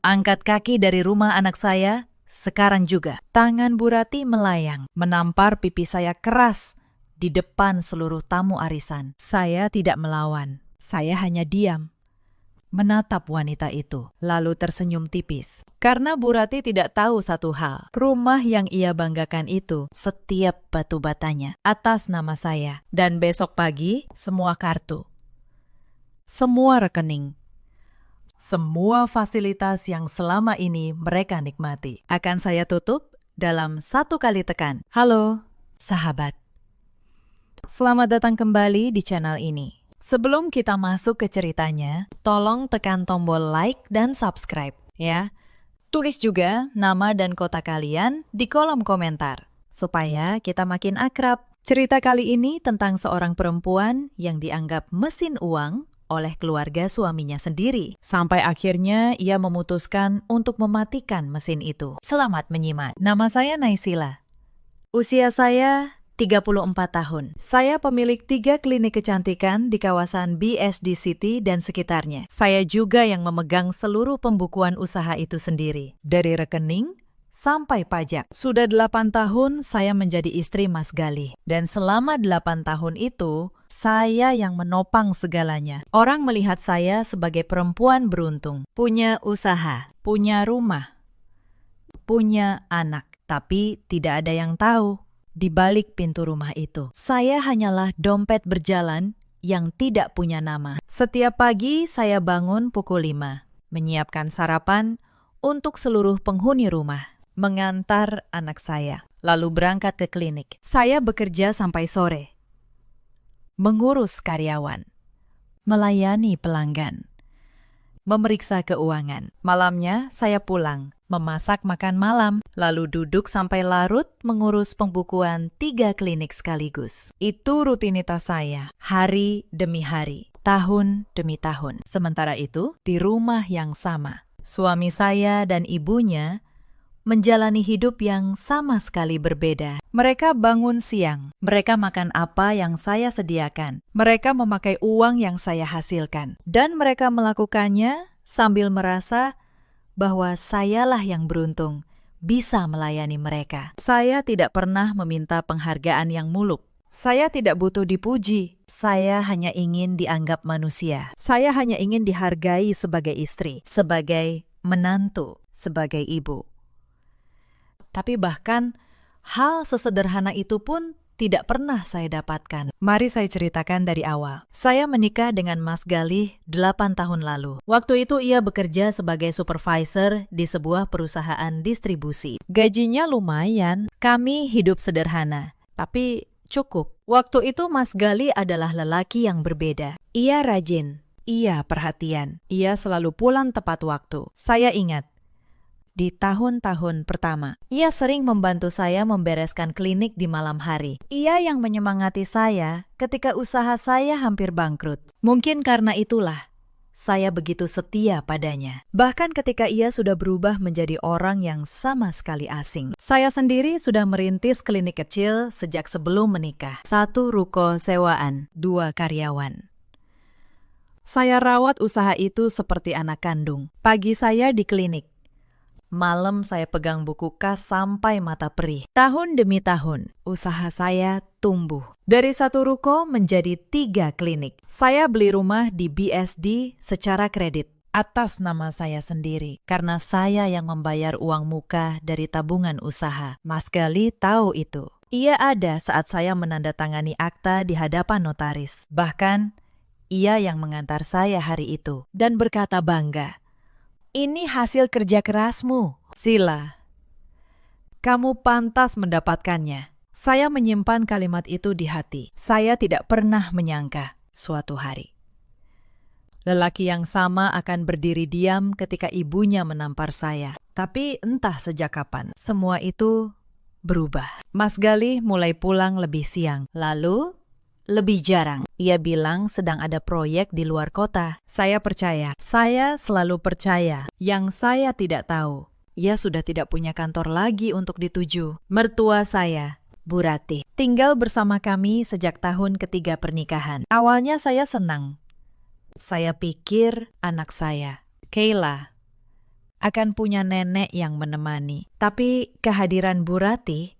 Angkat kaki dari rumah anak saya, sekarang juga. Tangan Bu Rati melayang, menampar pipi saya keras di depan seluruh tamu arisan. Saya tidak melawan, saya hanya diam. Menatap wanita itu, lalu tersenyum tipis. Karena Bu Rati tidak tahu satu hal, rumah yang ia banggakan itu, setiap batu batanya, atas nama saya. Dan besok pagi, semua kartu, semua rekening, semua fasilitas yang selama ini mereka nikmati, akan saya tutup dalam satu kali tekan. Halo, sahabat. Selamat datang kembali di channel ini. Sebelum kita masuk ke ceritanya, tolong tekan tombol like dan subscribe, ya. Tulis juga nama dan kota kalian di kolom komentar, supaya kita makin akrab. Cerita kali ini tentang seorang perempuan yang dianggap mesin uang oleh keluarga suaminya sendiri. Sampai akhirnya ia memutuskan untuk mematikan mesin itu. Selamat menyimak. Nama saya Naysila. Usia saya 34 tahun. Saya pemilik 3 klinik kecantikan di kawasan BSD City dan sekitarnya. Saya juga yang memegang seluruh pembukuan usaha itu sendiri. Dari rekening sampai pajak. Sudah 8 tahun saya menjadi istri Mas Galih. Dan selama 8 tahun itu, saya yang menopang segalanya. Orang melihat saya sebagai perempuan beruntung. Punya usaha, punya rumah, punya anak. Tapi tidak ada yang tahu. Di balik pintu rumah itu, saya hanyalah dompet berjalan yang tidak punya nama. Setiap pagi saya bangun pukul 5, menyiapkan sarapan untuk seluruh penghuni rumah, mengantar anak saya, lalu berangkat ke klinik. Saya bekerja sampai sore, mengurus karyawan, melayani pelanggan, memeriksa keuangan. Malamnya saya pulang, memasak makan malam, lalu duduk sampai larut mengurus pembukuan 3 klinik sekaligus. Itu rutinitas saya, hari demi hari, tahun demi tahun. Sementara itu, di rumah yang sama, suami saya dan ibunya menjalani hidup yang sama sekali berbeda. Mereka bangun siang, mereka makan apa yang saya sediakan, mereka memakai uang yang saya hasilkan, dan mereka melakukannya sambil merasa bahwa sayalah yang beruntung bisa melayani mereka. Saya tidak pernah meminta penghargaan yang muluk. Saya tidak butuh dipuji. Saya hanya ingin dianggap manusia. Saya hanya ingin dihargai sebagai istri, sebagai menantu, sebagai ibu. Tapi bahkan hal sesederhana itu pun tidak pernah saya dapatkan. Mari saya ceritakan dari awal. Saya menikah dengan Mas Galih 8 tahun lalu. Waktu itu ia bekerja sebagai supervisor di sebuah perusahaan distribusi. Gajinya lumayan, kami hidup sederhana, tapi cukup. Waktu itu Mas Galih adalah lelaki yang berbeda. Ia rajin, ia perhatian, ia selalu pulang tepat waktu. Saya ingat, di tahun-tahun pertama, ia sering membantu saya membereskan klinik di malam hari. Ia yang menyemangati saya ketika usaha saya hampir bangkrut. Mungkin karena itulah, saya begitu setia padanya. Bahkan ketika ia sudah berubah menjadi orang yang sama sekali asing. Saya sendiri sudah merintis klinik kecil sejak sebelum menikah. 1 ruko sewaan, 2 karyawan. Saya rawat usaha itu seperti anak kandung. Pagi saya di klinik. Malam saya pegang buku kas sampai mata perih. Tahun demi tahun, usaha saya tumbuh. Dari 1 ruko menjadi 3 klinik. Saya beli rumah di BSD secara kredit atas nama saya sendiri. Karena saya yang membayar uang muka dari tabungan usaha. Mas Galih tahu itu. Ia ada saat saya menandatangani akta di hadapan notaris. Bahkan, ia yang mengantar saya hari itu. Dan berkata bangga, "Ini hasil kerja kerasmu, Sila. Kamu pantas mendapatkannya." Saya menyimpan kalimat itu di hati. Saya tidak pernah menyangka suatu hari lelaki yang sama akan berdiri diam ketika ibunya menampar saya. Tapi entah sejak kapan, semua itu berubah. Mas Galih mulai pulang lebih siang, lalu lebih jarang. Ia bilang sedang ada proyek di luar kota. Saya percaya. Saya selalu percaya. Yang saya tidak tahu, ia sudah tidak punya kantor lagi untuk dituju. Mertua saya, Bu Rati, tinggal bersama kami sejak tahun ketiga pernikahan. Awalnya saya senang. Saya pikir anak saya, Kayla, akan punya nenek yang menemani. Tapi kehadiran Bu Ratih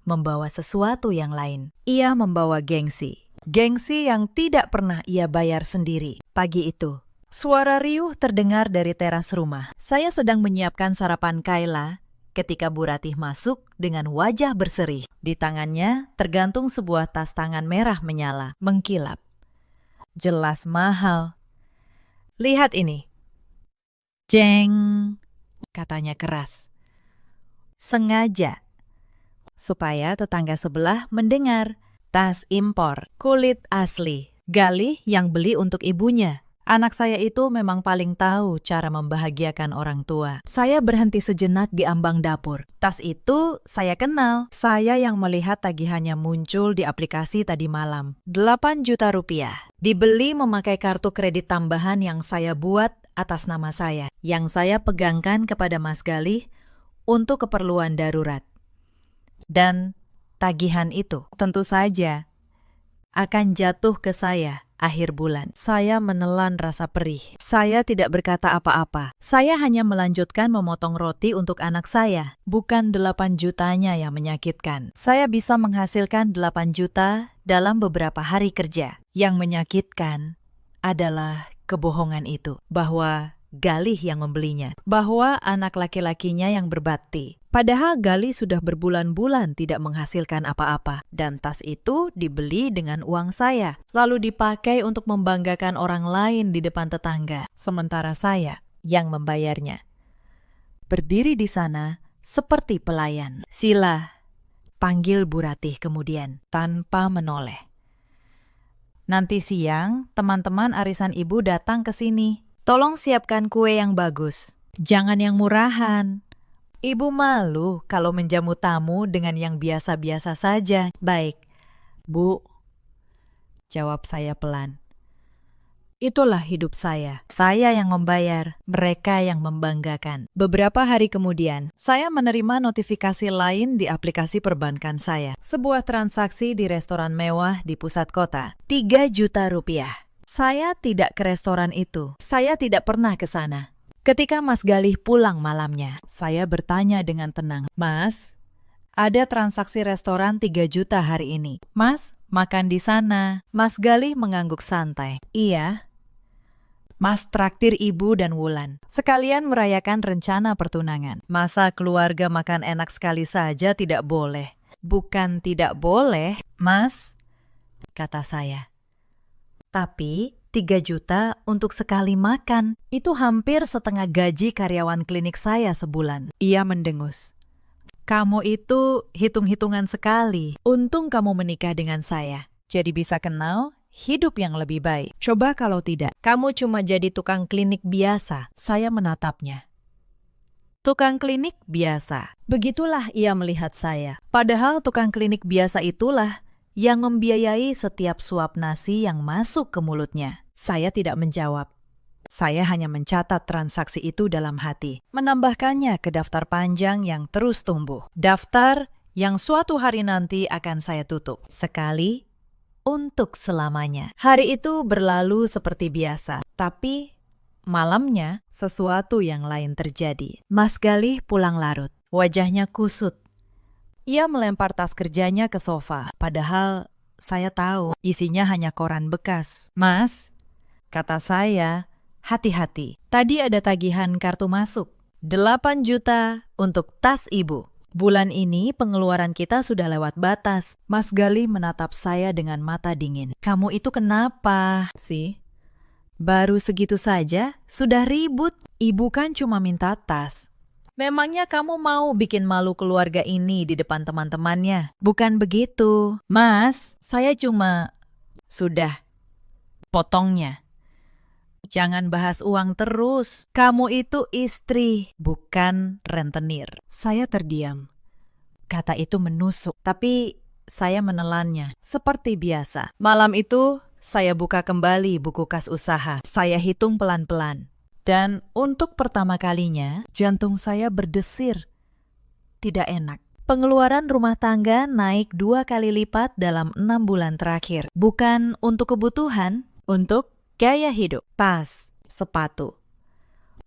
membawa sesuatu yang lain. Ia membawa gengsi. Gengsi yang tidak pernah ia bayar sendiri. Pagi itu, suara riuh terdengar dari teras rumah. Saya sedang menyiapkan sarapan Kayla ketika Bu Ratih masuk dengan wajah berseri. Di tangannya tergantung sebuah tas tangan merah menyala, mengkilap. Jelas mahal. Lihat ini. Jeng, katanya keras. Sengaja, supaya tetangga sebelah mendengar. Tas impor, kulit asli. Galih yang beli untuk ibunya. Anak saya itu memang paling tahu cara membahagiakan orang tua. Saya berhenti sejenak di ambang dapur. Tas itu saya kenal. Saya yang melihat tagihannya muncul di aplikasi tadi malam. 8 juta rupiah. Dibeli memakai kartu kredit tambahan yang saya buat atas nama saya. Yang saya pegangkan kepada Mas Galih untuk keperluan darurat. Dan tagihan itu tentu saja akan jatuh ke saya akhir bulan. Saya menelan rasa perih. Saya tidak berkata apa-apa. Saya hanya melanjutkan memotong roti untuk anak saya. Bukan 8 jutanya yang menyakitkan. Saya bisa menghasilkan 8 juta dalam beberapa hari kerja. Yang menyakitkan adalah kebohongan itu. Bahwa Galih yang membelinya. Bahwa anak laki-lakinya yang berbakti. Padahal Galih sudah berbulan-bulan tidak menghasilkan apa-apa. Dan tas itu dibeli dengan uang saya. Lalu dipakai untuk membanggakan orang lain di depan tetangga. Sementara saya yang membayarnya. Berdiri di sana seperti pelayan. Sila, panggil Bu Ratih kemudian tanpa menoleh. Nanti siang teman-teman arisan ibu datang ke sini. Tolong siapkan kue yang bagus. Jangan yang murahan. Ibu malu kalau menjamu tamu dengan yang biasa-biasa saja. Baik, Bu, jawab saya pelan. Itulah hidup saya. Saya yang membayar, mereka yang membanggakan. Beberapa hari kemudian, saya menerima notifikasi lain di aplikasi perbankan saya. Sebuah transaksi di restoran mewah di pusat kota. 3 juta rupiah. Saya tidak ke restoran itu. Saya tidak pernah ke sana. Ketika Mas Galih pulang malamnya, saya bertanya dengan tenang, Mas, ada transaksi restoran 3 juta hari ini. Mas, makan di sana. Mas Galih mengangguk santai. Iya. Mas traktir ibu dan Wulan. Sekalian merayakan rencana pertunangan. Masa keluarga makan enak sekali saja tidak boleh? Bukan tidak boleh, Mas, kata saya. Tapi 3 juta untuk sekali makan. Itu hampir setengah gaji karyawan klinik saya sebulan. Ia mendengus. Kamu itu hitung-hitungan sekali. Untung kamu menikah dengan saya. Jadi bisa kenal hidup yang lebih baik. Coba kalau tidak, kamu cuma jadi tukang klinik biasa. Saya menatapnya. Tukang klinik biasa. Begitulah ia melihat saya. Padahal tukang klinik biasa itulah yang membiayai setiap suap nasi yang masuk ke mulutnya. Saya tidak menjawab. Saya hanya mencatat transaksi itu dalam hati, menambahkannya ke daftar panjang yang terus tumbuh. Daftar yang suatu hari nanti akan saya tutup. Sekali, untuk selamanya. Hari itu berlalu seperti biasa, tapi malamnya sesuatu yang lain terjadi. Mas Galih pulang larut, wajahnya kusut. Ia melempar tas kerjanya ke sofa, padahal saya tahu isinya hanya koran bekas. Mas, kata saya, hati-hati. Tadi ada tagihan kartu masuk. 8 juta untuk tas ibu. Bulan ini pengeluaran kita sudah lewat batas. Mas Galih menatap saya dengan mata dingin. Kamu itu kenapa sih? Baru segitu saja, sudah ribut. Ibu kan cuma minta tas. Memangnya kamu mau bikin malu keluarga ini di depan teman-temannya? Bukan begitu. Mas, saya cuma... Sudah. Potongnya. Jangan bahas uang terus. Kamu itu istri, bukan rentenir. Saya terdiam. Kata itu menusuk, tapi saya menelannya. Seperti biasa. Malam itu, saya buka kembali buku kas usaha. Saya hitung pelan-pelan. Dan untuk pertama kalinya, jantung saya berdesir. Tidak enak. Pengeluaran rumah tangga naik 2 kali lipat dalam 6 bulan terakhir. Bukan untuk kebutuhan, untuk gaya hidup. Tas, sepatu,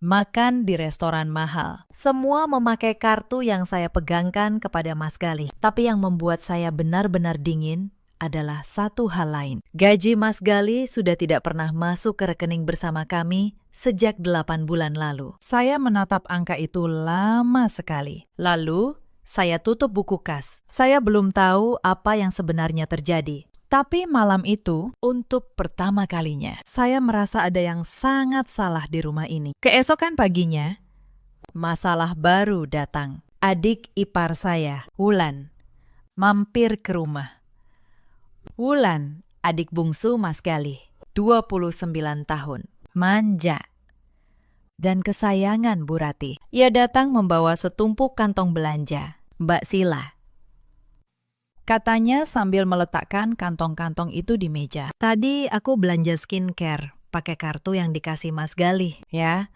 makan di restoran mahal. Semua memakai kartu yang saya pegangkan kepada Mas Galih. Tapi yang membuat saya benar-benar dingin adalah satu hal lain. Gaji Mas Galih sudah tidak pernah masuk ke rekening bersama kami sejak 8 bulan lalu. Saya menatap angka itu lama sekali. Lalu, saya tutup buku kas. Saya belum tahu apa yang sebenarnya terjadi. Tapi malam itu, untuk pertama kalinya, saya merasa ada yang sangat salah di rumah ini. Keesokan paginya, masalah baru datang. Adik ipar saya, Wulan, mampir ke rumah. Wulan, adik bungsu Mas Galih, 29 tahun, manja, dan kesayangan Bu Rati. Ia datang membawa setumpuk kantong belanja, Mbak Sila. Katanya sambil meletakkan kantong-kantong itu di meja. Tadi aku belanja skincare, pakai kartu yang dikasih Mas Galih, ya.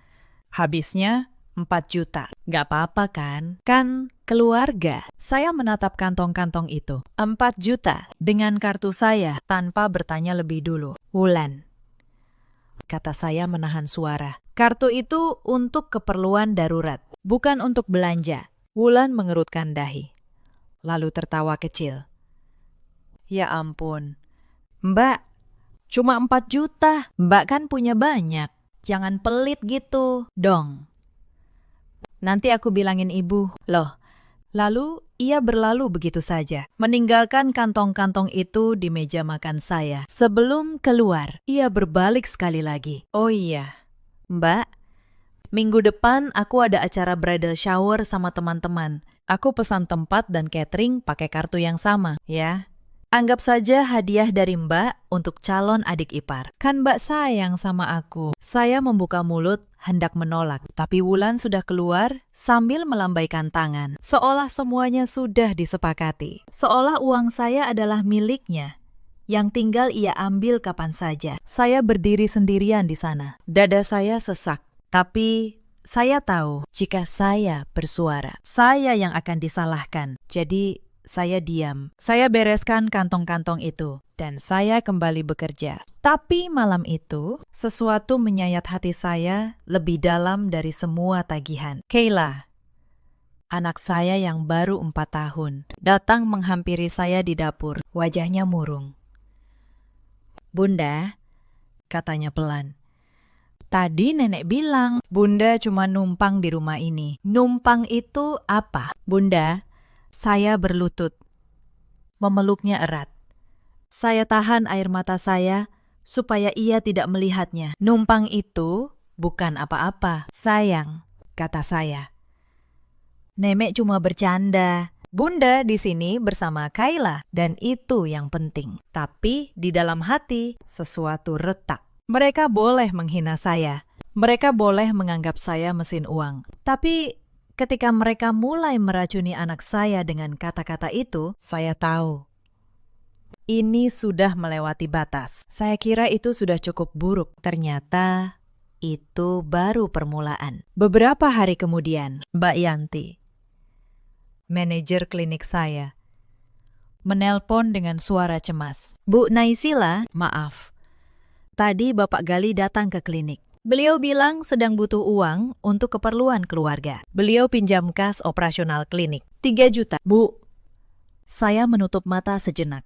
Habisnya 4 juta. Gak apa-apa kan? Kan keluarga. Saya menatap kantong-kantong itu. 4 juta dengan kartu saya tanpa bertanya lebih dulu. Wulan, kata saya menahan suara. Kartu itu untuk keperluan darurat, bukan untuk belanja. Wulan mengerutkan dahi, lalu tertawa kecil. Ya ampun, Mbak, cuma 4 juta. Mbak kan punya banyak. Jangan pelit gitu dong. Nanti aku bilangin ibu. Loh, lalu ia berlalu begitu saja, meninggalkan kantong-kantong itu di meja makan saya. Sebelum keluar, ia berbalik sekali lagi. Oh iya, Mbak, minggu depan aku ada acara bridal shower sama teman-teman. Aku pesan tempat dan catering pakai kartu yang sama, ya. Anggap saja hadiah dari Mbak untuk calon adik ipar. Kan Mbak sayang sama aku. Saya membuka mulut hendak menolak, tapi Wulan sudah keluar sambil melambaikan tangan. Seolah semuanya sudah disepakati. Seolah uang saya adalah miliknya, yang tinggal ia ambil kapan saja. Saya berdiri sendirian di sana. Dada saya sesak, tapi saya tahu jika saya bersuara, saya yang akan disalahkan. Jadi saya diam. Saya bereskan kantong-kantong itu, dan saya kembali bekerja. Tapi malam itu, sesuatu menyayat hati saya lebih dalam dari semua tagihan. Kayla, anak saya yang baru 4 tahun, datang menghampiri saya di dapur. Wajahnya murung. Bunda, katanya pelan. Tadi nenek bilang, Bunda cuma numpang di rumah ini. Numpang itu apa? Bunda, saya berlutut, memeluknya erat. Saya tahan air mata saya supaya ia tidak melihatnya. Numpang itu bukan apa-apa, sayang, kata saya. Nenek cuma bercanda. Bunda di sini bersama Kayla, dan itu yang penting. Tapi di dalam hati sesuatu retak. Mereka boleh menghina saya. Mereka boleh menganggap saya mesin uang. Tapi ketika mereka mulai meracuni anak saya dengan kata-kata itu, saya tahu ini sudah melewati batas. Saya kira itu sudah cukup buruk. Ternyata itu baru permulaan. Beberapa hari kemudian, Mbak Yanti, manajer klinik saya, menelpon dengan suara cemas. Bu Naisila, maaf. Tadi Bapak Galih datang ke klinik. Beliau bilang sedang butuh uang untuk keperluan keluarga. Beliau pinjam kas operasional klinik. 3 juta. Bu, saya menutup mata sejenak.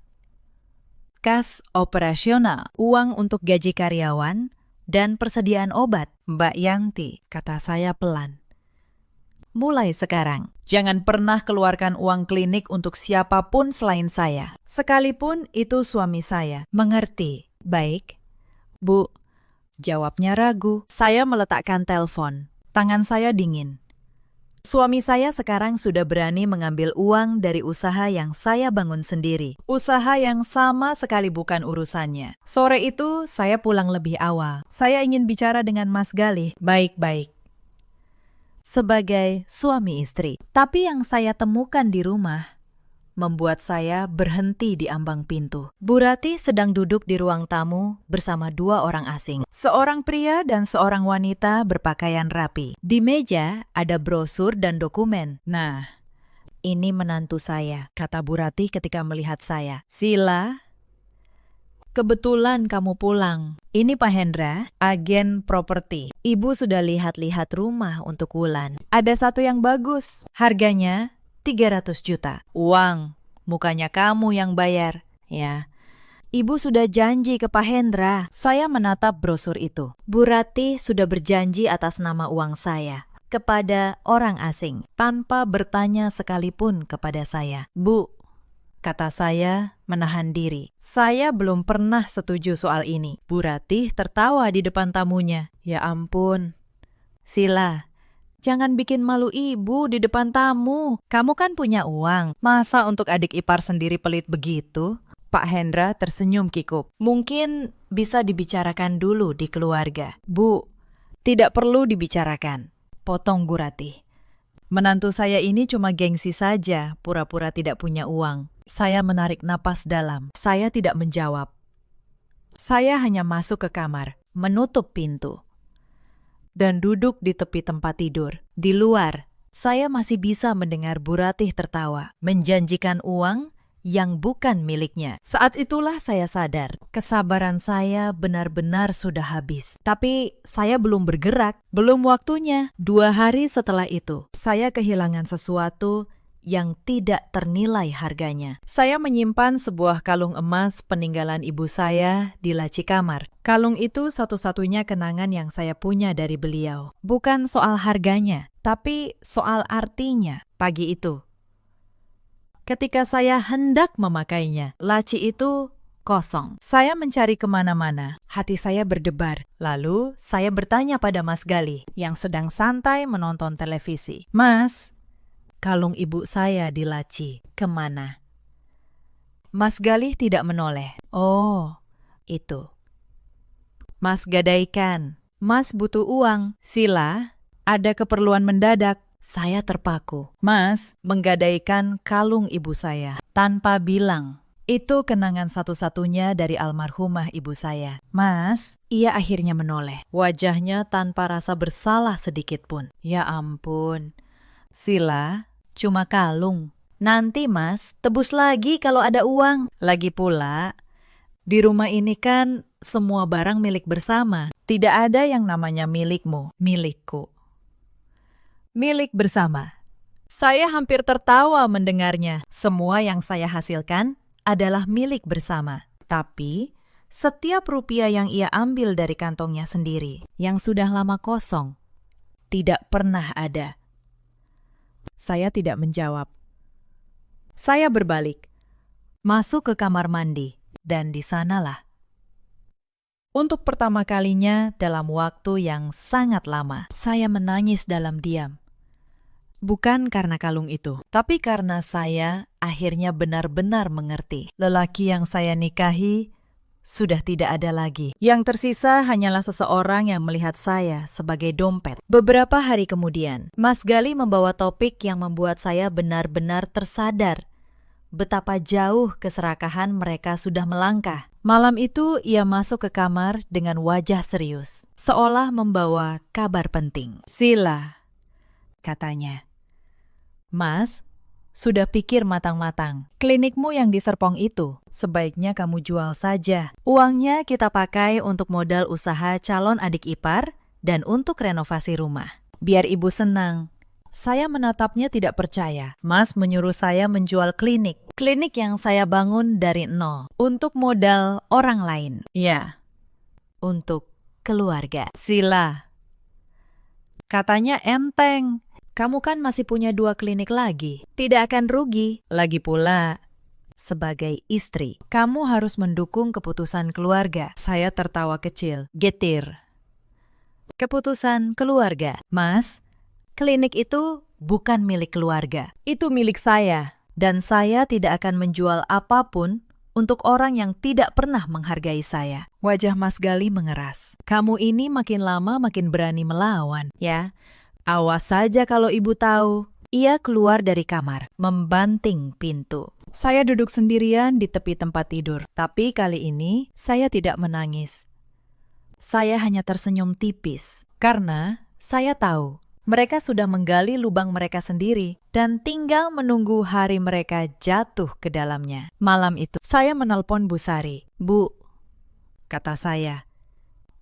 Kas operasional, uang untuk gaji karyawan, dan persediaan obat. Mbak Yanti, kata saya pelan. Mulai sekarang, jangan pernah keluarkan uang klinik untuk siapapun selain saya. Sekalipun itu suami saya. Mengerti? Baik. Bu, jawabnya ragu. Saya meletakkan telepon. Tangan saya dingin. Suami saya sekarang sudah berani mengambil uang dari usaha yang saya bangun sendiri. Usaha yang sama sekali bukan urusannya. Sore itu saya pulang lebih awal. Saya ingin bicara dengan Mas Galih. Baik-baik. Sebagai suami istri. Tapi yang saya temukan di rumah membuat saya berhenti di ambang pintu. Bu Rati sedang duduk di ruang tamu bersama 2 orang asing. Seorang pria dan seorang wanita berpakaian rapi. Di meja ada brosur dan dokumen. Nah, ini menantu saya, kata Bu Rati ketika melihat saya. Sila, Kebetulan kamu pulang. Ini Pak Hendra, agen properti. Ibu sudah lihat-lihat rumah untuk Wulan. Ada satu yang bagus. Harganya 300 juta. Uang, mukanya kamu yang bayar. Ya. Ibu sudah janji ke Pak Hendra. Saya menatap brosur itu. Bu Ratih sudah berjanji atas nama uang saya kepada orang asing, tanpa bertanya sekalipun kepada saya. Bu, kata saya menahan diri. Saya belum pernah setuju soal ini. Bu Ratih tertawa di depan tamunya. Ya ampun. Sila, jangan bikin malu ibu di depan tamu. Kamu kan punya uang. Masa untuk adik ipar sendiri pelit begitu? Pak Hendra tersenyum kikuk. Mungkin bisa dibicarakan dulu di keluarga. Bu, tidak perlu dibicarakan. Potong Bu Ratih. Menantu saya ini cuma gengsi saja, pura-pura tidak punya uang. Saya menarik napas dalam. Saya tidak menjawab. Saya hanya masuk ke kamar, menutup pintu, dan duduk di tepi tempat tidur. Di luar, saya masih bisa mendengar Bu Ratih tertawa, menjanjikan uang yang bukan miliknya. Saat itulah saya sadar, kesabaran saya benar-benar sudah habis. Tapi saya belum bergerak, belum waktunya. 2 hari setelah itu, saya kehilangan sesuatu yang tidak ternilai harganya. Saya menyimpan sebuah kalung emas peninggalan ibu saya di laci kamar. Kalung itu satu-satunya kenangan yang saya punya dari beliau. Bukan soal harganya, tapi soal artinya pagi itu. Ketika saya hendak memakainya, laci itu kosong. Saya mencari kemana-mana, hati saya berdebar. Lalu saya bertanya pada Mas Gali yang sedang santai menonton televisi. Mas, kalung ibu saya di laci, kemana? Mas Gali tidak menoleh. Oh, itu. Mas gadaikan. Mas butuh uang. Sila, ada keperluan mendadak. Saya terpaku. Mas menggadaikan kalung ibu saya tanpa bilang. Itu kenangan satu-satunya dari almarhumah ibu saya. Mas, ia akhirnya menoleh. Wajahnya tanpa rasa bersalah sedikit pun. Ya ampun. Sila, cuma kalung. Nanti mas, tebus lagi kalau ada uang. Lagi pula, di rumah ini kan semua barang milik bersama. Tidak ada yang namanya milikmu, milikku. Milik bersama. Saya hampir tertawa mendengarnya. Semua yang saya hasilkan adalah milik bersama. Tapi, setiap rupiah yang ia ambil dari kantongnya sendiri, yang sudah lama kosong, tidak pernah ada. Saya tidak menjawab. Saya berbalik, masuk ke kamar mandi, dan di sanalah. Untuk pertama kalinya dalam waktu yang sangat lama, saya menangis dalam diam. Bukan karena kalung itu, tapi karena saya akhirnya benar-benar mengerti. Lelaki yang saya nikahi sudah tidak ada lagi. Yang tersisa hanyalah seseorang yang melihat saya sebagai dompet. Beberapa hari kemudian, Mas Gali membawa topik yang membuat saya benar-benar tersadar betapa jauh keserakahan mereka sudah melangkah. Malam itu ia masuk ke kamar dengan wajah serius, seolah membawa kabar penting. Sila, katanya. Mas, sudah pikir matang-matang. Klinikmu yang di Serpong itu, sebaiknya kamu jual saja. Uangnya kita pakai untuk modal usaha calon adik ipar dan untuk renovasi rumah. Biar ibu senang. Saya menatapnya tidak percaya. Mas menyuruh saya menjual klinik. Klinik yang saya bangun dari nol. Untuk modal orang lain. Ya, untuk keluarga. Sila, katanya enteng. Kamu kan masih punya 2 klinik lagi. Tidak akan rugi. Lagi pula, sebagai istri, kamu harus mendukung keputusan keluarga. Saya tertawa kecil. Getir. Keputusan keluarga. Mas, klinik itu bukan milik keluarga. Itu milik saya. Dan saya tidak akan menjual apapun untuk orang yang tidak pernah menghargai saya. Wajah Mas Gali mengeras. Kamu ini makin lama makin berani melawan, ya. Awas saja kalau ibu tahu. Ia keluar dari kamar, membanting pintu. Saya duduk sendirian di tepi tempat tidur. Tapi kali ini saya tidak menangis. Saya hanya tersenyum tipis. Karena saya tahu mereka sudah menggali lubang mereka sendiri dan tinggal menunggu hari mereka jatuh ke dalamnya. Malam itu saya menelpon Bu Sari. Bu, kata saya.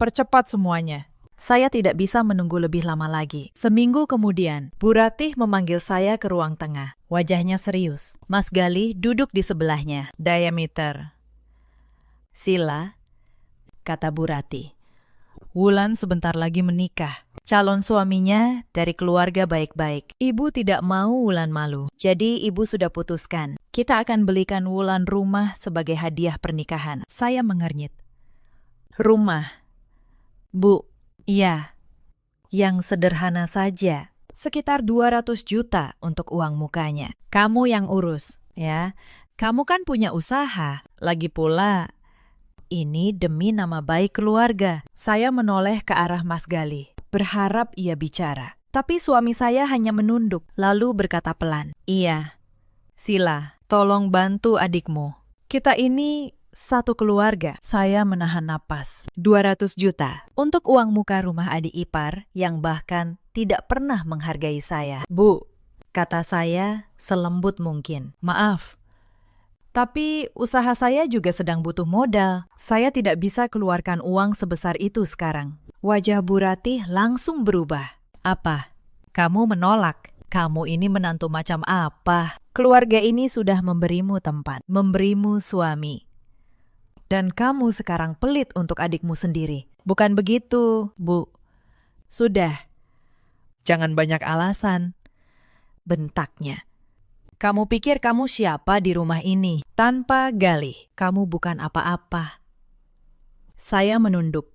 Percepat semuanya. Saya tidak bisa menunggu lebih lama lagi. Seminggu kemudian, Bu Ratih memanggil saya ke ruang tengah. Wajahnya serius. Mas Gali duduk di sebelahnya. Diameter. Sila, kata Bu Ratih. Wulan sebentar lagi menikah. Calon suaminya dari keluarga baik-baik. Ibu tidak mau Wulan malu. Jadi ibu sudah putuskan. Kita akan belikan Wulan rumah sebagai hadiah pernikahan. Saya mengernyit. Rumah. Bu, iya. Yang sederhana saja. Sekitar 200 juta untuk uang mukanya. Kamu yang urus, ya. Kamu kan punya usaha. Lagi pula, ini demi nama baik keluarga. Saya menoleh ke arah Mas Gali, berharap ia bicara. Tapi suami saya hanya menunduk, lalu berkata pelan, "Iya, Sila, tolong bantu adikmu. Kita ini satu keluarga." Saya menahan napas. 200 juta untuk uang muka rumah adik ipar yang bahkan tidak pernah menghargai saya. "Bu," kata saya selembut mungkin. "Maaf, tapi usaha saya juga sedang butuh modal. Saya tidak bisa keluarkan uang sebesar itu sekarang." Wajah Bu Ratih langsung berubah. "Apa? Kamu menolak? Kamu ini menantu macam apa? Keluarga ini sudah memberimu tempat, memberimu suami. Dan kamu sekarang pelit untuk adikmu sendiri. Bukan begitu, Bu. Sudah. Jangan banyak alasan." Bentaknya. "Kamu pikir kamu siapa di rumah ini? Tanpa Gali, kamu bukan apa-apa." Saya menunduk.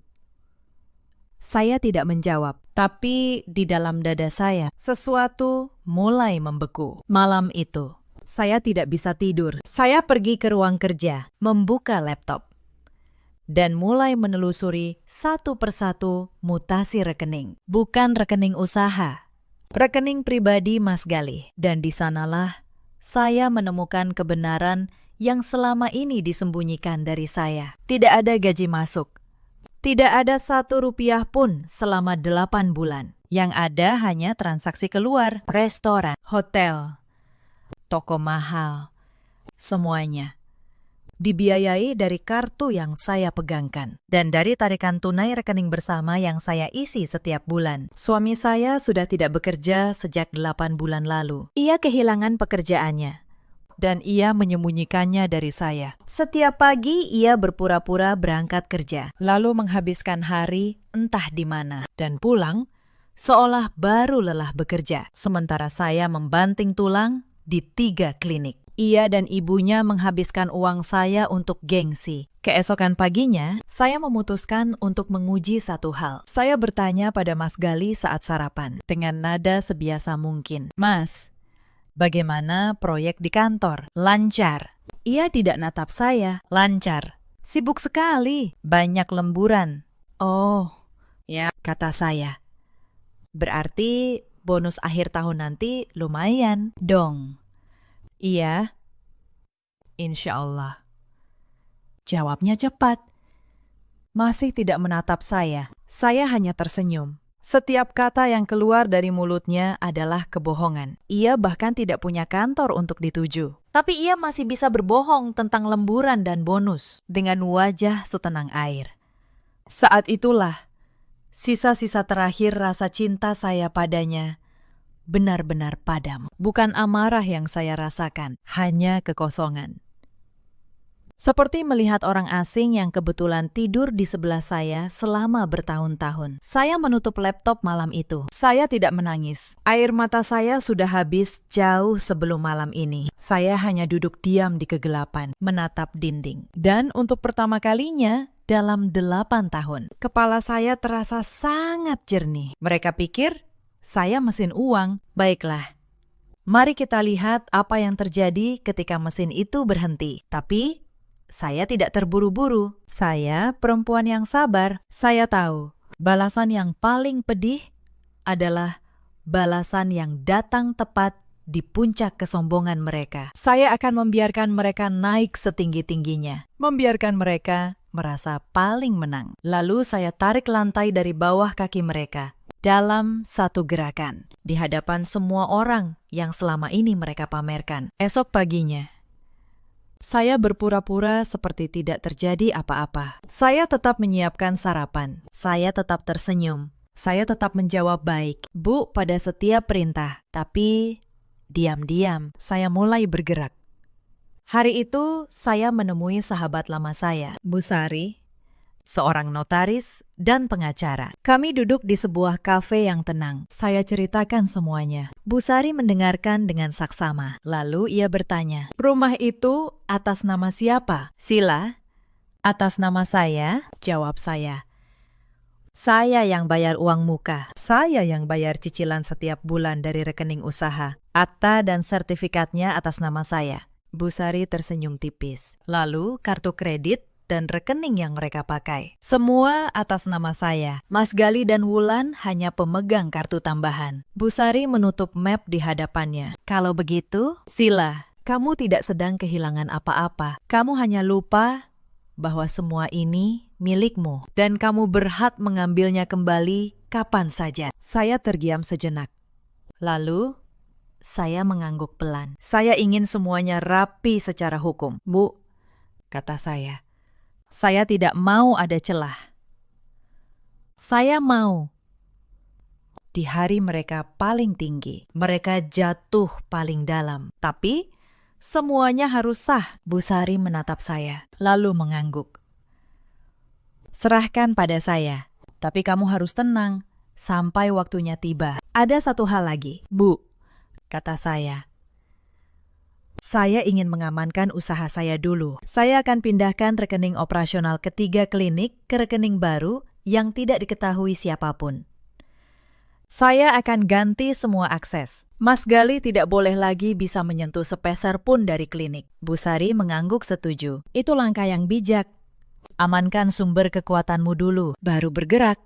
Saya tidak menjawab, tapi di dalam dada saya, sesuatu mulai membeku. Malam itu, saya tidak bisa tidur. Saya pergi ke ruang kerja, membuka laptop, dan mulai menelusuri satu persatu mutasi rekening. Bukan rekening usaha, rekening pribadi Mas Gali. Dan di sanalah saya menemukan kebenaran yang selama ini disembunyikan dari saya. Tidak ada gaji masuk. Tidak ada 1 rupiah pun selama 8 bulan. Yang ada hanya transaksi keluar, restoran, hotel, toko mahal, semuanya dibiayai dari kartu yang saya pegangkan dan dari tarikan tunai rekening bersama yang saya isi setiap bulan. Suami saya sudah tidak bekerja sejak 8 bulan lalu. Ia kehilangan pekerjaannya dan ia menyembunyikannya dari saya. Setiap pagi ia berpura-pura berangkat kerja, lalu menghabiskan hari entah di mana dan pulang seolah baru lelah bekerja. Sementara saya membanting tulang di 3 klinik. Ia dan ibunya menghabiskan uang saya untuk gengsi. Keesokan paginya, saya memutuskan untuk menguji satu hal. Saya bertanya pada Mas Gali saat sarapan, dengan nada sebiasa mungkin. "Mas, bagaimana proyek di kantor?" "Lancar." Ia tidak natap saya. "Lancar." "Sibuk sekali." "Banyak lemburan." "Oh, ya," kata saya. "Berarti bonus akhir tahun nanti lumayan dong." "Iya, insya Allah." Jawabnya cepat. Masih tidak menatap saya. Saya hanya tersenyum. Setiap kata yang keluar dari mulutnya adalah kebohongan. Ia bahkan tidak punya kantor untuk dituju. Tapi ia masih bisa berbohong tentang lemburan dan bonus dengan wajah setenang air. Saat itulah, sisa-sisa terakhir rasa cinta saya padanya benar-benar padam. Bukan amarah yang saya rasakan, hanya kekosongan. Seperti melihat orang asing yang kebetulan tidur di sebelah saya selama bertahun-tahun. Saya menutup laptop malam itu. Saya tidak menangis. Air mata saya sudah habis jauh sebelum malam ini. Saya hanya duduk diam di kegelapan, menatap dinding. Dan untuk pertama kalinya dalam 8 tahun, kepala saya terasa sangat jernih. Mereka pikir saya mesin uang. Baiklah, mari kita lihat apa yang terjadi ketika mesin itu berhenti. Tapi saya tidak terburu-buru. Saya perempuan yang sabar. Saya tahu balasan yang paling pedih adalah balasan yang datang tepat di puncak kesombongan mereka. Saya akan membiarkan mereka naik setinggi-tingginya. Membiarkan mereka merasa paling menang. Lalu saya tarik lantai dari bawah kaki mereka dalam satu gerakan, di hadapan semua orang yang selama ini mereka pamerkan. Esok paginya, Saya berpura-pura seperti tidak terjadi apa-apa. Saya tetap menyiapkan sarapan. Saya tetap tersenyum. Saya tetap menjawab baik, Bu, pada setiap perintah. Tapi diam-diam saya mulai bergerak. Hari itu saya menemui sahabat lama saya, Bu Sari, seorang notaris dan pengacara. Kami duduk di sebuah kafe yang tenang. Saya ceritakan semuanya. Bu Sari mendengarkan dengan saksama. Lalu ia bertanya, "Rumah itu atas nama siapa?" "Sila." "Atas nama saya," jawab saya. "Saya yang bayar uang muka. Saya yang bayar cicilan setiap bulan dari rekening usaha. Akta dan sertifikatnya atas nama saya." Bu Sari tersenyum tipis. "Lalu kartu kredit dan rekening yang mereka pakai. Semua atas nama saya. Mas Gali dan Wulan hanya pemegang kartu tambahan." Bu Sari menutup map di hadapannya. "Kalau begitu, Sila, kamu tidak sedang kehilangan apa-apa. Kamu hanya lupa bahwa semua ini milikmu dan kamu berhak mengambilnya kembali kapan saja." Saya terdiam sejenak. Lalu saya mengangguk pelan. "Saya ingin semuanya rapi secara hukum, Bu," kata saya. "Saya tidak mau ada celah. Saya mau di hari mereka paling tinggi, mereka jatuh paling dalam. Tapi semuanya harus sah." Bu Sari menatap saya, lalu mengangguk. "Serahkan pada saya, tapi kamu harus tenang sampai waktunya tiba. Ada satu hal lagi, Bu," kata saya. "Saya ingin mengamankan usaha saya dulu. Saya akan pindahkan rekening operasional ketiga klinik ke rekening baru yang tidak diketahui siapapun. Saya akan ganti semua akses. Mas Gali tidak boleh lagi bisa menyentuh sepeser pun dari klinik." Bu Sari mengangguk setuju. "Itu langkah yang bijak. Amankan sumber kekuatanmu dulu, baru bergerak."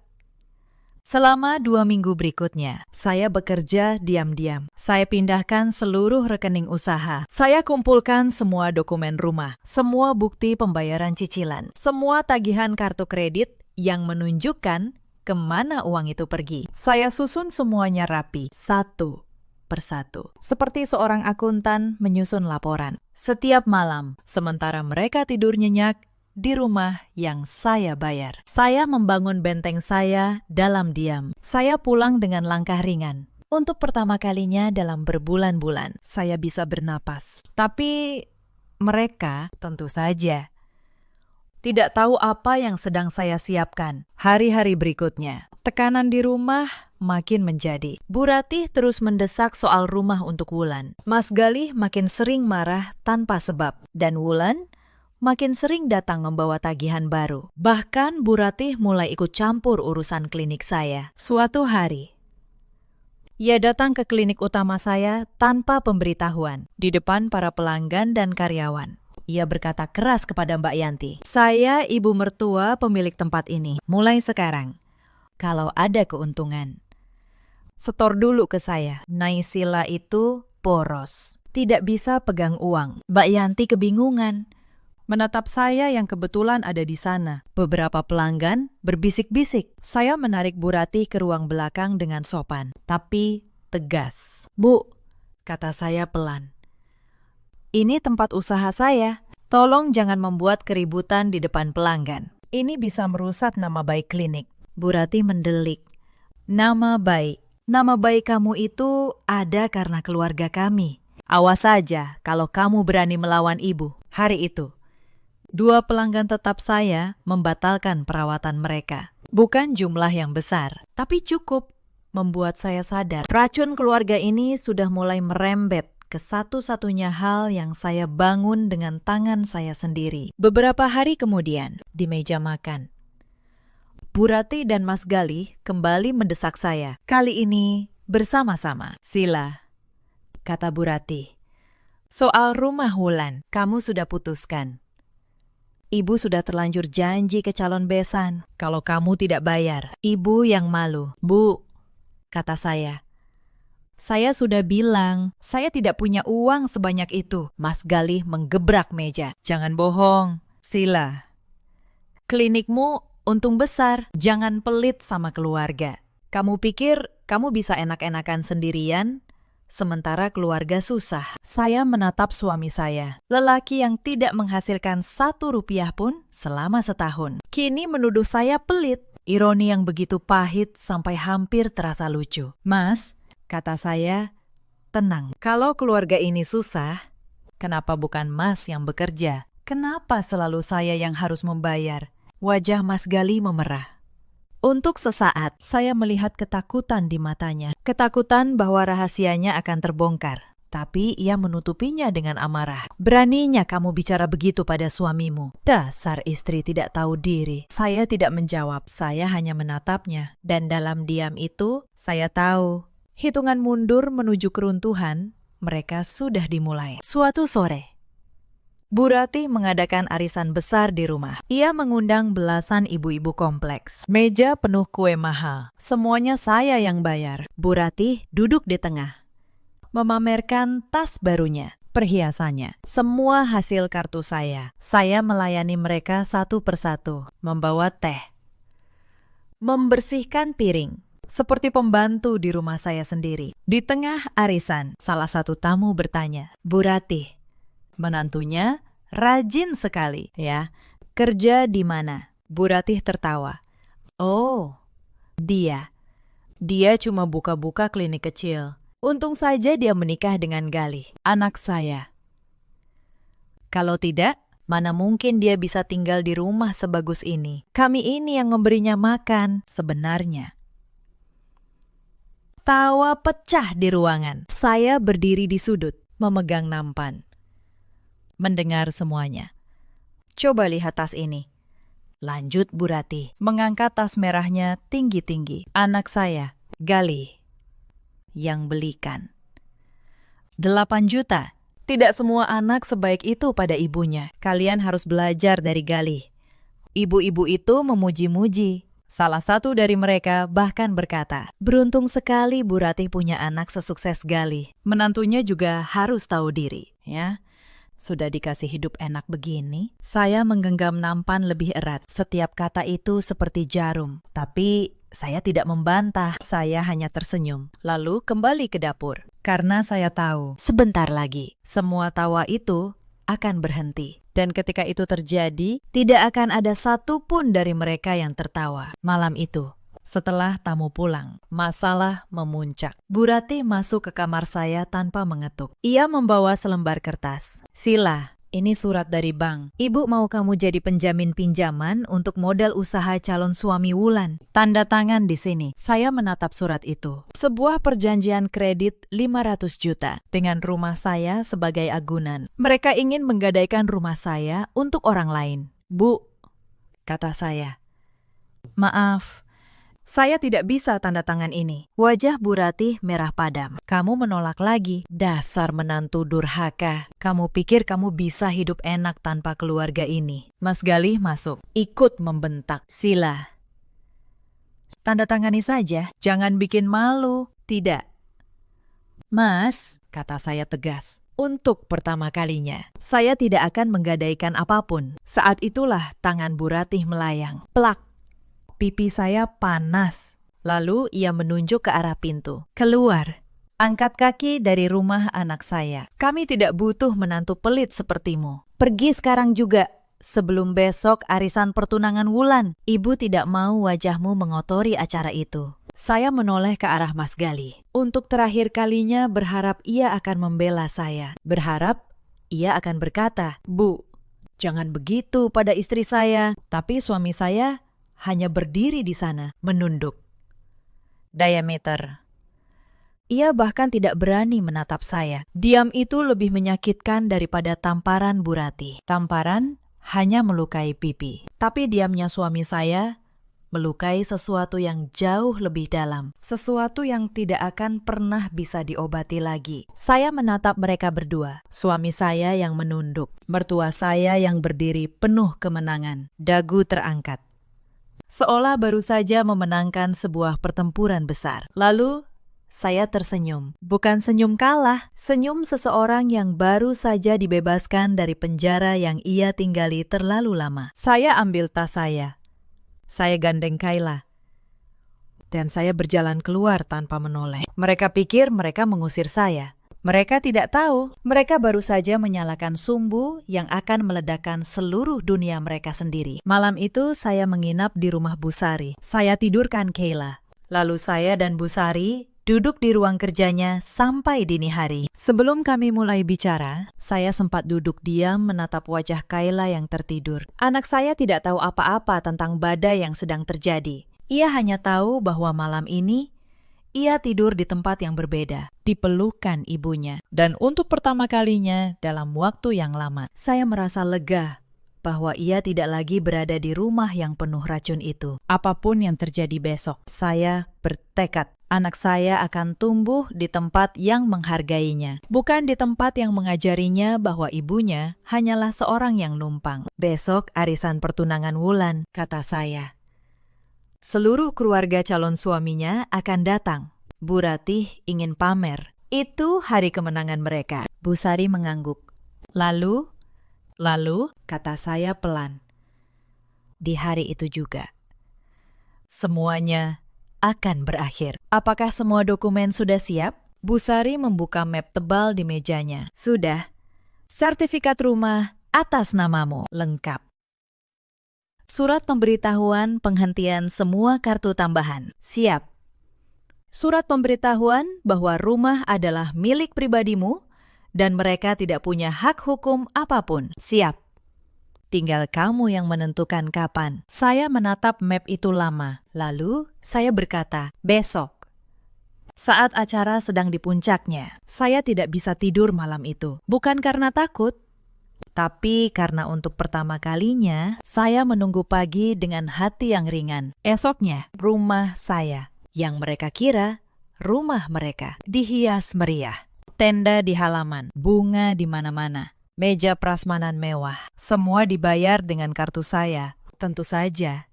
Selama 2 minggu berikutnya, saya bekerja diam-diam. Saya pindahkan seluruh rekening usaha. Saya kumpulkan semua dokumen rumah, semua bukti pembayaran cicilan, semua tagihan kartu kredit yang menunjukkan kemana uang itu pergi. Saya susun semuanya rapi, satu persatu. Seperti seorang akuntan menyusun laporan. Setiap malam, sementara mereka tidur nyenyak, di rumah yang saya bayar, saya membangun benteng saya dalam diam. Saya pulang dengan langkah ringan. Untuk pertama kalinya dalam berbulan-bulan, saya bisa bernapas. Tapi mereka tentu saja tidak tahu apa yang sedang saya siapkan. Hari-hari berikutnya, tekanan di rumah makin menjadi. Bu Ratih terus mendesak soal rumah untuk Wulan. Mas Gali makin sering marah tanpa sebab. Dan Wulan makin sering datang membawa tagihan baru. Bahkan Bu Ratih mulai ikut campur urusan klinik saya. Suatu hari, ia datang ke klinik utama saya tanpa pemberitahuan, di depan para pelanggan dan karyawan. Ia berkata keras kepada Mbak Yanti, "Saya ibu mertua pemilik tempat ini. Mulai sekarang, kalau ada keuntungan, setor dulu ke saya." Naysila itu poros, tidak bisa pegang uang. Mbak Yanti kebingungan. Menatap saya yang kebetulan ada di sana. Beberapa pelanggan berbisik-bisik. Saya menarik Bu Ratih ke ruang belakang dengan sopan, tapi tegas. "Bu," kata saya pelan, "ini tempat usaha saya. Tolong jangan membuat keributan di depan pelanggan. Ini bisa merusak nama baik klinik." Bu Ratih mendelik. "Nama baik? Nama baik kamu itu ada karena keluarga kami. Awas saja kalau kamu berani melawan ibu." Hari itu, 2 pelanggan tetap saya membatalkan perawatan mereka. Bukan jumlah yang besar, tapi cukup membuat saya sadar racun keluarga ini sudah mulai merembet ke satu-satunya hal yang saya bangun dengan tangan saya sendiri. Beberapa hari kemudian, di meja makan, Bu Ratih dan Mas Gali kembali mendesak saya. Kali ini bersama-sama. "Sila," kata Bu Ratih, "soal rumah Wulan, kamu sudah putuskan. Ibu sudah terlanjur janji ke calon besan. Kalau kamu tidak bayar, ibu yang malu." "Bu," kata saya, "saya sudah bilang, saya tidak punya uang sebanyak itu." Mas Gali menggebrak meja. "Jangan bohong, Sila. Klinikmu untung besar. Jangan pelit sama keluarga. Kamu pikir kamu bisa enak-enakan sendirian, sementara keluarga susah." Saya menatap suami saya, lelaki yang tidak menghasilkan 1 rupiah pun selama setahun. Kini menuduh saya pelit. Ironi yang begitu pahit sampai hampir terasa lucu. Mas, kata saya, tenang. Kalau keluarga ini susah, kenapa bukan Mas yang bekerja? Kenapa selalu saya yang harus membayar? Wajah Mas Gali memerah. Untuk sesaat, saya melihat ketakutan di matanya. Ketakutan bahwa rahasianya akan terbongkar. Tapi ia menutupinya dengan amarah. Beraninya kamu bicara begitu pada suamimu. Dasar istri tidak tahu diri. Saya tidak menjawab. Saya hanya menatapnya. Dan dalam diam itu, saya tahu. Hitungan mundur menuju keruntuhan, mereka sudah dimulai. Suatu sore, Bu Rati mengadakan arisan besar di rumah. Ia mengundang belasan ibu-ibu kompleks. Meja penuh kue mahal. Semuanya saya yang bayar. Bu Rati duduk di tengah, memamerkan tas barunya, perhiasannya. Semua hasil kartu saya. Saya melayani mereka satu persatu, membawa teh, membersihkan piring, seperti pembantu di rumah saya sendiri. Di tengah arisan, salah satu tamu bertanya, Bu Rati, menantunya rajin sekali, ya. Kerja di mana? Bu Ratih tertawa. Oh, dia cuma buka-buka klinik kecil. Untung saja dia menikah dengan Gali, anak saya. Kalau tidak, mana mungkin dia bisa tinggal di rumah sebagus ini. Kami ini yang memberinya makan, sebenarnya. Tawa pecah di ruangan. Saya berdiri di sudut, memegang nampan, mendengar semuanya. Coba lihat tas ini. Lanjut Bu Rati, mengangkat tas merahnya tinggi-tinggi. Anak saya, Gali, yang belikan. 8 juta. Tidak semua anak sebaik itu pada ibunya. Kalian harus belajar dari Gali. Ibu-ibu itu memuji-muji. Salah satu dari mereka bahkan berkata, beruntung sekali Bu Rati punya anak sesukses Gali. Menantunya juga harus tahu diri, ya. Sudah dikasih hidup enak begini. Saya menggenggam nampan lebih erat. Setiap kata itu seperti jarum. Tapi saya tidak membantah. Saya hanya tersenyum. Lalu kembali ke dapur. Karena saya tahu, sebentar lagi, semua tawa itu akan berhenti. Dan ketika itu terjadi, tidak akan ada satupun dari mereka yang tertawa. Malam itu, setelah tamu pulang, masalah memuncak. Bu Rati masuk ke kamar saya tanpa mengetuk. Ia membawa selembar kertas. Sila, ini surat dari bank. Ibu mau kamu jadi penjamin pinjaman untuk modal usaha calon suami Wulan. Tanda tangan di sini. Saya menatap surat itu. Sebuah perjanjian kredit 500 juta dengan rumah saya sebagai agunan. Mereka ingin menggadaikan rumah saya untuk orang lain. Bu, kata saya. Maaf, saya tidak bisa tanda tangan ini. Wajah Bu Rati merah padam. Kamu menolak lagi. Dasar menantu durhaka. Kamu pikir kamu bisa hidup enak tanpa keluarga ini. Mas Gali masuk. Ikut membentak. Sila, tanda tangani saja. Jangan bikin malu. Tidak. Mas, kata saya tegas. Untuk pertama kalinya, saya tidak akan menggadaikan apapun. Saat itulah tangan Bu Rati melayang. Plak. Pipi saya panas. Lalu ia menunjuk ke arah pintu. Keluar. Angkat kaki dari rumah anak saya. Kami tidak butuh menantu pelit sepertimu. Pergi sekarang juga, sebelum besok arisan pertunangan Wulan. Ibu tidak mau wajahmu mengotori acara itu. Saya menoleh ke arah Mas Gali. Untuk terakhir kalinya berharap ia akan membela saya. Berharap ia akan berkata, Bu, jangan begitu pada istri saya. Tapi suami saya hanya berdiri di sana, menunduk. Diameter. Ia bahkan tidak berani menatap saya. Diam itu lebih menyakitkan daripada tamparan Bu Rati. Tamparan hanya melukai pipi. Tapi diamnya suami saya melukai sesuatu yang jauh lebih dalam. Sesuatu yang tidak akan pernah bisa diobati lagi. Saya menatap mereka berdua. Suami saya yang menunduk. Mertua saya yang berdiri penuh kemenangan. Dagu terangkat. Seolah baru saja memenangkan sebuah pertempuran besar. Lalu, saya tersenyum. Bukan senyum kalah, senyum seseorang yang baru saja dibebaskan dari penjara yang ia tinggali terlalu lama. Saya ambil tas saya. Saya gandeng Kayla. Dan saya berjalan keluar tanpa menoleh. Mereka pikir mereka mengusir saya. Mereka tidak tahu, mereka baru saja menyalakan sumbu yang akan meledakkan seluruh dunia mereka sendiri. Malam itu saya menginap di rumah Bu Sari. Saya tidurkan Kayla. Lalu saya dan Bu Sari duduk di ruang kerjanya sampai dini hari. Sebelum kami mulai bicara, saya sempat duduk diam menatap wajah Kayla yang tertidur. Anak saya tidak tahu apa-apa tentang badai yang sedang terjadi. Ia hanya tahu bahwa malam ini ia tidur di tempat yang berbeda, dipelukan ibunya. Dan untuk pertama kalinya dalam waktu yang lama, saya merasa lega bahwa ia tidak lagi berada di rumah yang penuh racun itu. Apapun yang terjadi besok, saya bertekad anak saya akan tumbuh di tempat yang menghargainya, bukan di tempat yang mengajarinya bahwa ibunya hanyalah seorang yang numpang. Besok arisan pertunangan Wulan, kata saya. Seluruh keluarga calon suaminya akan datang. Bu Ratih ingin pamer. Itu hari kemenangan mereka. Bu Sari mengangguk. Lalu, kata saya pelan. Di hari itu juga, semuanya akan berakhir. Apakah semua dokumen sudah siap? Bu Sari membuka map tebal di mejanya. Sudah. Sertifikat rumah atas namamu lengkap. Surat pemberitahuan penghentian semua kartu tambahan. Siap. Surat pemberitahuan bahwa rumah adalah milik pribadimu dan mereka tidak punya hak hukum apapun. Siap. Tinggal kamu yang menentukan kapan. Saya menatap map itu lama. Lalu saya berkata, besok. Saat acara sedang di puncaknya, saya tidak bisa tidur malam itu. Bukan karena takut, tapi karena untuk pertama kalinya, saya menunggu pagi dengan hati yang ringan. Esoknya, rumah saya, yang mereka kira rumah mereka, dihias meriah. Tenda di halaman, bunga di mana-mana, meja prasmanan mewah. Semua dibayar dengan kartu saya, tentu saja.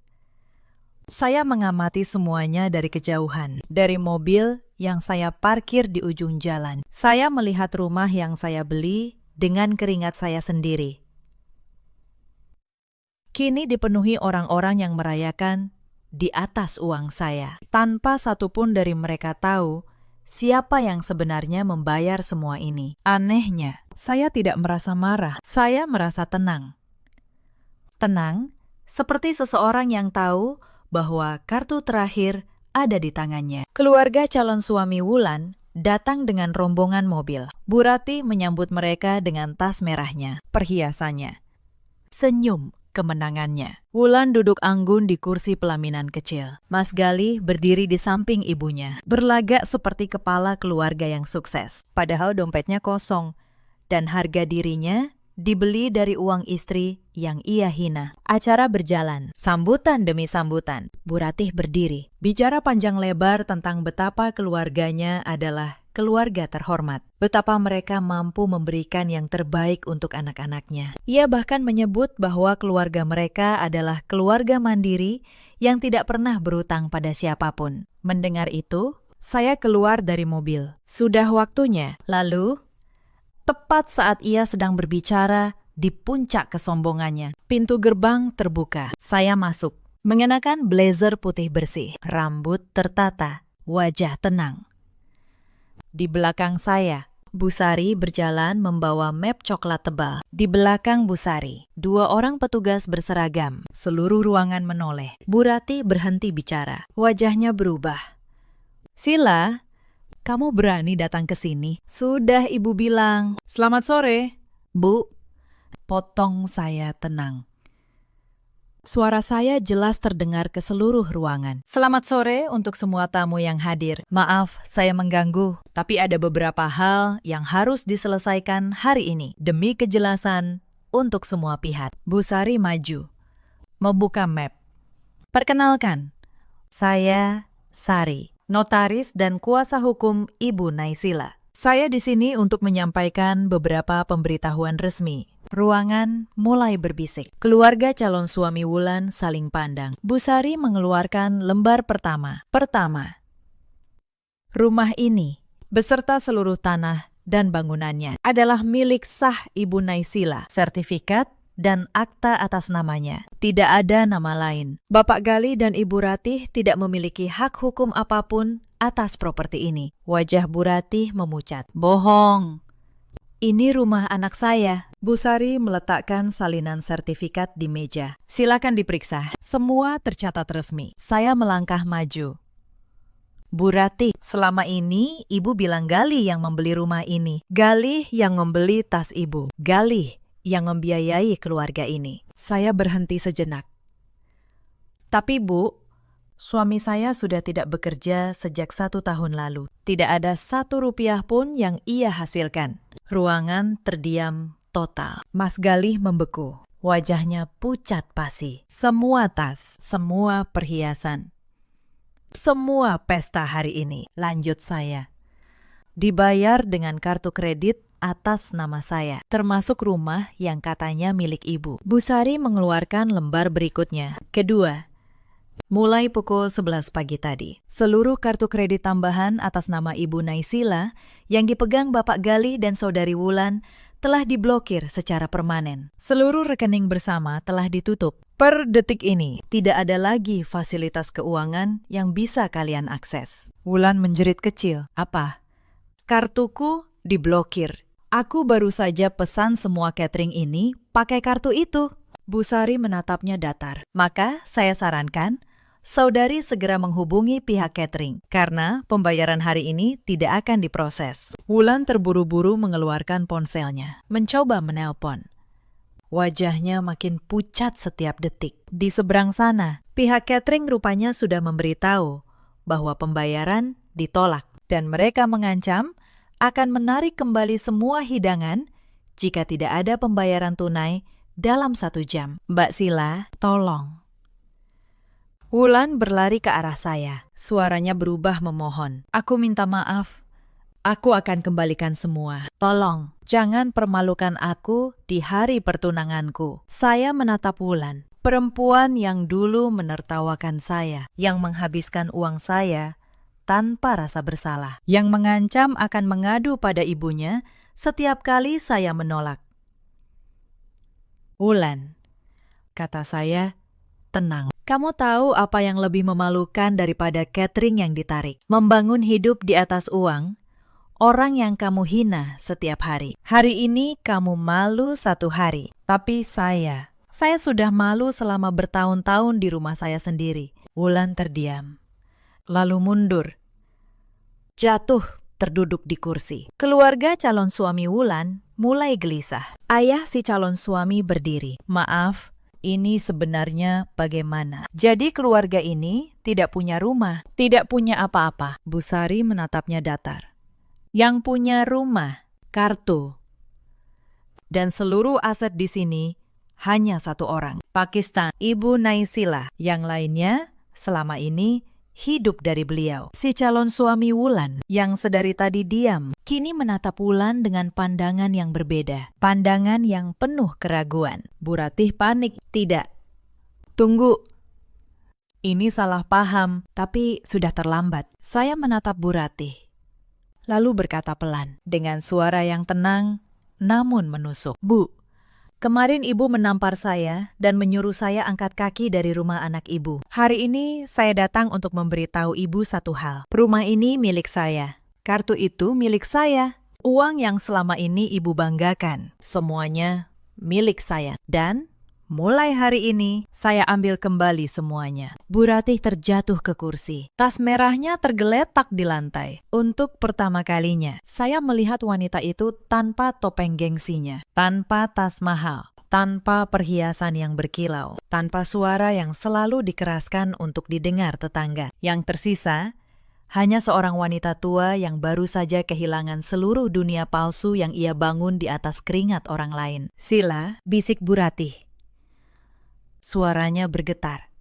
Saya mengamati semuanya dari kejauhan, dari mobil yang saya parkir di ujung jalan. Saya melihat rumah yang saya beli dengan keringat saya sendiri. Kini dipenuhi orang-orang yang merayakan di atas uang saya. Tanpa satupun dari mereka tahu siapa yang sebenarnya membayar semua ini. Anehnya, saya tidak merasa marah. Saya merasa tenang. Tenang, seperti seseorang yang tahu bahwa kartu terakhir ada di tangannya. Keluarga calon suami Wulan datang dengan rombongan mobil. Bu Ratih menyambut mereka dengan tas merahnya, perhiasannya. Senyum kemenangannya. Wulan duduk anggun di kursi pelaminan kecil. Mas Gali berdiri di samping ibunya, berlagak seperti kepala keluarga yang sukses. Padahal dompetnya kosong, dan harga dirinya dibeli dari uang istri yang ia hina. Acara berjalan, sambutan demi sambutan. Bu Ratih berdiri, bicara panjang lebar tentang betapa keluarganya adalah keluarga terhormat. Betapa mereka mampu memberikan yang terbaik untuk anak-anaknya. Ia bahkan menyebut bahwa keluarga mereka adalah keluarga mandiri yang tidak pernah berutang pada siapapun. Mendengar itu, saya keluar dari mobil. Sudah waktunya. Lalu, tepat saat ia sedang berbicara di puncak kesombongannya, pintu gerbang terbuka. Saya masuk, mengenakan blazer putih bersih, rambut tertata, wajah tenang. Di belakang saya, Bu Sari berjalan membawa map coklat tebal. Di belakang Bu Sari, 2 orang petugas berseragam. Seluruh ruangan menoleh. Bu Ratih berhenti bicara. Wajahnya berubah. Sila, kamu berani datang ke sini? Sudah ibu bilang. Selamat sore, Bu. Potong saya tenang. Suara saya jelas terdengar ke seluruh ruangan. Selamat sore untuk semua tamu yang hadir. Maaf, saya mengganggu. Tapi ada beberapa hal yang harus diselesaikan hari ini. Demi kejelasan untuk semua pihak. Bu Sari maju, membuka map. Perkenalkan, saya Sari, notaris dan kuasa hukum Ibu Naysila. Saya di sini untuk menyampaikan beberapa pemberitahuan resmi. Ruangan mulai berbisik. Keluarga calon suami Wulan saling pandang. Bu Sari mengeluarkan lembar pertama. Pertama, rumah ini beserta seluruh tanah dan bangunannya adalah milik sah Ibu Naysila. Sertifikat dan akta atas namanya. Tidak ada nama lain. Bapak Gali dan Ibu Ratih tidak memiliki hak hukum apapun atas properti ini. Wajah Bu Ratih memucat. Bohong. Ini rumah anak saya. Bu Sari meletakkan salinan sertifikat di meja. Silakan diperiksa. Semua tercatat resmi. Saya melangkah maju. Bu Ratih, selama ini Ibu bilang Galih yang membeli rumah ini. Galih yang membeli tas Ibu. Galih yang membiayai keluarga ini. Saya berhenti sejenak. Tapi Bu, suami saya sudah tidak bekerja sejak 1 tahun lalu. Tidak ada 1 rupiah pun yang ia hasilkan. Ruangan terdiam total. Mas Galih membeku. Wajahnya pucat pasi. Semua tas, semua perhiasan. Semua pesta hari ini. Lanjut saya. Dibayar dengan kartu kredit atas nama saya. Termasuk rumah yang katanya milik Ibu. Bu Sari mengeluarkan lembar berikutnya. Kedua. Mulai pukul 11 pagi tadi, seluruh kartu kredit tambahan atas nama Ibu Naysila yang dipegang Bapak Galih dan Saudari Wulan telah diblokir secara permanen. Seluruh rekening bersama telah ditutup. Per detik ini, tidak ada lagi fasilitas keuangan yang bisa kalian akses. Wulan menjerit kecil. Apa? Kartuku diblokir. Aku baru saja pesan semua catering ini pakai kartu itu. Bu Sari menatapnya datar. Maka saya sarankan, saudari segera menghubungi pihak catering, karena pembayaran hari ini tidak akan diproses. Wulan terburu-buru mengeluarkan ponselnya, mencoba menelpon. Wajahnya makin pucat setiap detik. Di seberang sana, pihak catering rupanya sudah memberitahu bahwa pembayaran ditolak, dan mereka mengancam akan menarik kembali semua hidangan jika tidak ada pembayaran tunai dalam 1 jam. Mbak Sila, tolong. Wulan berlari ke arah saya. Suaranya berubah memohon. Aku minta maaf. Aku akan kembalikan semua. Tolong, jangan permalukan aku di hari pertunanganku. Saya menatap Wulan, perempuan yang dulu menertawakan saya, yang menghabiskan uang saya tanpa rasa bersalah, yang mengancam akan mengadu pada ibunya setiap kali saya menolak. Wulan, kata saya, tenang. Kamu tahu apa yang lebih memalukan daripada catering yang ditarik? Membangun hidup di atas uang, orang yang kamu hina setiap hari. Hari ini kamu malu 1 hari, tapi saya sudah malu selama bertahun-tahun di rumah saya sendiri. Wulan terdiam, lalu mundur, jatuh terduduk di kursi. Keluarga calon suami Wulan mulai gelisah. Ayah si calon suami berdiri. Maaf, ini sebenarnya bagaimana? Jadi keluarga ini tidak punya rumah, tidak punya apa-apa. Bu Sari menatapnya datar. Yang punya rumah, kartu. Dan seluruh aset di sini hanya 1 orang. Pakistan, Ibu Naysila. Yang lainnya selama ini hidup dari beliau. Si calon suami Wulan yang sedari tadi diam, kini menatap Wulan dengan pandangan yang berbeda. Pandangan yang penuh keraguan. Bu Ratih panik. Tidak. Tunggu. Ini salah paham, tapi sudah terlambat. Saya menatap Bu Ratih, lalu berkata pelan, dengan suara yang tenang namun menusuk. Bu, kemarin Ibu menampar saya dan menyuruh saya angkat kaki dari rumah anak Ibu. Hari ini saya datang untuk memberitahu Ibu 1 hal. Rumah ini milik saya. Kartu itu milik saya. Uang yang selama ini Ibu banggakan, semuanya milik saya. Dan mulai hari ini, saya ambil kembali semuanya. Bu Ratih terjatuh ke kursi. Tas merahnya tergeletak di lantai. Untuk pertama kalinya, saya melihat wanita itu tanpa topeng gengsinya, tanpa tas mahal, tanpa perhiasan yang berkilau, tanpa suara yang selalu dikeraskan untuk didengar tetangga. Yang tersisa, hanya seorang wanita tua yang baru saja kehilangan seluruh dunia palsu yang ia bangun di atas keringat orang lain. Sila, bisik Bu Ratih. Suaranya bergetar.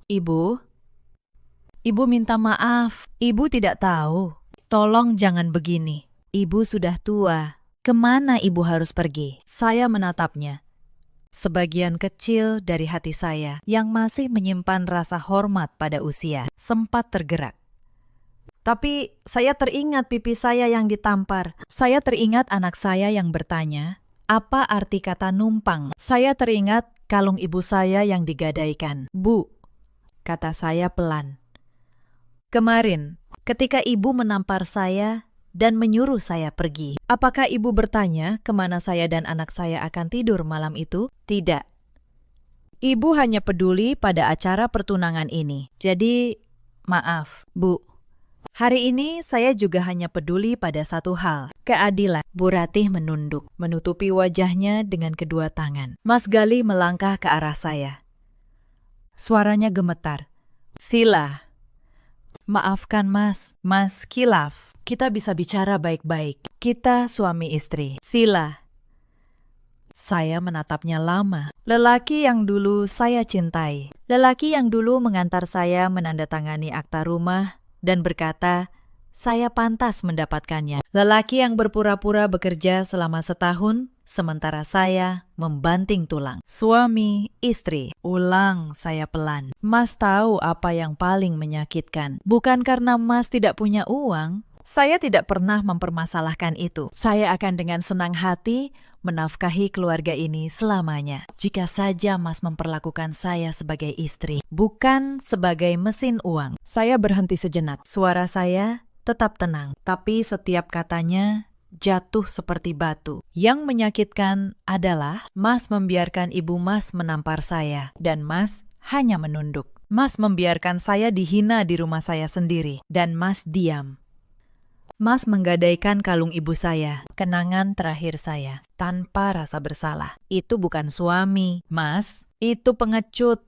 Ibu minta maaf. Ibu tidak tahu. Tolong jangan begini. Ibu sudah tua. Kemana Ibu harus pergi? Saya menatapnya. Sebagian kecil dari hati saya yang masih menyimpan rasa hormat pada usia sempat tergerak. Tapi saya teringat pipi saya yang ditampar. Saya teringat anak saya yang bertanya, apa arti kata numpang? Saya teringat kalung ibu saya yang digadaikan. Bu, kata saya pelan. Kemarin, ketika ibu menampar saya dan menyuruh saya pergi. Apakah ibu bertanya kemana saya dan anak saya akan tidur malam itu? Tidak. Ibu hanya peduli pada acara pertunangan ini. Jadi, maaf, Bu. Hari ini saya juga hanya peduli pada satu hal, keadilan. Bu Ratih menunduk, menutupi wajahnya dengan kedua tangan. Mas Gali melangkah ke arah saya. Suaranya gemetar. Sila. Maafkan Mas, Mas Kilaf. Kita bisa bicara baik-baik. Kita suami istri. Sila. Saya menatapnya lama. Lelaki yang dulu saya cintai. Lelaki yang dulu mengantar saya menandatangani akta rumah dan berkata, saya pantas mendapatkannya. Lelaki yang berpura-pura bekerja selama setahun, sementara saya membanting tulang. Suami, istri. Ulang saya pelan. Mas tahu apa yang paling menyakitkan. Bukan karena Mas tidak punya uang, saya tidak pernah mempermasalahkan itu. Saya akan dengan senang hati menafkahi keluarga ini selamanya. Jika saja Mas memperlakukan saya sebagai istri, bukan sebagai mesin uang. Saya berhenti sejenak. Suara saya tetap tenang, tapi setiap katanya jatuh seperti batu. Yang menyakitkan adalah Mas membiarkan ibu Mas menampar saya, dan Mas hanya menunduk. Mas membiarkan saya dihina di rumah saya sendiri, dan Mas diam. Mas menggadaikan kalung ibu saya, kenangan terakhir saya, tanpa rasa bersalah. Itu bukan suami, Mas. Itu pengecut.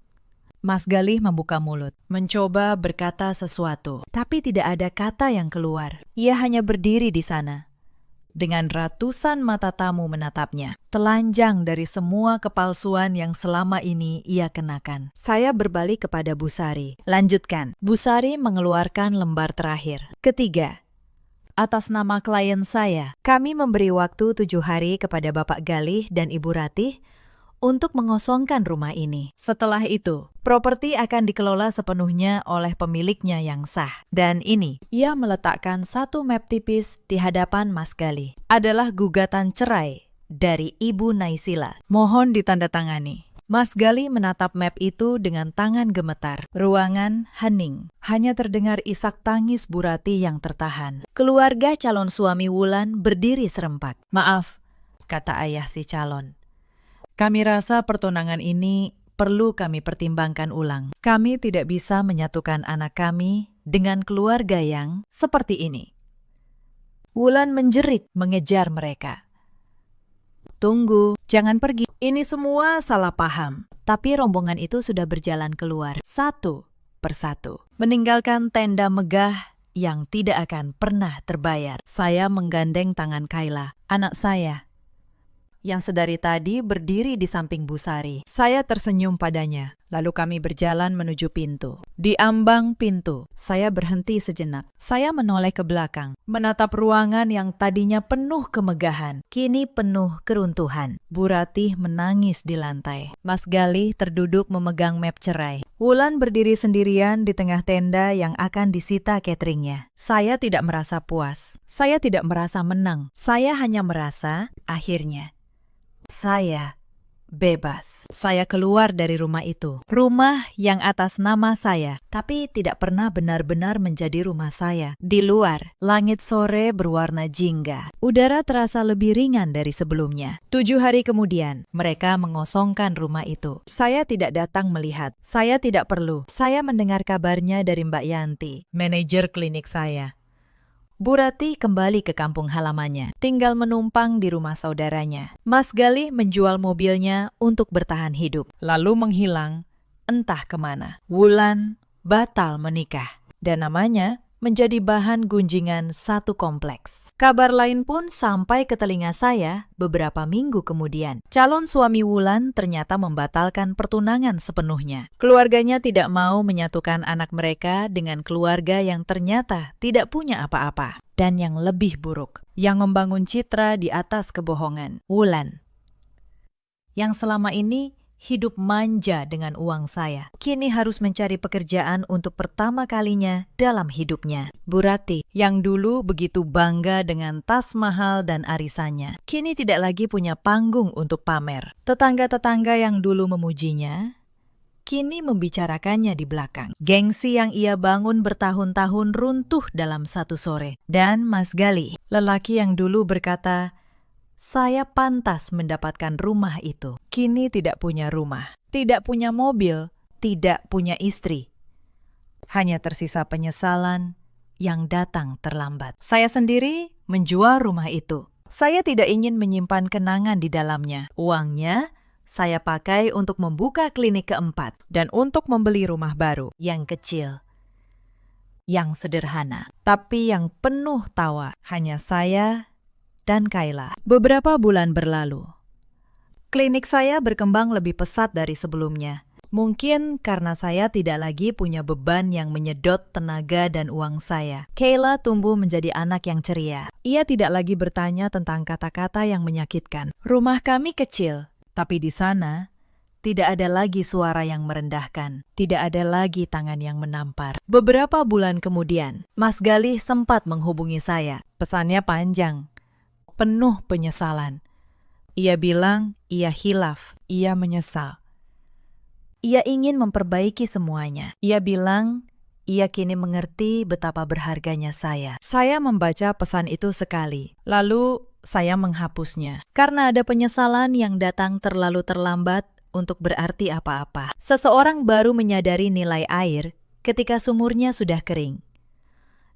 Mas Galih membuka mulut, mencoba berkata sesuatu, tapi tidak ada kata yang keluar. Ia hanya berdiri di sana, dengan ratusan mata tamu menatapnya, telanjang dari semua kepalsuan yang selama ini ia kenakan. Saya berbalik kepada Bu Sari. Lanjutkan. Bu Sari mengeluarkan lembar terakhir. Ketiga. Atas nama klien saya, kami memberi waktu 7 hari kepada Bapak Galih dan Ibu Ratih untuk mengosongkan rumah ini. Setelah itu, properti akan dikelola sepenuhnya oleh pemiliknya yang sah. Dan ini, ia meletakkan satu map tipis di hadapan Mas Galih. Adalah gugatan cerai dari Ibu Naysila. Mohon ditandatangani. Mas Galih menatap map itu dengan tangan gemetar. Ruangan hening. Hanya terdengar isak tangis Bu Ratih yang tertahan. Keluarga calon suami Wulan berdiri serempak. Maaf, kata ayah si calon. Kami rasa pertunangan ini perlu kami pertimbangkan ulang. Kami tidak bisa menyatukan anak kami dengan keluarga yang seperti ini. Wulan menjerit mengejar mereka. Tunggu, jangan pergi. Ini semua salah paham. Tapi rombongan itu sudah berjalan keluar satu persatu, meninggalkan tenda megah yang tidak akan pernah terbayar. Saya menggandeng tangan Kayla, anak saya, yang sedari tadi berdiri di samping Bu Sari. Saya tersenyum padanya, lalu kami berjalan menuju pintu. Di ambang pintu, saya berhenti sejenak. Saya menoleh ke belakang, menatap ruangan yang tadinya penuh kemegahan, kini penuh keruntuhan. Bu Ratih menangis di lantai. Mas Galih terduduk memegang map cerai. Wulan berdiri sendirian di tengah tenda yang akan disita cateringnya. Saya tidak merasa puas. Saya tidak merasa menang. Saya hanya merasa, akhirnya, saya bebas. Saya keluar dari rumah itu. Rumah yang atas nama saya, tapi tidak pernah benar-benar menjadi rumah saya. Di luar, langit sore berwarna jingga. Udara terasa lebih ringan dari sebelumnya. 7 hari kemudian, mereka mengosongkan rumah itu. Saya tidak datang melihat. Saya tidak perlu. Saya mendengar kabarnya dari Mbak Yanti, manajer klinik saya. Bu Ratih kembali ke kampung halamannya, tinggal menumpang di rumah saudaranya. Mas Galih menjual mobilnya untuk bertahan hidup, lalu menghilang entah kemana. Wulan batal menikah, dan namanya menjadi bahan gunjingan satu kompleks. Kabar lain pun sampai ke telinga saya beberapa minggu kemudian. Calon suami Wulan ternyata membatalkan pertunangan sepenuhnya. Keluarganya tidak mau menyatukan anak mereka dengan keluarga yang ternyata tidak punya apa-apa. Dan yang lebih buruk, yang membangun citra di atas kebohongan. Wulan, yang selama ini hidup manja dengan uang saya, kini harus mencari pekerjaan untuk pertama kalinya dalam hidupnya. Bu Ratih, yang dulu begitu bangga dengan tas mahal dan arisannya, kini tidak lagi punya panggung untuk pamer. Tetangga-tetangga yang dulu memujinya, kini membicarakannya di belakang. Gengsi yang ia bangun bertahun-tahun runtuh dalam satu sore. Dan Mas Gali, lelaki yang dulu berkata, "Saya pantas mendapatkan rumah itu," kini tidak punya rumah, tidak punya mobil, tidak punya istri. Hanya tersisa penyesalan yang datang terlambat. Saya sendiri menjual rumah itu. Saya tidak ingin menyimpan kenangan di dalamnya. Uangnya saya pakai untuk membuka klinik keempat dan untuk membeli rumah baru yang kecil, yang sederhana, tapi yang penuh tawa. Hanya saya dan Kayla. Beberapa bulan berlalu. Klinik saya berkembang lebih pesat dari sebelumnya. Mungkin karena saya tidak lagi punya beban yang menyedot tenaga dan uang saya. Kayla tumbuh menjadi anak yang ceria. Ia tidak lagi bertanya tentang kata-kata yang menyakitkan. Rumah kami kecil, tapi di sana tidak ada lagi suara yang merendahkan. Tidak ada lagi tangan yang menampar. Beberapa bulan kemudian, Mas Gali sempat menghubungi saya. Pesannya panjang, penuh penyesalan. Ia bilang ia hilaf, ia menyesal. Ia ingin memperbaiki semuanya. Ia bilang ia kini mengerti betapa berharganya saya. Saya membaca pesan itu sekali, lalu saya menghapusnya. Karena ada penyesalan yang datang terlalu terlambat untuk berarti apa-apa. Seseorang baru menyadari nilai air ketika sumurnya sudah kering.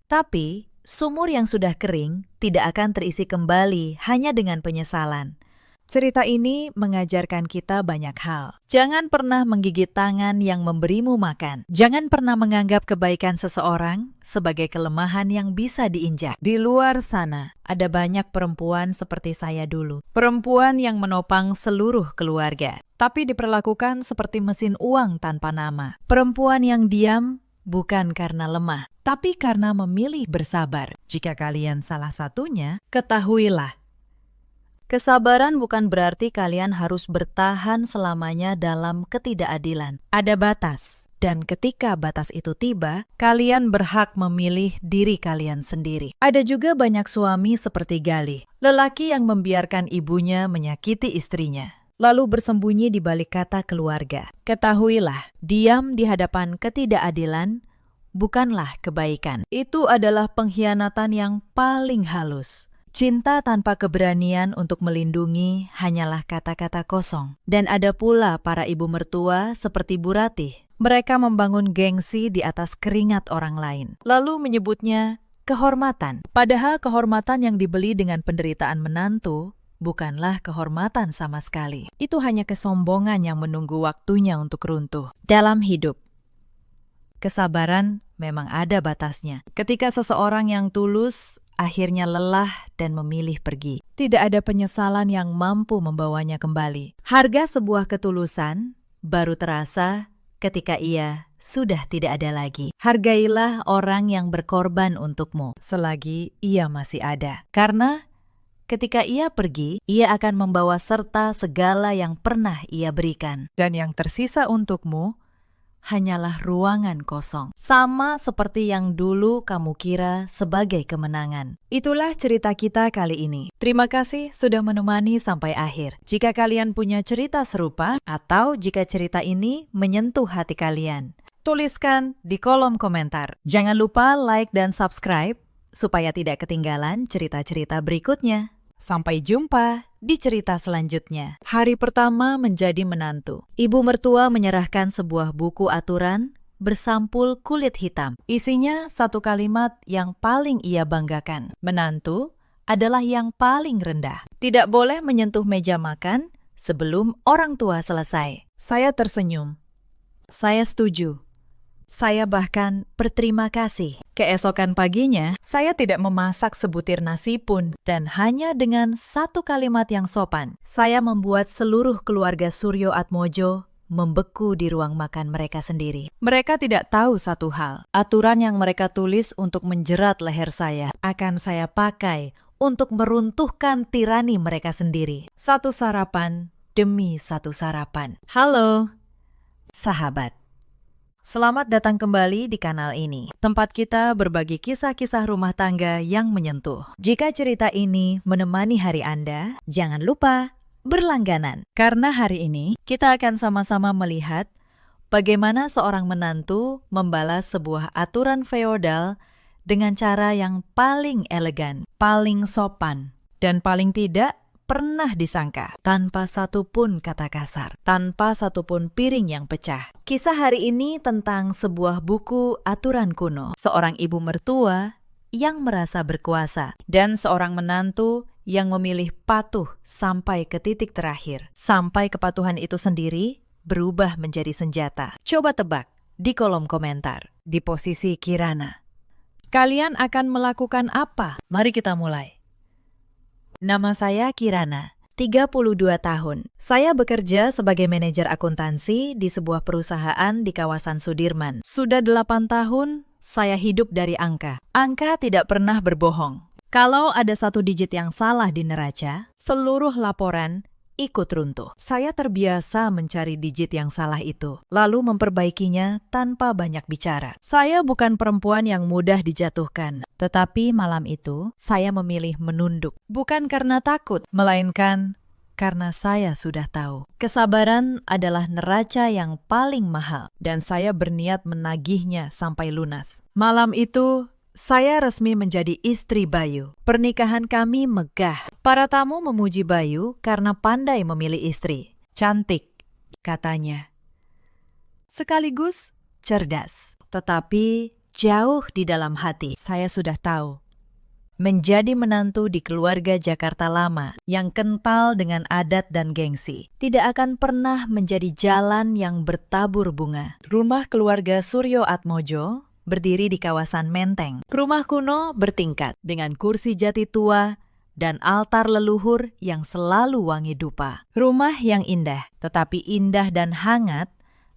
Tapi sumur yang sudah kering tidak akan terisi kembali hanya dengan penyesalan. Cerita ini mengajarkan kita banyak hal. Jangan pernah menggigit tangan yang memberimu makan. Jangan pernah menganggap kebaikan seseorang sebagai kelemahan yang bisa diinjak. Di luar sana, ada banyak perempuan seperti saya dulu. Perempuan yang menopang seluruh keluarga, tapi diperlakukan seperti mesin uang tanpa nama. Perempuan yang diam bukan karena lemah, tapi karena memilih bersabar. Jika kalian salah satunya, ketahuilah, kesabaran bukan berarti kalian harus bertahan selamanya dalam ketidakadilan. Ada batas, dan ketika batas itu tiba, kalian berhak memilih diri kalian sendiri. Ada juga banyak suami seperti Gali, lelaki yang membiarkan ibunya menyakiti istrinya, lalu bersembunyi di balik kata keluarga. Ketahuilah, diam di hadapan ketidakadilan bukanlah kebaikan. Itu adalah pengkhianatan yang paling halus. Cinta tanpa keberanian untuk melindungi hanyalah kata-kata kosong. Dan ada pula para ibu mertua seperti Bu Ratih. Mereka membangun gengsi di atas keringat orang lain, lalu menyebutnya kehormatan. Padahal kehormatan yang dibeli dengan penderitaan menantu bukanlah kehormatan sama sekali. Itu hanya kesombongan yang menunggu waktunya untuk runtuh. Dalam hidup, kesabaran memang ada batasnya. Ketika seseorang yang tulus akhirnya lelah dan memilih pergi, tidak ada penyesalan yang mampu membawanya kembali. Harga sebuah ketulusan baru terasa ketika ia sudah tidak ada lagi. Hargailah orang yang berkorban untukmu selagi ia masih ada. Karena ketika ia pergi, ia akan membawa serta segala yang pernah ia berikan. Dan yang tersisa untukmu hanyalah ruangan kosong, sama seperti yang dulu kamu kira sebagai kemenangan. Itulah cerita kita kali ini. Terima kasih sudah menemani sampai akhir. Jika kalian punya cerita serupa, atau jika cerita ini menyentuh hati kalian, tuliskan di kolom komentar. Jangan lupa like dan subscribe, supaya tidak ketinggalan cerita-cerita berikutnya. Sampai jumpa di cerita selanjutnya. Hari pertama menjadi menantu. Ibu mertua menyerahkan sebuah buku aturan bersampul kulit hitam. Isinya satu kalimat yang paling ia banggakan. Menantu adalah yang paling rendah. Tidak boleh menyentuh meja makan sebelum orang tua selesai. Saya tersenyum. Saya setuju. Saya bahkan berterima kasih. Keesokan paginya, saya tidak memasak sebutir nasi pun, dan hanya dengan satu kalimat yang sopan, saya membuat seluruh keluarga Suryo Atmojo membeku di ruang makan mereka sendiri. Mereka tidak tahu satu hal, aturan yang mereka tulis untuk menjerat leher saya akan saya pakai untuk meruntuhkan tirani mereka sendiri. Satu sarapan demi satu sarapan. Halo, sahabat. Selamat datang kembali di kanal ini, tempat kita berbagi kisah-kisah rumah tangga yang menyentuh. Jika cerita ini menemani hari Anda, jangan lupa berlangganan. Karena hari ini kita akan sama-sama melihat Bagaimana seorang menantu membalas sebuah aturan feodal dengan cara yang paling elegan, paling sopan, dan paling tidak pernah disangka, tanpa satupun kata kasar, tanpa satupun piring yang pecah. Kisah hari ini tentang sebuah buku aturan kuno, seorang ibu mertua yang merasa berkuasa, dan seorang menantu yang memilih patuh sampai ke titik terakhir. Sampai kepatuhan itu sendiri berubah menjadi senjata. Coba tebak di kolom komentar, di posisi Kirana. Kalian akan melakukan apa? Mari kita mulai. Nama saya Kirana, 32 tahun. Saya bekerja sebagai manajer akuntansi di sebuah perusahaan di kawasan Sudirman. Sudah 8 tahun, saya hidup dari angka. Angka tidak pernah berbohong. Kalau ada satu digit yang salah di neraca, seluruh laporan ikut runtuh. Saya terbiasa mencari digit yang salah itu, lalu memperbaikinya tanpa banyak bicara. Saya bukan perempuan yang mudah dijatuhkan, tetapi malam itu saya memilih menunduk. Bukan karena takut, melainkan karena saya sudah tahu. Kesabaran adalah neraca yang paling mahal, dan saya berniat menagihnya sampai lunas. Malam itu, saya resmi menjadi istri Bayu. Pernikahan kami megah. Para tamu memuji Bayu karena pandai memilih istri. Cantik, katanya. Sekaligus cerdas. Tetapi jauh di dalam hati, saya sudah tahu. Menjadi menantu di keluarga Jakarta lama yang kental dengan adat dan gengsi tidak akan pernah menjadi jalan yang bertabur bunga. Rumah keluarga Suryo Atmojo berdiri di kawasan Menteng. Rumah kuno bertingkat dengan kursi jati tua dan altar leluhur yang selalu wangi dupa. Rumah yang indah, tetapi indah dan hangat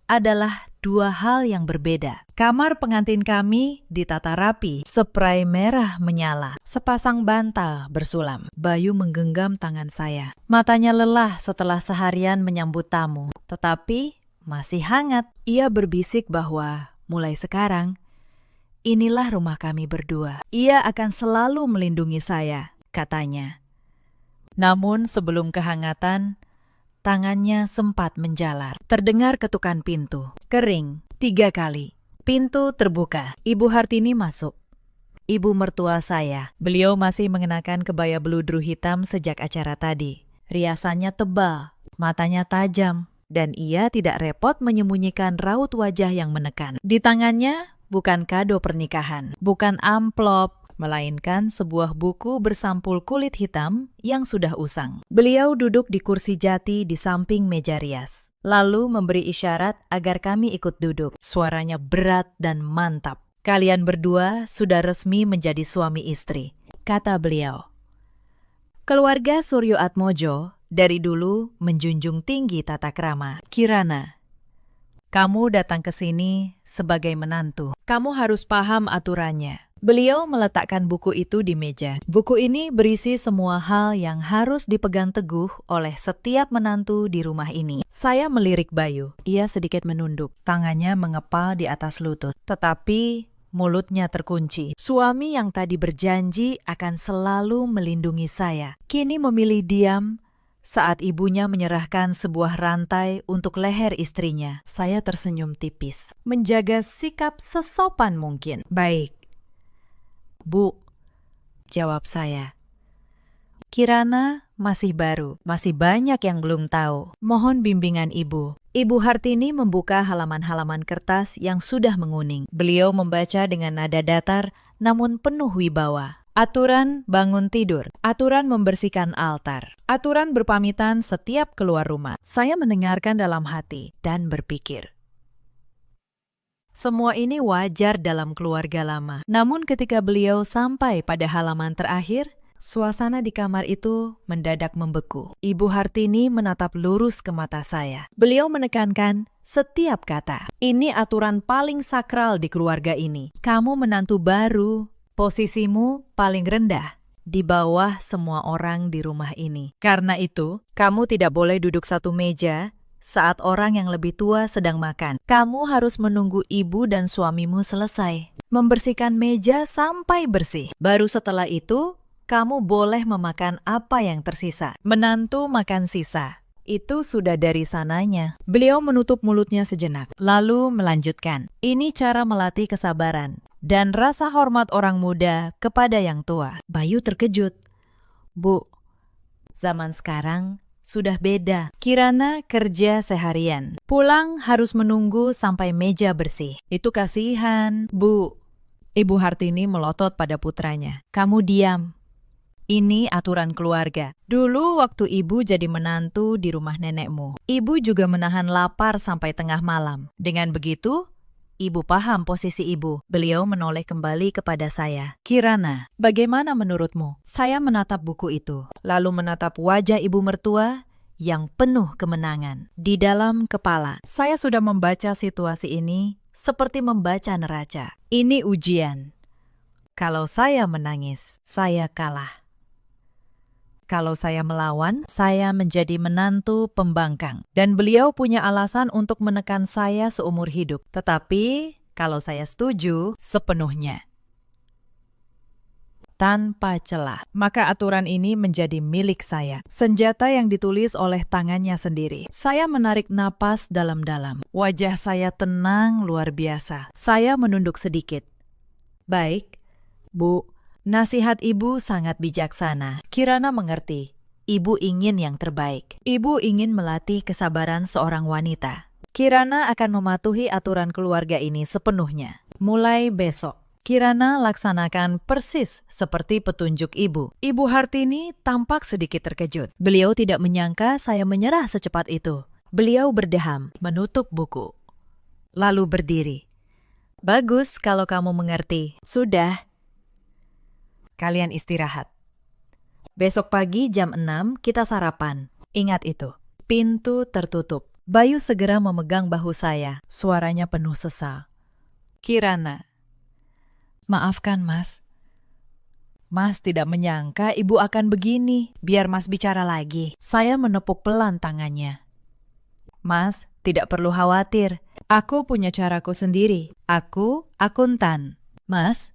adalah dua hal yang berbeda. Kamar pengantin kami ditata rapi, spray merah menyala, sepasang bantal bersulam. Bayu menggenggam tangan saya. Matanya lelah setelah seharian menyambut tamu, tetapi masih hangat. Ia berbisik bahwa mulai sekarang, inilah rumah kami berdua. Ia akan selalu melindungi saya, katanya. Namun sebelum kehangatan, tangannya sempat menjalar. Terdengar ketukan pintu. Kering 3 kali. Pintu terbuka. Ibu Hartini masuk. Ibu mertua saya. Beliau masih mengenakan kebaya bludru hitam sejak acara tadi. Riasannya tebal, matanya tajam, dan ia tidak repot menyembunyikan raut wajah yang menekan. Di tangannya bukan kado pernikahan, bukan amplop, melainkan sebuah buku bersampul kulit hitam yang sudah usang. Beliau duduk di kursi jati di samping meja rias, lalu memberi isyarat agar kami ikut duduk. Suaranya berat dan mantap. Kalian berdua sudah resmi menjadi suami istri, kata beliau. Keluarga Suryo Atmojo dari dulu menjunjung tinggi tata krama. Kirana, kamu datang ke sini sebagai menantu. Kamu harus paham aturannya. Beliau meletakkan buku itu di meja. Buku ini berisi semua hal yang harus dipegang teguh oleh setiap menantu di rumah ini. Saya melirik Bayu. Ia sedikit menunduk. Tangannya mengepal di atas lutut. Tetapi mulutnya terkunci. Suami yang tadi berjanji akan selalu melindungi saya, kini memilih diam saat ibunya menyerahkan sebuah rantai untuk leher istrinya. Saya tersenyum tipis, menjaga sikap sesopan mungkin. Baik, Bu, jawab saya. Kirana masih baru, masih banyak yang belum tahu. Mohon bimbingan Ibu. Ibu Hartini membuka halaman-halaman kertas yang sudah menguning. Beliau membaca dengan nada datar namun penuh wibawa. Aturan bangun tidur, aturan membersihkan altar, aturan berpamitan setiap keluar rumah. Saya mendengarkan dalam hati dan berpikir, semua ini wajar dalam keluarga lama. Namun ketika beliau sampai pada halaman terakhir, suasana di kamar itu mendadak membeku. Ibu Hartini menatap lurus ke mata saya. Beliau menekankan setiap kata. Ini aturan paling sakral di keluarga ini. Kamu menantu baru. Posisimu paling rendah di bawah semua orang di rumah ini. Karena itu, kamu tidak boleh duduk satu meja saat orang yang lebih tua sedang makan. Kamu harus menunggu ibu dan suamimu selesai membersihkan meja sampai bersih. Baru setelah itu, kamu boleh memakan apa yang tersisa. Menantu makan sisa. Itu sudah dari sananya. Beliau menutup mulutnya sejenak, lalu melanjutkan. Ini cara melatih kesabaran dan rasa hormat orang muda kepada yang tua. Bayu terkejut. Bu, zaman sekarang sudah beda. Kirana kerja seharian. Pulang harus menunggu sampai meja bersih. Itu kasihan. Bu, Ibu Hartini melotot pada putranya. Kamu diam. Ini aturan keluarga. Dulu waktu ibu jadi menantu di rumah nenekmu, ibu juga menahan lapar sampai tengah malam. Dengan begitu, ibu paham posisi ibu. Beliau menoleh kembali kepada saya. Kirana, bagaimana menurutmu? Saya menatap buku itu, lalu menatap wajah ibu mertua yang penuh kemenangan. Di dalam kepala, saya sudah membaca situasi ini seperti membaca neraca. Ini ujian. Kalau saya menangis, saya kalah. Kalau saya melawan, saya menjadi menantu pembangkang. Dan beliau punya alasan untuk menekan saya seumur hidup. Tetapi, kalau saya setuju, sepenuhnya. Tanpa celah. Maka aturan ini menjadi milik saya. Senjata yang ditulis oleh tangannya sendiri. Saya menarik napas dalam-dalam. Wajah saya tenang luar biasa. Saya menunduk sedikit. Baik, Bu. Nasihat ibu sangat bijaksana. Kirana mengerti. Ibu ingin yang terbaik. Ibu ingin melatih kesabaran seorang wanita. Kirana akan mematuhi aturan keluarga ini sepenuhnya. Mulai besok, Kirana laksanakan persis seperti petunjuk ibu. Ibu Hartini tampak sedikit terkejut. Beliau tidak menyangka saya menyerah secepat itu. Beliau berdeham, menutup buku. Lalu berdiri. Bagus kalau kamu mengerti. Sudah. Kalian istirahat. Besok pagi jam 6 kita sarapan. Ingat itu. Pintu tertutup. Bayu segera memegang bahu saya. Suaranya penuh sesal. Kirana. Maafkan, Mas. Mas tidak menyangka ibu akan begini. Biar Mas bicara lagi. Saya menepuk pelan tangannya. Mas, tidak perlu khawatir. Aku punya caraku sendiri. Aku akuntan. Mas,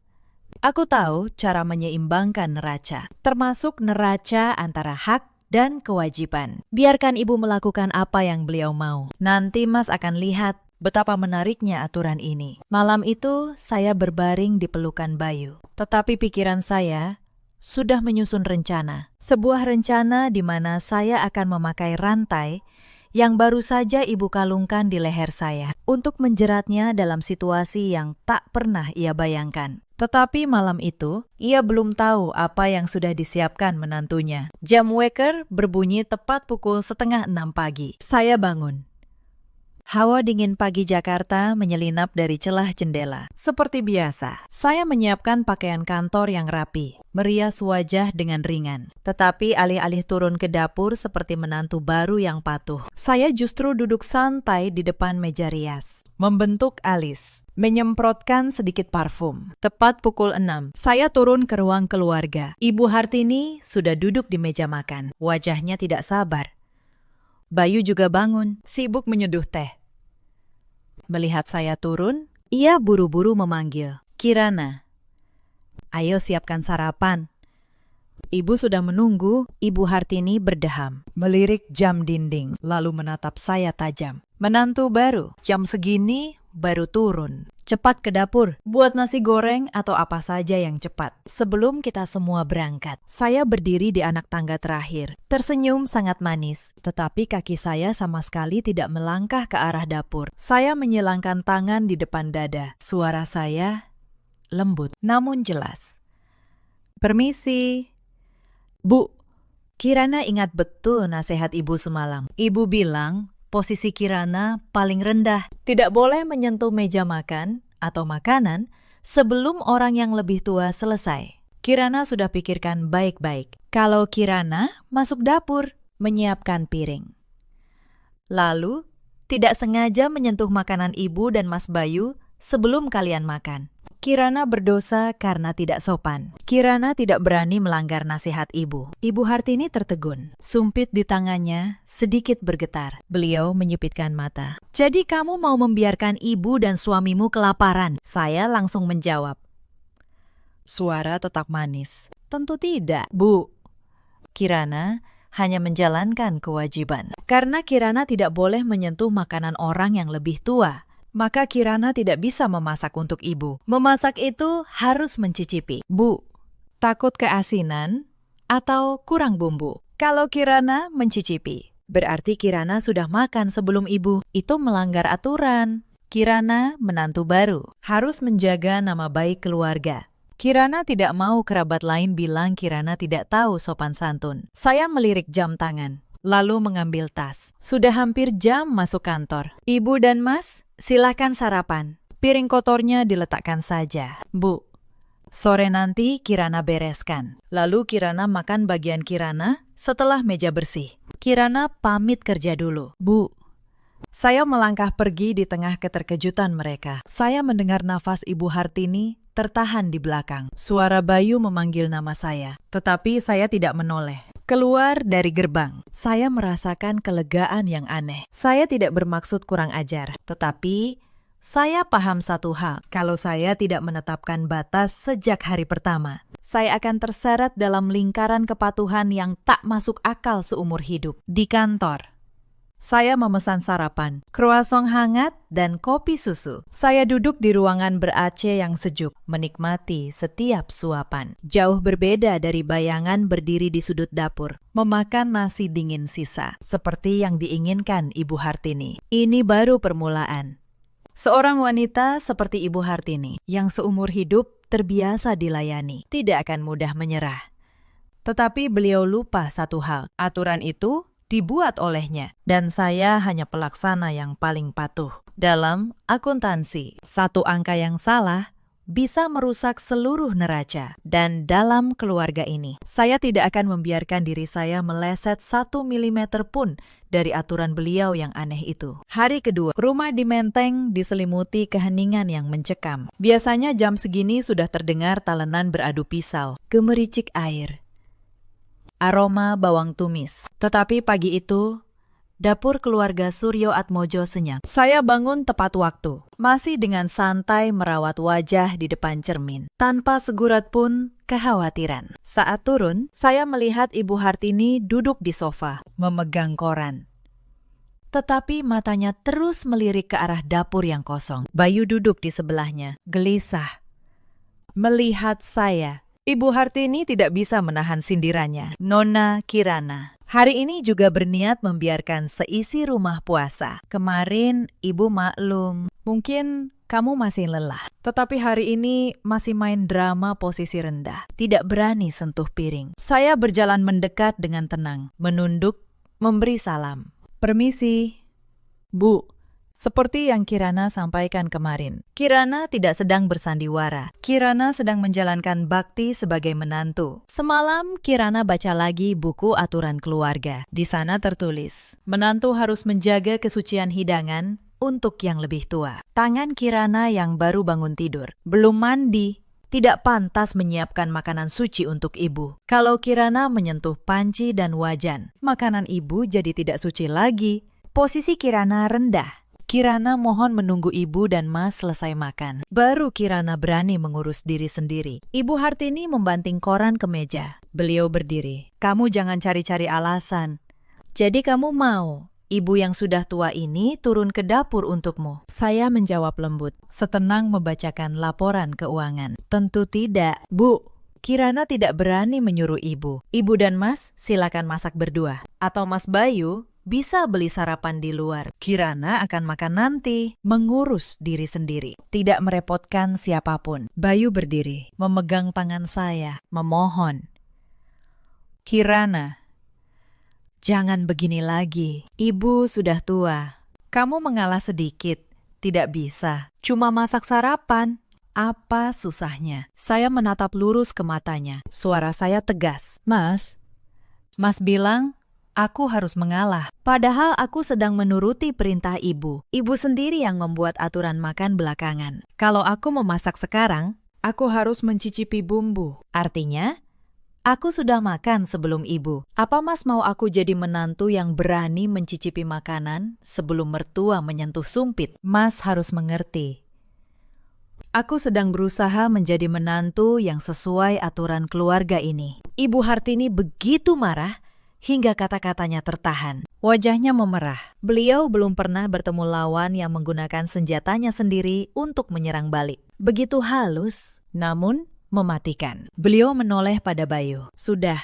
aku tahu cara menyeimbangkan neraca, termasuk neraca antara hak dan kewajiban. Biarkan ibu melakukan apa yang beliau mau. Nanti Mas akan lihat betapa menariknya aturan ini. Malam itu saya berbaring di pelukan Bayu. Tetapi pikiran saya sudah menyusun rencana. Sebuah rencana di mana saya akan memakai rantai yang baru saja ibu kalungkan di leher saya untuk menjeratnya dalam situasi yang tak pernah ia bayangkan. Tetapi malam itu, ia belum tahu apa yang sudah disiapkan menantunya. Jam waker berbunyi tepat pukul 5:30 pagi. Saya bangun. Hawa dingin pagi Jakarta menyelinap dari celah jendela. Seperti biasa, saya menyiapkan pakaian kantor yang rapi, merias wajah dengan ringan. Tetapi alih-alih turun ke dapur seperti menantu baru yang patuh, saya justru duduk santai di depan meja rias, membentuk alis, menyemprotkan sedikit parfum. Tepat pukul 6, saya turun ke ruang keluarga. Ibu Hartini sudah duduk di meja makan. Wajahnya tidak sabar. Bayu juga bangun, sibuk menyeduh teh. Melihat saya turun, ia buru-buru memanggil, Kirana, ayo siapkan sarapan. Ibu sudah menunggu. Ibu Hartini berdeham, melirik jam dinding, lalu menatap saya tajam. Menantu baru, jam segini baru turun. Cepat ke dapur, buat nasi goreng atau apa saja yang cepat. Sebelum kita semua berangkat, saya berdiri di anak tangga terakhir. Tersenyum sangat manis, tetapi kaki saya sama sekali tidak melangkah ke arah dapur. Saya menyilangkan tangan di depan dada. Suara saya lembut, namun jelas. Permisi. Bu, Kirana ingat betul nasihat ibu semalam. Ibu bilang, posisi Kirana paling rendah. Tidak boleh menyentuh meja makan atau makanan sebelum orang yang lebih tua selesai. Kirana sudah pikirkan baik-baik. Kalau Kirana masuk dapur, menyiapkan piring. Lalu, tidak sengaja menyentuh makanan ibu dan Mas Bayu sebelum kalian makan. Kirana berdosa karena tidak sopan. Kirana tidak berani melanggar nasihat ibu. Ibu Hartini tertegun. Sumpit di tangannya sedikit bergetar. Beliau menyipitkan mata. Jadi kamu mau membiarkan ibu dan suamimu kelaparan? Saya langsung menjawab. Suara tetap manis. Tentu tidak, Bu. Kirana, hanya menjalankan kewajiban. Karena Kirana tidak boleh menyentuh makanan orang yang lebih tua, maka Kirana tidak bisa memasak untuk ibu. Memasak itu harus mencicipi. Bu, takut keasinan atau kurang bumbu? Kalau Kirana mencicipi, berarti Kirana sudah makan sebelum ibu. Itu melanggar aturan. Kirana, menantu baru, harus menjaga nama baik keluarga. Kirana tidak mau kerabat lain bilang Kirana tidak tahu sopan santun. Saya melirik jam tangan, lalu mengambil tas. Sudah hampir jam masuk kantor. Ibu dan Mas, silakan sarapan. Piring kotornya diletakkan saja. Bu, sore nanti Kirana bereskan. Lalu Kirana makan bagian Kirana setelah meja bersih. Kirana pamit kerja dulu. Bu, saya melangkah pergi di tengah keterkejutan mereka. Saya mendengar nafas Ibu Hartini tertahan di belakang. Suara Bayu memanggil nama saya, tetapi saya tidak menoleh. Keluar dari gerbang, saya merasakan kelegaan yang aneh. Saya tidak bermaksud kurang ajar, tetapi saya paham satu hal. Kalau saya tidak menetapkan batas sejak hari pertama, saya akan terseret dalam lingkaran kepatuhan yang tak masuk akal seumur hidup. Di kantor, saya memesan sarapan, croissant hangat, dan kopi susu. Saya duduk di ruangan ber-AC yang sejuk, menikmati setiap suapan. Jauh berbeda dari bayangan berdiri di sudut dapur, memakan nasi dingin sisa, seperti yang diinginkan Ibu Hartini. Ini baru permulaan. Seorang wanita seperti Ibu Hartini, yang seumur hidup terbiasa dilayani, tidak akan mudah menyerah. Tetapi beliau lupa satu hal, aturan itu dibuat olehnya, dan saya hanya pelaksana yang paling patuh. Dalam akuntansi, satu angka yang salah bisa merusak seluruh neraca. Dan dalam keluarga ini, saya tidak akan membiarkan diri saya meleset 1 milimeter pun dari aturan beliau yang aneh itu. Hari kedua, rumah di Menteng diselimuti keheningan yang mencekam. Biasanya jam segini sudah terdengar talenan beradu pisau, gemericik air, aroma bawang tumis. Tetapi pagi itu, dapur keluarga Suryo Atmojo senyap. Saya bangun tepat waktu, masih dengan santai merawat wajah di depan cermin, tanpa segurat pun kekhawatiran. Saat turun, saya melihat Ibu Hartini duduk di sofa, memegang koran. Tetapi matanya terus melirik ke arah dapur yang kosong. Bayu duduk di sebelahnya, gelisah, melihat saya. Ibu Hartini tidak bisa menahan sindirannya. Nona Kirana, hari ini juga berniat membiarkan seisi rumah puasa. Kemarin ibu maklum, mungkin kamu masih lelah. Tetapi hari ini masih main drama posisi rendah. Tidak berani sentuh piring. Saya berjalan mendekat dengan tenang, menunduk, memberi salam. Permisi, Bu. Seperti yang Kirana sampaikan kemarin, Kirana tidak sedang bersandiwara. Kirana sedang menjalankan bakti sebagai menantu. Semalam Kirana baca lagi buku aturan keluarga. Di sana tertulis, menantu harus menjaga kesucian hidangan untuk yang lebih tua. Tangan Kirana yang baru bangun tidur, belum mandi, tidak pantas menyiapkan makanan suci untuk ibu. Kalau Kirana menyentuh panci dan wajan, makanan ibu jadi tidak suci lagi. Posisi Kirana rendah. Kirana mohon menunggu ibu dan Mas selesai makan. Baru Kirana berani mengurus diri sendiri. Ibu Hartini membanting koran ke meja. Beliau berdiri. Kamu jangan cari-cari alasan. Jadi kamu mau ibu yang sudah tua ini turun ke dapur untukmu? Saya menjawab lembut, setenang membacakan laporan keuangan. Tentu tidak, Bu. Kirana tidak berani menyuruh ibu. Ibu dan Mas silakan masak berdua. Atau Mas Bayu bisa beli sarapan di luar. Kirana akan makan nanti. Mengurus diri sendiri. Tidak merepotkan siapapun. Bayu berdiri, memegang tangan saya, memohon. Kirana, jangan begini lagi. Ibu sudah tua. Kamu mengalah sedikit. Tidak bisa. Cuma masak sarapan. Apa susahnya? Saya menatap lurus ke matanya. Suara saya tegas. Mas bilang, aku harus mengalah. Padahal aku sedang menuruti perintah ibu. Ibu sendiri yang membuat aturan makan belakangan. Kalau aku memasak sekarang, aku harus mencicipi bumbu. Artinya, aku sudah makan sebelum ibu. Apa Mas mau aku jadi menantu yang berani mencicipi makanan sebelum mertua menyentuh sumpit? Mas harus mengerti. Aku sedang berusaha menjadi menantu yang sesuai aturan keluarga ini. Ibu Hartini begitu marah hingga kata-katanya tertahan. Wajahnya memerah. Beliau belum pernah bertemu lawan yang menggunakan senjatanya sendiri untuk menyerang balik. Begitu halus, namun mematikan. Beliau menoleh pada Bayu. Sudah,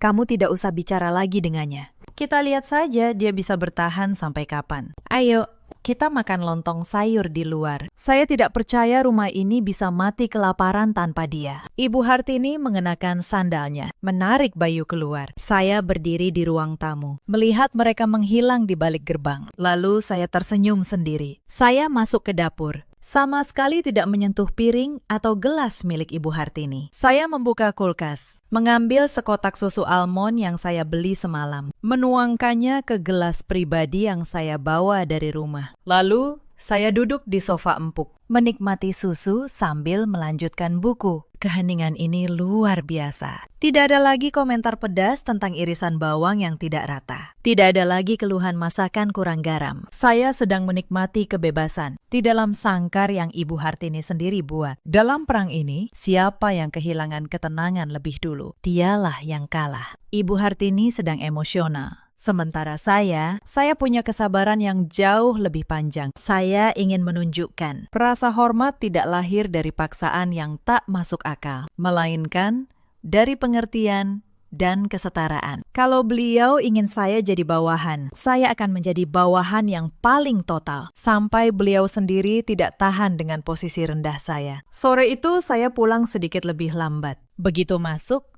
kamu tidak usah bicara lagi dengannya. Kita lihat saja dia bisa bertahan sampai kapan. Ayo, kita makan lontong sayur di luar. Saya tidak percaya rumah ini bisa mati kelaparan tanpa dia. Ibu Hartini mengenakan sandalnya, menarik Bayu keluar. Saya berdiri di ruang tamu, melihat mereka menghilang di balik gerbang. Lalu saya tersenyum sendiri. Saya masuk ke dapur. Sama sekali tidak menyentuh piring atau gelas milik Ibu Hartini. Saya membuka kulkas, mengambil sekotak susu almond yang saya beli semalam, menuangkannya ke gelas pribadi yang saya bawa dari rumah. Lalu, saya duduk di sofa empuk, menikmati susu sambil melanjutkan buku. Keheningan ini luar biasa. Tidak ada lagi komentar pedas tentang irisan bawang yang tidak rata. Tidak ada lagi keluhan masakan kurang garam. Saya sedang menikmati kebebasan di dalam sangkar yang Ibu Hartini sendiri buat. Dalam perang ini, siapa yang kehilangan ketenangan lebih dulu? Dialah yang kalah. Ibu Hartini sedang emosional. Sementara saya punya kesabaran yang jauh lebih panjang. Saya ingin menunjukkan rasa hormat tidak lahir dari paksaan yang tak masuk akal, melainkan dari pengertian dan kesetaraan. Kalau beliau ingin saya jadi bawahan, saya akan menjadi bawahan yang paling total, sampai beliau sendiri tidak tahan dengan posisi rendah saya. Sore itu saya pulang sedikit lebih lambat. Begitu masuk,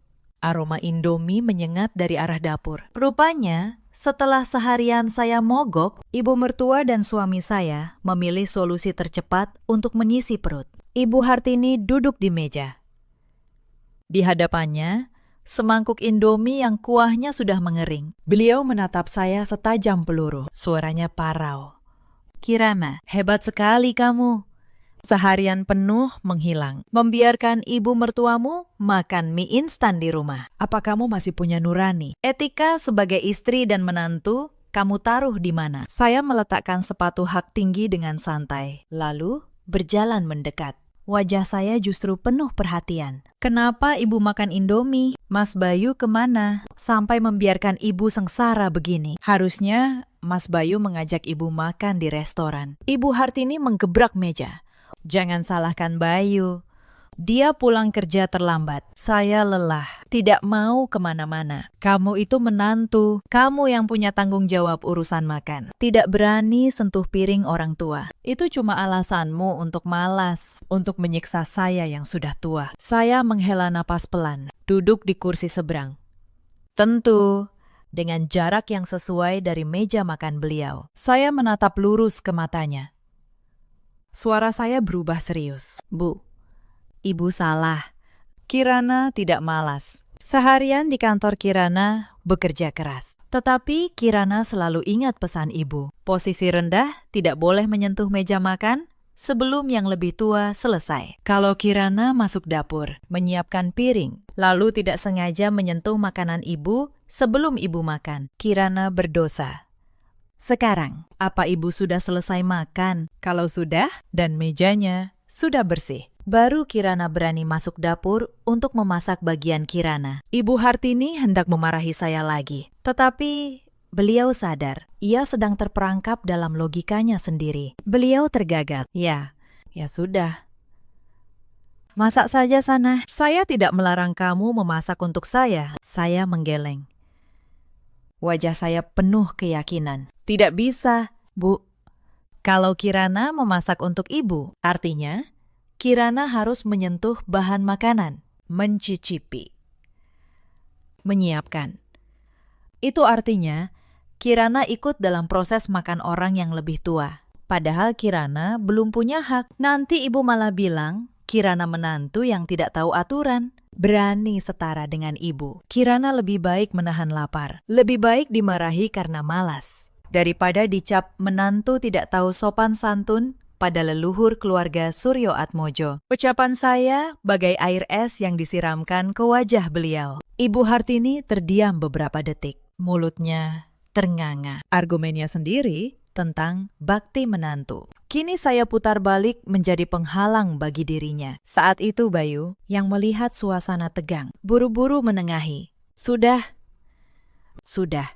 aroma Indomie menyengat dari arah dapur. Rupanya, setelah seharian saya mogok, ibu mertua dan suami saya memilih solusi tercepat untuk mengisi perut. Ibu Hartini duduk di meja. Di hadapannya, semangkuk Indomie yang kuahnya sudah mengering. Beliau menatap saya setajam peluru. Suaranya parau. Kirana, hebat sekali kamu. Seharian penuh menghilang, membiarkan ibu mertuamu makan mie instan di rumah. Apa kamu masih punya nurani? Etika sebagai istri dan menantu, kamu taruh di mana? Saya meletakkan sepatu hak tinggi dengan santai, lalu berjalan mendekat. Wajah saya justru penuh perhatian. Kenapa ibu makan Indomie? Mas Bayu kemana? Sampai membiarkan ibu sengsara begini. Harusnya Mas Bayu mengajak ibu makan di restoran. Ibu Hartini menggebrak meja. Jangan salahkan Bayu. Dia pulang kerja terlambat. Saya lelah, tidak mau kemana-mana. Kamu itu menantu. Kamu yang punya tanggung jawab urusan makan. Tidak berani sentuh piring orang tua. Itu cuma alasanmu untuk malas, untuk menyiksa saya yang sudah tua. Saya menghela napas pelan, duduk di kursi seberang. Tentu, dengan jarak yang sesuai dari meja makan beliau. Saya menatap lurus ke matanya. Suara saya berubah serius. Bu, ibu salah. Kirana tidak malas. Seharian di kantor Kirana bekerja keras. Tetapi Kirana selalu ingat pesan ibu. Posisi rendah tidak boleh menyentuh meja makan sebelum yang lebih tua selesai. Kalau Kirana masuk dapur, menyiapkan piring, lalu tidak sengaja menyentuh makanan ibu sebelum ibu makan, Kirana berdosa. Sekarang, apa ibu sudah selesai makan? Kalau sudah, dan mejanya sudah bersih, baru Kirana berani masuk dapur untuk memasak bagian Kirana. Ibu Hartini hendak memarahi saya lagi, tetapi beliau sadar ia sedang terperangkap dalam logikanya sendiri. Beliau tergagap. Ya sudah. Masak saja sana. Saya tidak melarang kamu memasak untuk saya. Saya menggeleng. Wajah saya penuh keyakinan. Tidak bisa, Bu. Kalau Kirana memasak untuk ibu, artinya Kirana harus menyentuh bahan makanan, mencicipi, menyiapkan. Itu artinya Kirana ikut dalam proses makan orang yang lebih tua. Padahal Kirana belum punya hak. Nanti ibu malah bilang Kirana menantu yang tidak tahu aturan. Berani setara dengan ibu. Kirana lebih baik menahan lapar. Lebih baik dimarahi karena malas. Daripada dicap menantu tidak tahu sopan santun pada leluhur keluarga Suryo Atmojo. Ucapan saya bagai air es yang disiramkan ke wajah beliau. Ibu Hartini terdiam beberapa detik. Mulutnya ternganga. Argumennya sendiri tentang bakti menantu. Kini saya putar balik menjadi penghalang bagi dirinya. Saat itu Bayu, yang melihat suasana tegang, buru-buru menengahi. Sudah, Sudah.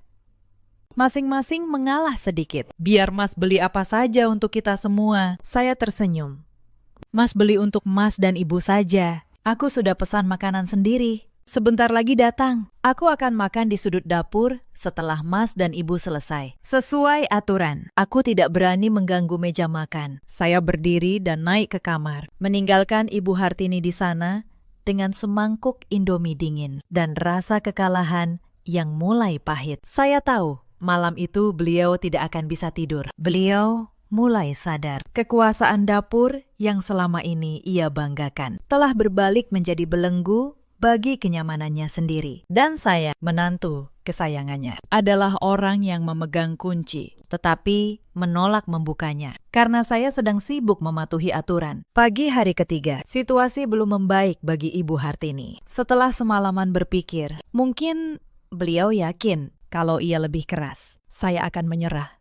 Masing-masing mengalah sedikit. Biar Mas beli apa saja untuk kita semua. Saya tersenyum. Mas beli untuk Mas dan Ibu saja. Aku sudah pesan makanan sendiri. Sebentar lagi datang. Aku akan makan di sudut dapur setelah Mas dan Ibu selesai. Sesuai aturan, aku tidak berani mengganggu meja makan. Saya berdiri dan naik ke kamar, meninggalkan Ibu Hartini di sana dengan semangkuk Indomie dingin dan rasa kekalahan yang mulai pahit. Saya tahu, malam itu beliau tidak akan bisa tidur. Beliau mulai sadar kekuasaan dapur yang selama ini ia banggakan telah berbalik menjadi belenggu bagi kenyamanannya sendiri. Dan saya, menantu kesayangannya, adalah orang yang memegang kunci, tetapi menolak membukanya. Karena saya sedang sibuk mematuhi aturan. Pagi hari ketiga, situasi belum membaik bagi Ibu Hartini. Setelah semalaman berpikir, mungkin beliau yakin kalau ia lebih keras, saya akan menyerah.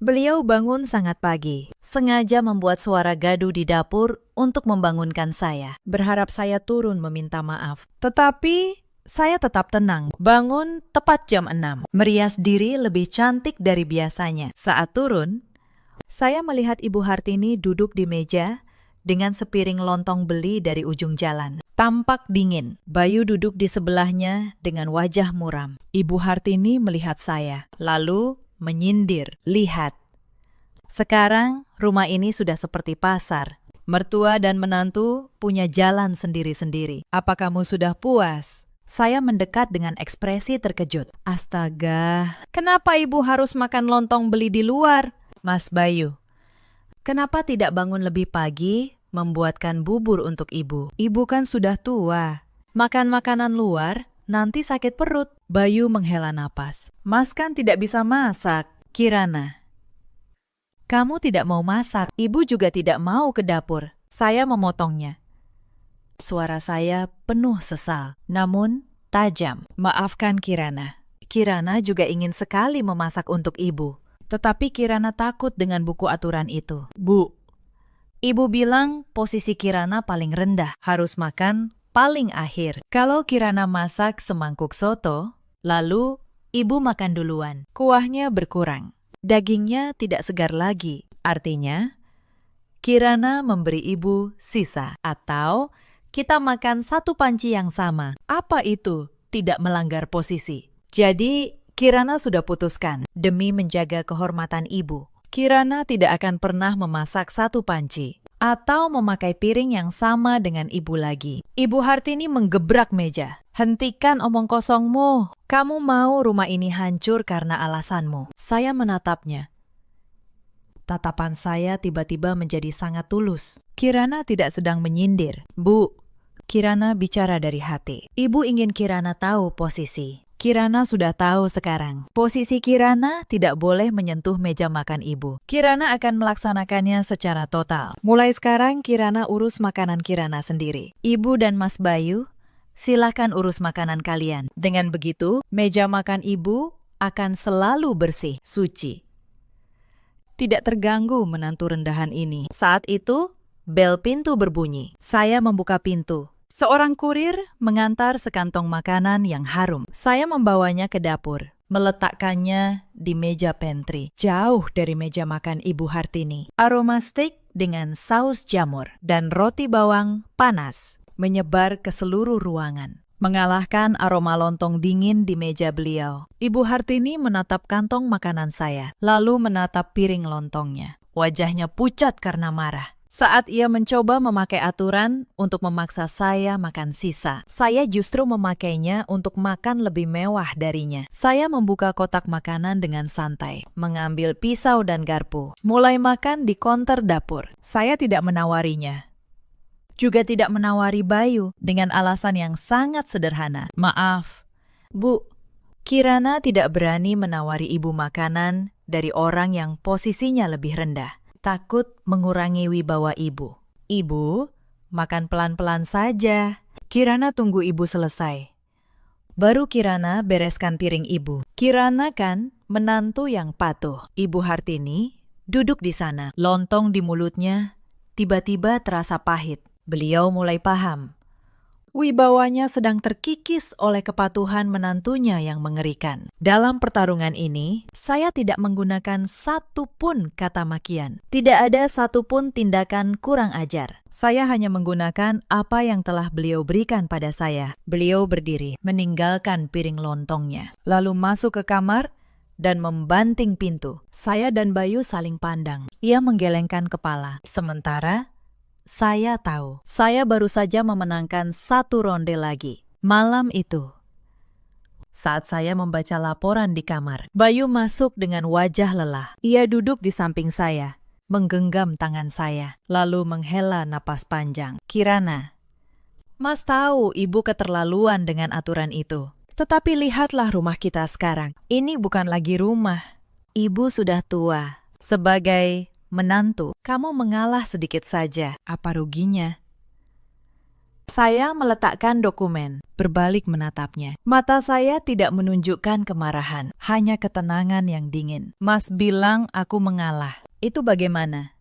Beliau bangun sangat pagi, sengaja membuat suara gaduh di dapur untuk membangunkan saya, berharap saya turun meminta maaf. Tetapi saya tetap tenang, bangun tepat jam 6, merias diri lebih cantik dari biasanya. Saat turun, saya melihat Ibu Hartini duduk di meja dengan sepiring lontong beli dari ujung jalan. Tampak dingin, Bayu duduk di sebelahnya dengan wajah muram. Ibu Hartini melihat saya, lalu menyindir, "Lihat, sekarang rumah ini sudah seperti pasar. Mertua dan menantu punya jalan sendiri-sendiri. Apa kamu sudah puas?" Saya mendekat dengan ekspresi terkejut. Astaga, kenapa ibu harus makan lontong beli di luar? Mas Bayu, kenapa tidak bangun lebih pagi membuatkan bubur untuk ibu? Ibu kan sudah tua. Makan makanan luar nanti sakit perut. Bayu menghela napas. Mas kan tidak bisa masak. Kirana, kamu tidak mau masak. Ibu juga tidak mau ke dapur. Saya memotongnya. Suara saya penuh sesal, namun tajam. Maafkan Kirana. Kirana juga ingin sekali memasak untuk ibu. Tetapi Kirana takut dengan buku aturan itu. Bu, ibu bilang posisi Kirana paling rendah. Harus makan paling akhir. Kalau Kirana masak semangkuk soto, lalu ibu makan duluan. Kuahnya berkurang. Dagingnya tidak segar lagi. Artinya, Kirana memberi ibu sisa. Atau kita makan satu panci yang sama. Apa itu tidak melanggar posisi? Jadi, Kirana sudah putuskan demi menjaga kehormatan ibu. Kirana tidak akan pernah memasak satu panci atau memakai piring yang sama dengan ibu lagi. Ibu Hartini menggebrak meja. Hentikan omong kosongmu. Kamu mau rumah ini hancur karena alasanmu. Saya menatapnya. Tatapan saya tiba-tiba menjadi sangat tulus. Kirana tidak sedang menyindir. Bu, Kirana bicara dari hati. Ibu ingin Kirana tahu posisi. Kirana sudah tahu sekarang. Posisi Kirana tidak boleh menyentuh meja makan ibu. Kirana akan melaksanakannya secara total. Mulai sekarang Kirana urus makanan Kirana sendiri. Ibu dan Mas Bayu, silakan urus makanan kalian. Dengan begitu, meja makan ibu akan selalu bersih, suci. Tidak terganggu menantu rendahan ini. Saat itu, bel pintu berbunyi. Saya membuka pintu. Seorang kurir mengantar sekantong makanan yang harum. Saya membawanya ke dapur, meletakkannya di meja pantry, jauh dari meja makan Ibu Hartini. Aroma steak dengan saus jamur dan roti bawang panas menyebar ke seluruh ruangan, mengalahkan aroma lontong dingin di meja beliau. Ibu Hartini menatap kantong makanan saya, lalu menatap piring lontongnya. Wajahnya pucat karena marah. Saat ia mencoba memakai aturan untuk memaksa saya makan sisa, saya justru memakainya untuk makan lebih mewah darinya. Saya membuka kotak makanan dengan santai, mengambil pisau dan garpu, mulai makan di konter dapur. Saya tidak menawarinya. Juga tidak menawari Bayu dengan alasan yang sangat sederhana. Maaf, Bu, Kirana tidak berani menawari ibu makanan dari orang yang posisinya lebih rendah. Takut mengurangi wibawa ibu. Ibu, makan pelan-pelan saja. Kirana tunggu ibu selesai. Baru Kirana bereskan piring ibu. Kirana kan menantu yang patuh. Ibu Hartini duduk di sana. Lontong di mulutnya tiba-tiba terasa pahit. Beliau mulai paham. Wibawanya sedang terkikis oleh kepatuhan menantunya yang mengerikan. Dalam pertarungan ini, saya tidak menggunakan satu pun kata makian. Tidak ada satu pun tindakan kurang ajar. Saya hanya menggunakan apa yang telah beliau berikan pada saya. Beliau berdiri, meninggalkan piring lontongnya, lalu masuk ke kamar dan membanting pintu. Saya dan Bayu saling pandang. Ia menggelengkan kepala. Sementara saya tahu, saya baru saja memenangkan satu ronde lagi. Malam itu, saat saya membaca laporan di kamar, Bayu masuk dengan wajah lelah. Ia duduk di samping saya, menggenggam tangan saya, lalu menghela napas panjang. Kirana, Mas tahu ibu keterlaluan dengan aturan itu. Tetapi lihatlah rumah kita sekarang. Ini bukan lagi rumah. Ibu sudah tua. Sebagai menantu, kamu mengalah sedikit saja. Apa ruginya? Saya meletakkan dokumen, berbalik menatapnya. Mata saya tidak menunjukkan kemarahan, hanya ketenangan yang dingin. Mas bilang aku mengalah. Itu bagaimana?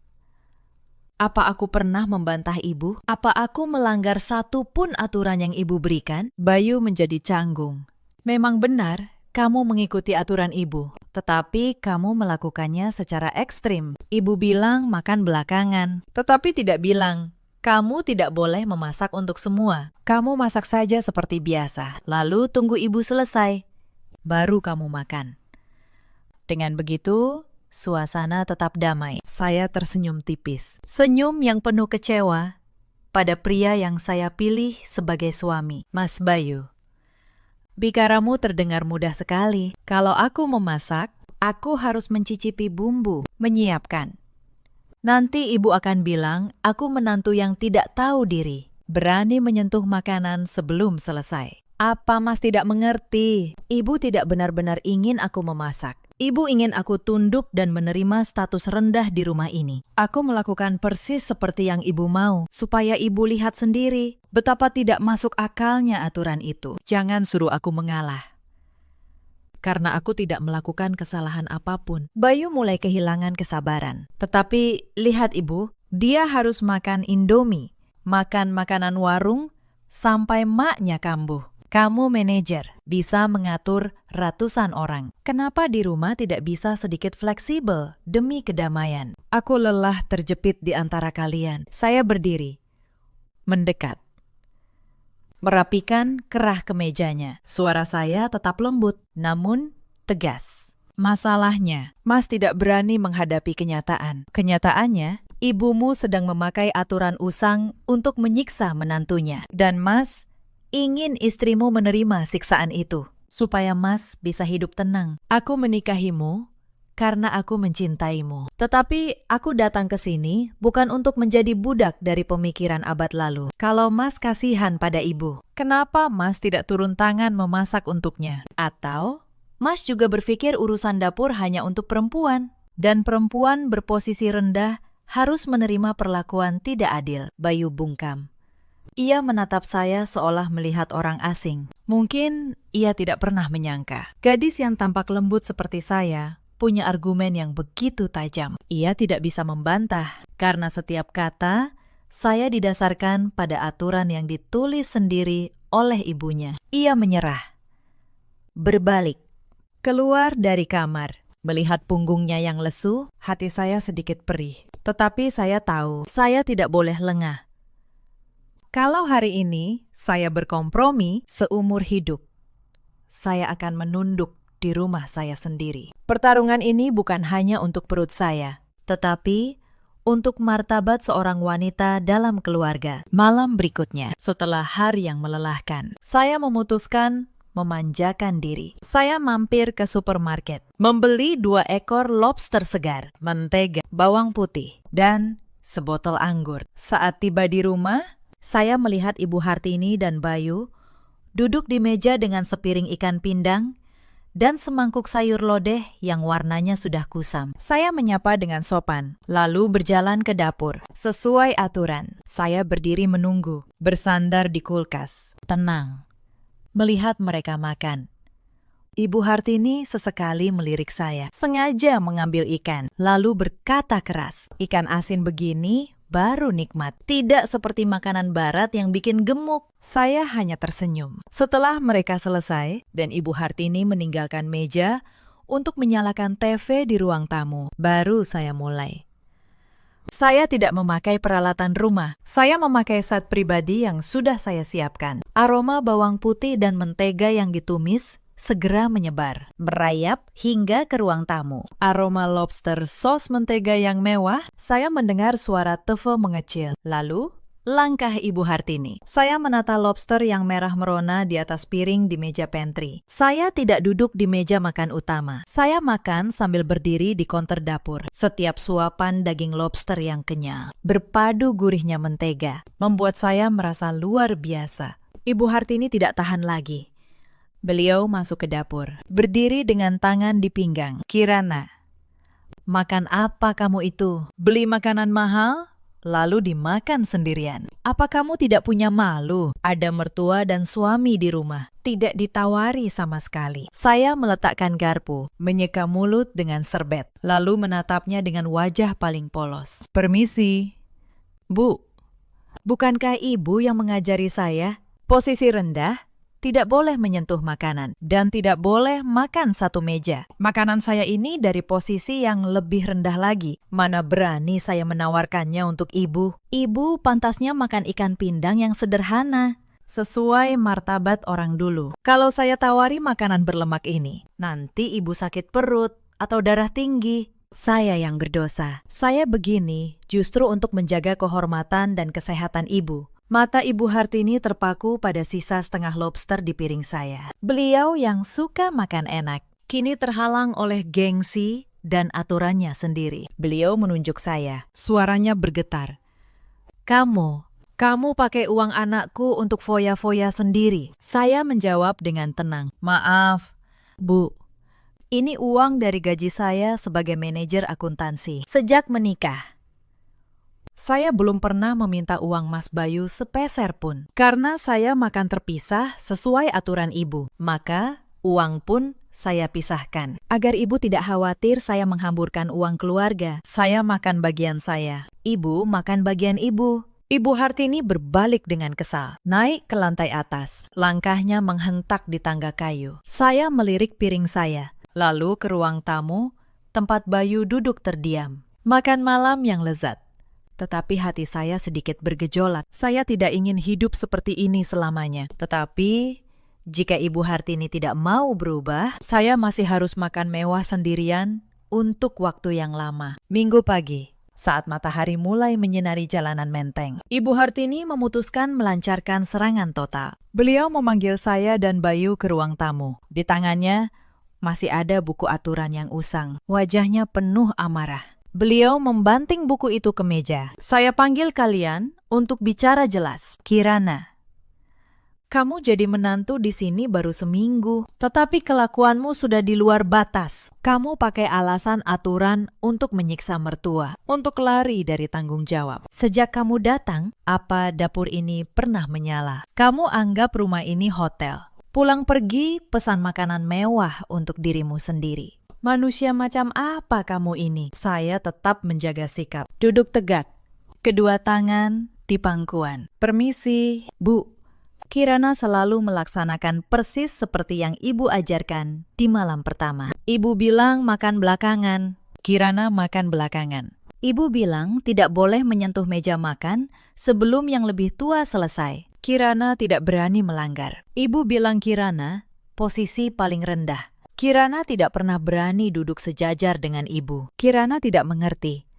Apa aku pernah membantah ibu? Apa aku melanggar satu pun aturan yang ibu berikan? Bayu menjadi canggung. Memang benar, kamu mengikuti aturan ibu, tetapi kamu melakukannya secara ekstrim. Ibu bilang makan belakangan, tetapi tidak bilang, kamu tidak boleh memasak untuk semua. Kamu masak saja seperti biasa, lalu tunggu ibu selesai, baru kamu makan. Dengan begitu, suasana tetap damai. Saya tersenyum tipis. Senyum yang penuh kecewa pada pria yang saya pilih sebagai suami. Mas Bayu, bicaramu terdengar mudah sekali. Kalau aku memasak, aku harus mencicipi bumbu, menyiapkan. Nanti ibu akan bilang, aku menantu yang tidak tahu diri, berani menyentuh makanan sebelum selesai. Apa Mas tidak mengerti? Ibu tidak benar-benar ingin aku memasak. Ibu ingin aku tunduk dan menerima status rendah di rumah ini. Aku melakukan persis seperti yang ibu mau, supaya ibu lihat sendiri betapa tidak masuk akalnya aturan itu. Jangan suruh aku mengalah. Karena aku tidak melakukan kesalahan apapun. Bayu mulai kehilangan kesabaran. Tetapi lihat ibu, dia harus makan Indomie, makan makanan warung, sampai maknya kambuh. Kamu manajer, bisa mengatur ratusan orang. Kenapa di rumah tidak bisa sedikit fleksibel demi kedamaian? Aku lelah terjepit di antara kalian. Saya berdiri, mendekat, merapikan kerah kemejanya. Suara saya tetap lembut, namun tegas. Masalahnya, Mas tidak berani menghadapi kenyataan. Kenyataannya, ibumu sedang memakai aturan usang untuk menyiksa menantunya. Dan Mas ingin istrimu menerima siksaan itu, supaya Mas bisa hidup tenang. Aku menikahimu karena aku mencintaimu. Tetapi aku datang ke sini bukan untuk menjadi budak dari pemikiran abad lalu. Kalau Mas kasihan pada ibu, kenapa Mas tidak turun tangan memasak untuknya? Atau Mas juga berpikir urusan dapur hanya untuk perempuan, dan perempuan berposisi rendah harus menerima perlakuan tidak adil? Bayu bungkam. Ia menatap saya seolah melihat orang asing. Mungkin ia tidak pernah menyangka. Gadis yang tampak lembut seperti saya punya argumen yang begitu tajam. Ia tidak bisa membantah, karena setiap kata saya didasarkan pada aturan yang ditulis sendiri oleh ibunya. Ia menyerah. Berbalik. Keluar dari kamar. Melihat punggungnya yang lesu, hati saya sedikit perih. Tetapi saya tahu, saya tidak boleh lengah. Kalau hari ini saya berkompromi seumur hidup, saya akan menunduk di rumah saya sendiri. Pertarungan ini bukan hanya untuk perut saya, tetapi untuk martabat seorang wanita dalam keluarga. Malam berikutnya, setelah hari yang melelahkan, saya memutuskan memanjakan diri. Saya mampir ke supermarket, membeli 2 ekor lobster segar, mentega, bawang putih, dan sebotol anggur. Saat tiba di rumah, saya melihat Ibu Hartini dan Bayu duduk di meja dengan sepiring ikan pindang dan semangkuk sayur lodeh yang warnanya sudah kusam. Saya menyapa dengan sopan, lalu berjalan ke dapur. Sesuai aturan, saya berdiri menunggu, bersandar di kulkas, tenang, melihat mereka makan. Ibu Hartini sesekali melirik saya, sengaja mengambil ikan, lalu berkata keras, "Ikan asin begini baru nikmat. Tidak seperti makanan barat yang bikin gemuk. Saya hanya tersenyum. Setelah mereka selesai dan Ibu Hartini meninggalkan meja untuk menyalakan TV di ruang tamu, baru saya mulai. Saya tidak memakai peralatan rumah. Saya memakai set pribadi yang sudah saya siapkan. Aroma bawang putih dan mentega yang ditumis segera menyebar, merayap hingga ke ruang tamu. Aroma lobster sos mentega yang mewah, saya mendengar suara TV mengecil. Lalu, langkah Ibu Hartini. Saya menata lobster yang merah merona di atas piring di meja pantry. Saya tidak duduk di meja makan utama. Saya makan sambil berdiri di konter dapur. Setiap suapan daging lobster yang kenyal, berpadu gurihnya mentega, membuat saya merasa luar biasa. Ibu Hartini tidak tahan lagi. Beliau masuk ke dapur, berdiri dengan tangan di pinggang. Kirana, makan apa kamu itu? Beli makanan mahal? Lalu dimakan sendirian. Apa kamu tidak punya malu? Ada mertua dan suami di rumah. Tidak ditawari sama sekali. Saya meletakkan garpu, menyeka mulut dengan serbet, lalu menatapnya dengan wajah paling polos. Permisi. Bu, bukankah ibu yang mengajari saya? Posisi rendah, tidak boleh menyentuh makanan, dan tidak boleh makan satu meja. Makanan saya ini dari posisi yang lebih rendah lagi. Mana berani saya menawarkannya untuk ibu. Ibu pantasnya makan ikan pindang yang sederhana, sesuai martabat orang dulu. Kalau saya tawari makanan berlemak ini, nanti ibu sakit perut atau darah tinggi. Saya yang berdosa. Saya begini justru untuk menjaga kehormatan dan kesehatan ibu. Mata Ibu Hartini terpaku pada sisa setengah lobster di piring saya. Beliau yang suka makan enak, kini terhalang oleh gengsi dan aturannya sendiri. Beliau menunjuk saya. Suaranya bergetar. Kamu pakai uang anakku untuk foya-foya sendiri. Saya menjawab dengan tenang. Maaf, Bu. Ini uang dari gaji saya sebagai manajer akuntansi. Sejak menikah, saya belum pernah meminta uang Mas Bayu sepeser pun. Karena saya makan terpisah sesuai aturan ibu, maka uang pun saya pisahkan. Agar ibu tidak khawatir saya menghamburkan uang keluarga, saya makan bagian saya. Ibu makan bagian ibu. Ibu Hartini berbalik dengan kesal, naik ke lantai atas. Langkahnya menghentak di tangga kayu. Saya melirik piring saya, lalu ke ruang tamu, tempat Bayu duduk terdiam. Makan malam yang lezat. Tetapi hati saya sedikit bergejolak. Saya tidak ingin hidup seperti ini selamanya. Tetapi, jika Ibu Hartini tidak mau berubah, saya masih harus makan mewah sendirian untuk waktu yang lama. Minggu pagi, saat matahari mulai menyinari jalanan Menteng, Ibu Hartini memutuskan melancarkan serangan total. Beliau memanggil saya dan Bayu ke ruang tamu. Di tangannya masih ada buku aturan yang usang. Wajahnya penuh amarah. Beliau membanting buku itu ke meja. Saya panggil kalian untuk bicara jelas. Kirana, kamu jadi menantu di sini baru seminggu, tetapi kelakuanmu sudah di luar batas. Kamu pakai alasan aturan untuk menyiksa mertua, untuk lari dari tanggung jawab. Sejak kamu datang, apa dapur ini pernah menyala? Kamu anggap rumah ini hotel. Pulang pergi, pesan makanan mewah untuk dirimu sendiri. Manusia macam apa kamu ini? Saya tetap menjaga sikap. Duduk tegak. Kedua tangan di pangkuan. Permisi, Bu. Kirana selalu melaksanakan persis seperti yang ibu ajarkan di malam pertama. Ibu bilang makan belakangan. Kirana makan belakangan. Ibu bilang tidak boleh menyentuh meja makan sebelum yang lebih tua selesai. Kirana tidak berani melanggar. Ibu bilang Kirana posisi paling rendah. Kirana tidak pernah berani duduk sejajar dengan ibu. Kirana tidak mengerti.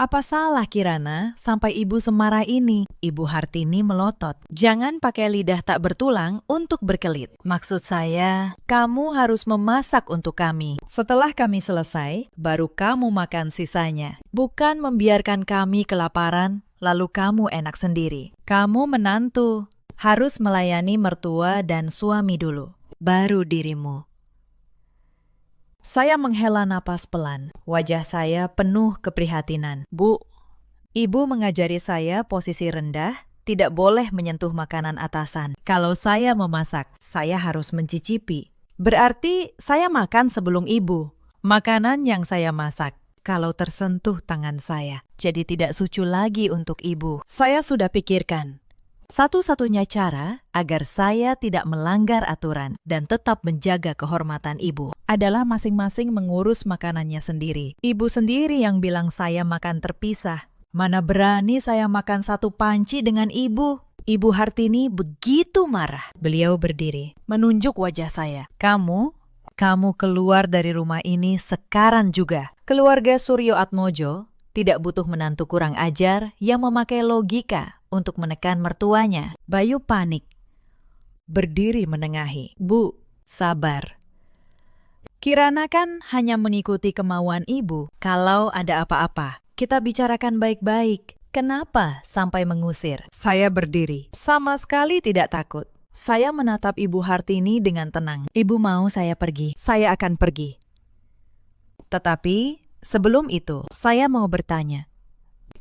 Apa salah Kirana sampai ibu semarah ini? Ibu Hartini melotot. Jangan pakai lidah tak bertulang untuk berkelit. Maksud saya, kamu harus memasak untuk kami. Setelah kami selesai, baru kamu makan sisanya. Bukan membiarkan kami kelaparan, lalu kamu enak sendiri. Kamu menantu, harus melayani mertua dan suami dulu, baru dirimu. Saya menghela napas pelan. Wajah saya penuh keprihatinan. Bu, ibu mengajari saya posisi rendah, tidak boleh menyentuh makanan atasan. Kalau saya memasak, saya harus mencicipi. Berarti saya makan sebelum ibu. Makanan yang saya masak, kalau tersentuh tangan saya. Jadi tidak sucu lagi untuk ibu. Saya sudah pikirkan. Satu-satunya cara agar saya tidak melanggar aturan dan tetap menjaga kehormatan ibu adalah masing-masing mengurus makanannya sendiri. Ibu sendiri yang bilang saya makan terpisah. Mana berani saya makan satu panci dengan ibu. Ibu Hartini begitu marah. Beliau berdiri, menunjuk wajah saya. Kamu keluar dari rumah ini sekarang juga. Keluarga Suryo Atmojo tidak butuh menantu kurang ajar yang memakai logika untuk menekan mertuanya. Bayu panik. Berdiri menengahi. Bu, sabar. Kirana kan hanya mengikuti kemauan ibu. Kalau ada apa-apa, kita bicarakan baik-baik. Kenapa sampai mengusir? Saya berdiri. Sama sekali tidak takut. Saya menatap Ibu Hartini dengan tenang. Ibu mau saya pergi. Saya akan pergi. Tetapi sebelum itu, saya mau bertanya.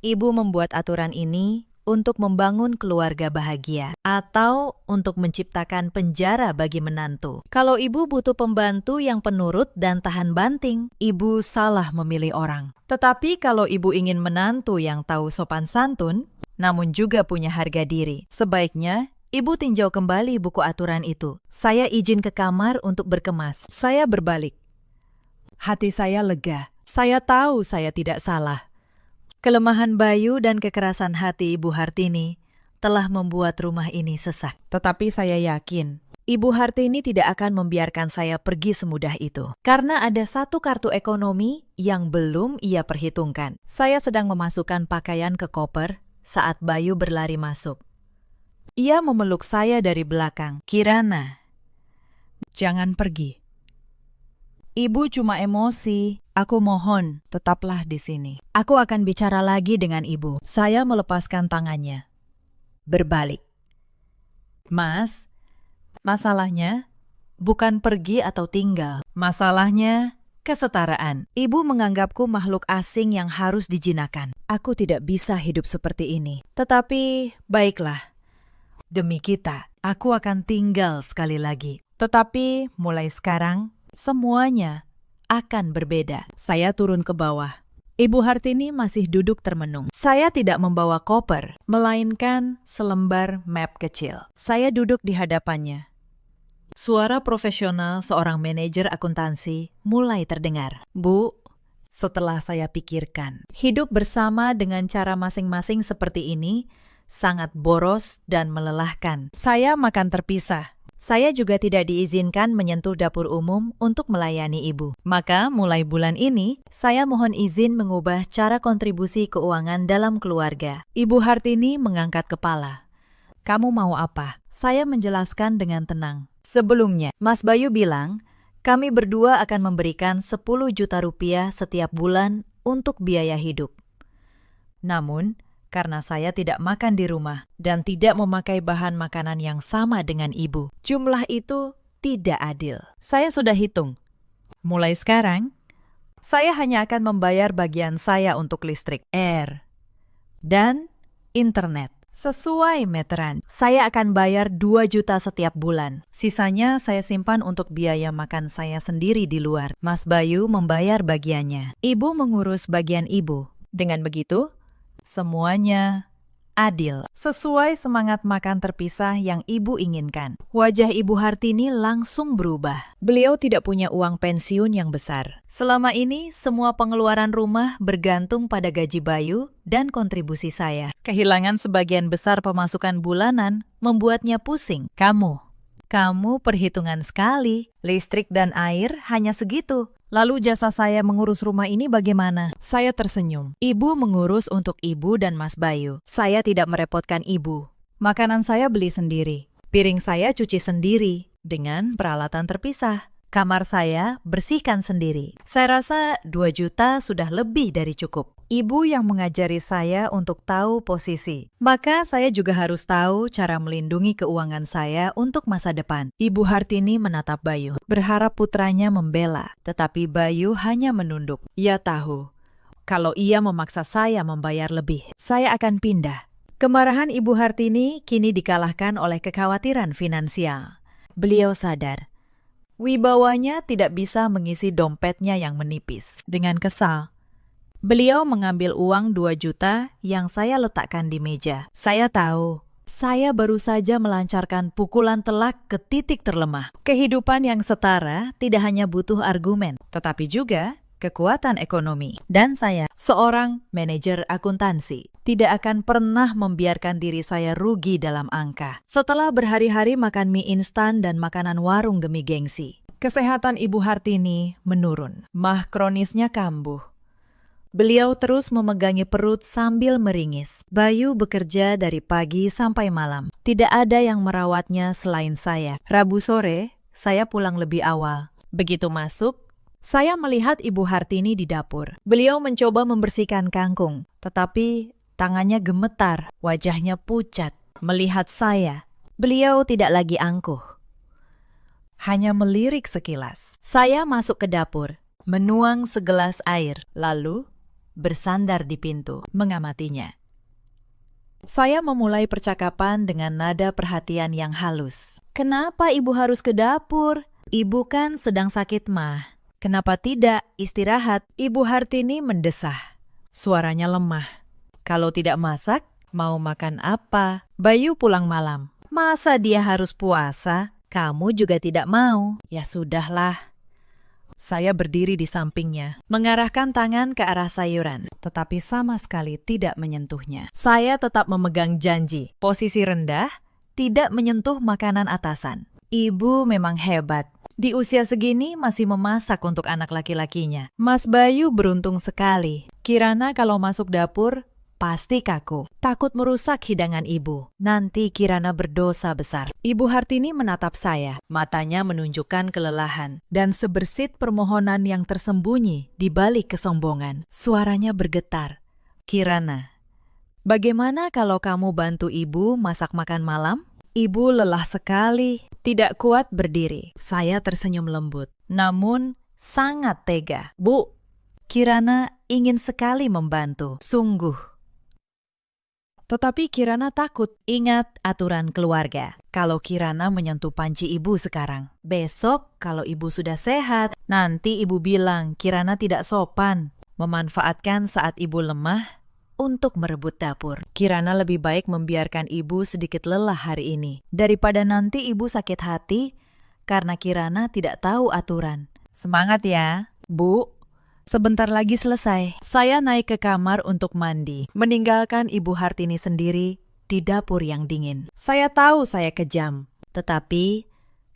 Ibu membuat aturan ini untuk membangun keluarga bahagia atau untuk menciptakan penjara bagi menantu. Kalau ibu butuh pembantu yang penurut dan tahan banting, ibu salah memilih orang. Tetapi kalau ibu ingin menantu yang tahu sopan santun, namun juga punya harga diri, sebaiknya ibu tinjau kembali buku aturan itu. Saya izin ke kamar untuk berkemas. Saya berbalik. Hati saya lega. Saya tahu saya tidak salah. Kelemahan Bayu dan kekerasan hati Ibu Hartini telah membuat rumah ini sesak. Tetapi saya yakin, Ibu Hartini tidak akan membiarkan saya pergi semudah itu. Karena ada satu kartu ekonomi yang belum ia perhitungkan. Saya sedang memasukkan pakaian ke koper saat Bayu berlari masuk. Ia memeluk saya dari belakang. Kirana, jangan pergi. Ibu cuma emosi. Aku mohon, tetaplah di sini. Aku akan bicara lagi dengan ibu. Saya melepaskan tangannya. Berbalik. Mas, masalahnya bukan pergi atau tinggal. Masalahnya kesetaraan. Ibu menganggapku makhluk asing yang harus dijinakan. Aku tidak bisa hidup seperti ini. Tetapi, baiklah. Demi kita, aku akan tinggal sekali lagi. Tetapi, mulai sekarang, semuanya akan berbeda. Saya turun ke bawah. Ibu Hartini masih duduk termenung. Saya tidak membawa koper, melainkan selembar map kecil. Saya duduk di hadapannya. Suara profesional seorang manajer akuntansi mulai terdengar. Bu, setelah saya pikirkan, hidup bersama dengan cara masing-masing seperti ini sangat boros dan melelahkan. Saya makan terpisah. Saya juga tidak diizinkan menyentuh dapur umum untuk melayani ibu. Maka mulai bulan ini, saya mohon izin mengubah cara kontribusi keuangan dalam keluarga. Ibu Hartini mengangkat kepala. Kamu mau apa? Saya menjelaskan dengan tenang. Sebelumnya, Mas Bayu bilang, kami berdua akan memberikan 10 juta rupiah setiap bulan untuk biaya hidup. Namun, karena saya tidak makan di rumah dan tidak memakai bahan makanan yang sama dengan ibu, jumlah itu tidak adil. Saya sudah hitung. Mulai sekarang, saya hanya akan membayar bagian saya untuk listrik, air, dan internet. Sesuai meteran, saya akan bayar 2 juta setiap bulan. Sisanya saya simpan untuk biaya makan saya sendiri di luar. Mas Bayu membayar bagiannya. Ibu mengurus bagian ibu. Dengan begitu, semuanya adil, sesuai semangat makan terpisah yang ibu inginkan. Wajah Ibu Hartini langsung berubah. Beliau tidak punya uang pensiun yang besar. Selama ini, semua pengeluaran rumah bergantung pada gaji Bayu dan kontribusi saya. Kehilangan sebagian besar pemasukan bulanan membuatnya pusing. Kamu perhitungan sekali. Listrik dan air hanya segitu. Lalu jasa saya mengurus rumah ini bagaimana? Saya tersenyum. Ibu mengurus untuk ibu dan Mas Bayu. Saya tidak merepotkan ibu. Makanan saya beli sendiri. Piring saya cuci sendiri dengan peralatan terpisah. Kamar saya bersihkan sendiri. Saya rasa 2 juta sudah lebih dari cukup. Ibu yang mengajari saya untuk tahu posisi. Maka saya juga harus tahu cara melindungi keuangan saya untuk masa depan. Ibu Hartini menatap Bayu, berharap putranya membela. Tetapi Bayu hanya menunduk. Ia tahu, kalau ia memaksa saya membayar lebih, saya akan pindah. Kemarahan Ibu Hartini kini dikalahkan oleh kekhawatiran finansial. Beliau sadar, wibawanya tidak bisa mengisi dompetnya yang menipis. Dengan kesal, Beliau mengambil uang 2 juta yang saya letakkan di meja. Saya tahu, saya baru saja melancarkan pukulan telak ke titik terlemah. Kehidupan yang setara tidak hanya butuh argumen, tetapi juga kekuatan ekonomi. Dan saya, seorang manajer akuntansi, tidak akan pernah membiarkan diri saya rugi dalam angka. Setelah berhari-hari makan mie instan dan makanan warung demi gengsi, kesehatan Ibu Hartini menurun. Mah kronisnya kambuh. Beliau terus memegangi perut sambil meringis. Bayu bekerja dari pagi sampai malam. Tidak ada yang merawatnya selain saya. Rabu sore, saya pulang lebih awal. Begitu masuk, saya melihat Ibu Hartini di dapur. Beliau mencoba membersihkan kangkung, tetapi tangannya gemetar, wajahnya pucat. Melihat saya, beliau tidak lagi angkuh. Hanya melirik sekilas. Saya masuk ke dapur, menuang segelas air, lalu bersandar di pintu, mengamatinya. Saya memulai percakapan dengan nada perhatian yang halus. Kenapa Ibu harus ke dapur? Ibu kan sedang sakit mah. Kenapa tidak istirahat? Ibu Hartini mendesah. Suaranya lemah. Kalau tidak masak, mau makan apa? Bayu pulang malam. Masa dia harus puasa? Kamu juga tidak mau. Ya sudahlah. Saya berdiri di sampingnya, mengarahkan tangan ke arah sayuran, tetapi sama sekali tidak menyentuhnya. Saya tetap memegang janji, posisi rendah, tidak menyentuh makanan atasan. Ibu memang hebat. Di usia segini masih memasak untuk anak laki-lakinya. Mas Bayu beruntung sekali. Kirana kalau masuk dapur, pasti kaku. Takut merusak hidangan ibu. Nanti Kirana berdosa besar. Ibu Hartini menatap saya. Matanya menunjukkan kelelahan. Dan sebersit permohonan yang tersembunyi di balik kesombongan. Suaranya bergetar. Kirana, bagaimana kalau kamu bantu ibu masak makan malam? Ibu lelah sekali. Tidak kuat berdiri. Saya tersenyum lembut. Namun sangat tega. Bu, Kirana ingin sekali membantu. Sungguh. Tetapi Kirana takut. Ingat aturan keluarga. Kalau Kirana menyentuh panci ibu sekarang, besok kalau ibu sudah sehat, nanti ibu bilang Kirana tidak sopan, memanfaatkan saat ibu lemah untuk merebut dapur. Kirana lebih baik membiarkan ibu sedikit lelah hari ini, daripada nanti ibu sakit hati karena Kirana tidak tahu aturan. Semangat ya, Bu. Sebentar lagi selesai. Saya naik ke kamar untuk mandi, meninggalkan Ibu Hartini sendiri di dapur yang dingin. Saya tahu saya kejam, tetapi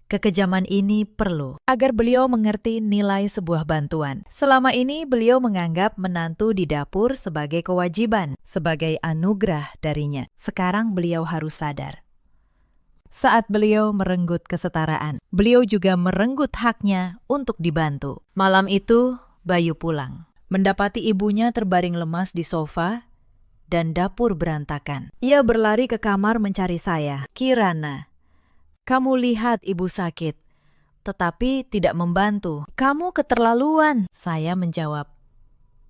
kekejaman ini perlu agar beliau mengerti nilai sebuah bantuan. Selama ini beliau menganggap menantu di dapur sebagai kewajiban, sebagai anugerah darinya. Sekarang beliau harus sadar. Saat beliau merenggut kesetaraan, beliau juga merenggut haknya untuk dibantu. Malam itu, Bayu pulang, mendapati ibunya terbaring lemas di sofa dan dapur berantakan. Ia berlari ke kamar mencari saya. Kirana, kamu lihat ibu sakit, tetapi tidak membantu. Kamu keterlaluan. Saya menjawab,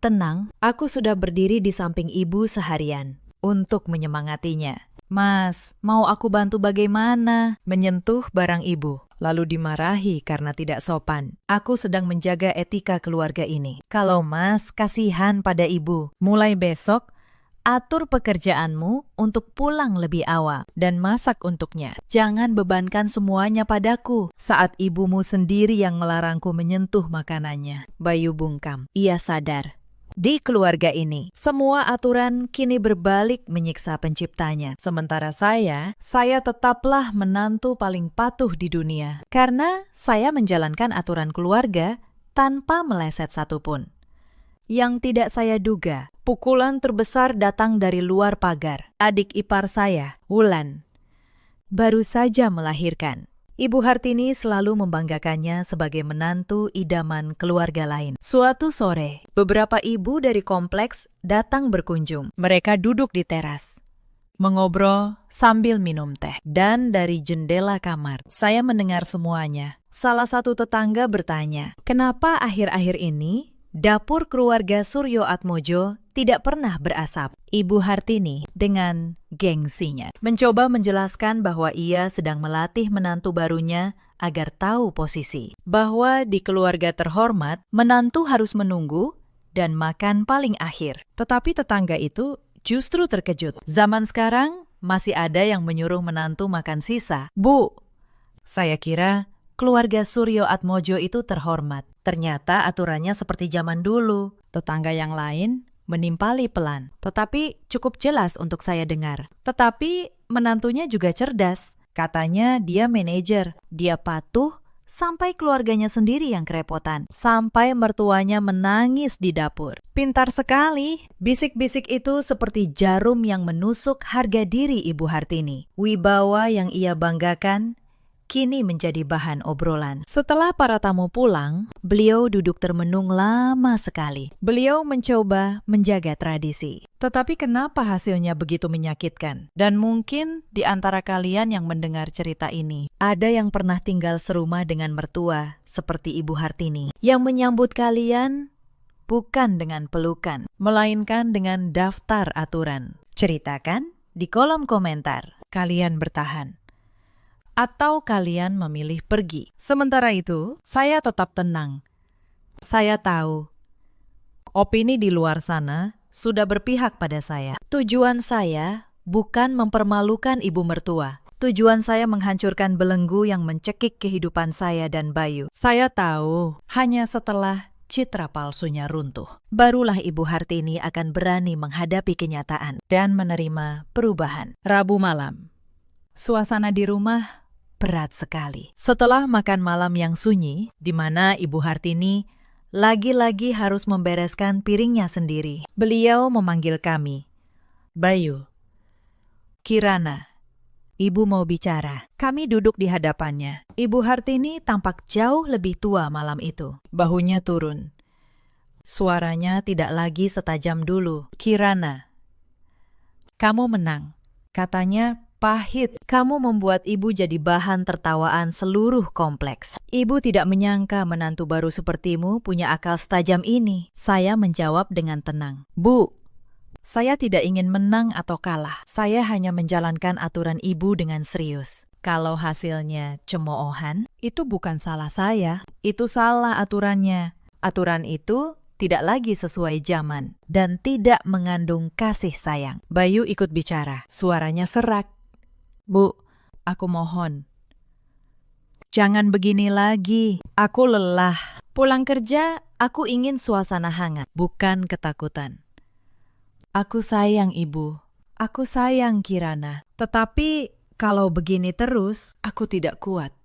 tenang, aku sudah berdiri di samping ibu seharian untuk menyemangatinya. Mas, mau aku bantu bagaimana? Menyentuh barang ibu, lalu dimarahi karena tidak sopan. Aku sedang menjaga etika keluarga ini. Kalau Mas kasihan pada ibu, mulai besok, atur pekerjaanmu untuk pulang lebih awal dan masak untuknya. Jangan bebankan semuanya padaku saat ibumu sendiri yang melarangku menyentuh makanannya. Bayu bungkam. Ia sadar. Di keluarga ini, semua aturan kini berbalik menyiksa penciptanya. Sementara saya tetaplah menantu paling patuh di dunia. Karena saya menjalankan aturan keluarga tanpa meleset satupun. Yang tidak saya duga, pukulan terbesar datang dari luar pagar. Adik ipar saya, Wulan, baru saja melahirkan. Ibu Hartini selalu membanggakannya sebagai menantu idaman keluarga lain. Suatu sore, beberapa ibu dari kompleks datang berkunjung. Mereka duduk di teras, mengobrol sambil minum teh. Dan dari jendela kamar, saya mendengar semuanya. Salah satu tetangga bertanya, kenapa akhir-akhir ini dapur keluarga Suryo Atmojo tidak pernah berasap? Ibu Hartini dengan gengsinya mencoba menjelaskan bahwa ia sedang melatih menantu barunya agar tahu posisi. Bahwa di keluarga terhormat, menantu harus menunggu dan makan paling akhir. Tetapi tetangga itu justru terkejut. Zaman sekarang masih ada yang menyuruh menantu makan sisa. Bu, saya kira keluarga Suryo Atmojo itu terhormat. Ternyata aturannya seperti zaman dulu. Tetangga yang lain menimpali pelan. Tetapi cukup jelas untuk saya dengar. Tetapi menantunya juga cerdas. Katanya dia manajer. Dia patuh sampai keluarganya sendiri yang kerepotan. Sampai mertuanya menangis di dapur. Pintar sekali. Bisik-bisik itu seperti jarum yang menusuk harga diri Ibu Hartini. Wibawa yang ia banggakan kini menjadi bahan obrolan. Setelah para tamu pulang, beliau duduk termenung lama sekali. Beliau mencoba menjaga tradisi. Tetapi kenapa hasilnya begitu menyakitkan? Dan mungkin di antara kalian yang mendengar cerita ini, ada yang pernah tinggal serumah dengan mertua, seperti Ibu Hartini, yang menyambut kalian bukan dengan pelukan, melainkan dengan daftar aturan. Ceritakan di kolom komentar. Kalian bertahan atau kalian memilih pergi. Sementara itu, saya tetap tenang. Saya tahu, opini di luar sana sudah berpihak pada saya. Tujuan saya bukan mempermalukan ibu mertua. Tujuan saya menghancurkan belenggu yang mencekik kehidupan saya dan Bayu. Saya tahu, hanya setelah citra palsunya runtuh, barulah Ibu Hartini akan berani menghadapi kenyataan dan menerima perubahan. Rabu malam, suasana di rumah berat sekali. Setelah makan malam yang sunyi, di mana Ibu Hartini lagi-lagi harus membereskan piringnya sendiri, beliau memanggil kami. Bayu, Kirana, Ibu mau bicara. Kami duduk di hadapannya. Ibu Hartini tampak jauh lebih tua malam itu. Bahunya turun. Suaranya tidak lagi setajam dulu. Kirana, kamu menang. Katanya pahit. Kamu membuat ibu jadi bahan tertawaan seluruh kompleks. Ibu tidak menyangka menantu baru sepertimu punya akal setajam ini. Saya menjawab dengan tenang. Bu, saya tidak ingin menang atau kalah. Saya hanya menjalankan aturan ibu dengan serius. Kalau hasilnya cemoohan, itu bukan salah saya. Itu salah aturannya. Aturan itu tidak lagi sesuai zaman dan tidak mengandung kasih sayang. Bayu ikut bicara. Suaranya serak. Bu, aku mohon. Jangan begini lagi. Aku lelah. Pulang kerja, aku ingin suasana hangat, bukan ketakutan. Aku sayang ibu. Aku sayang Kirana. Tetapi kalau begini terus, aku tidak kuat.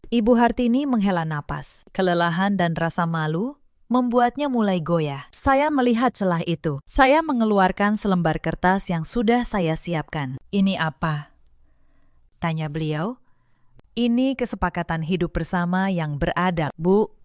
Ibu Hartini menghela napas. Kelelahan dan rasa malu membuatnya mulai goyah. Saya melihat celah itu. Saya mengeluarkan selembar kertas yang sudah saya siapkan. Ini apa? Tanya beliau. Ini kesepakatan hidup bersama yang beradab, Bu.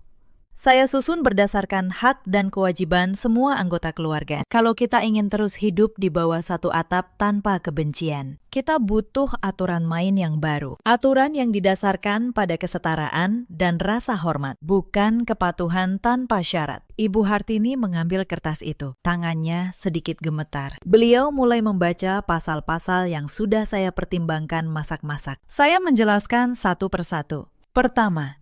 Saya susun berdasarkan hak dan kewajiban semua anggota keluarga. Kalau kita ingin terus hidup di bawah satu atap tanpa kebencian, kita butuh aturan main yang baru. Aturan yang didasarkan pada kesetaraan dan rasa hormat, bukan kepatuhan tanpa syarat. Ibu Hartini mengambil kertas itu. Tangannya sedikit gemetar. Beliau mulai membaca pasal-pasal yang sudah saya pertimbangkan masak-masak. Saya menjelaskan satu persatu. Pertama,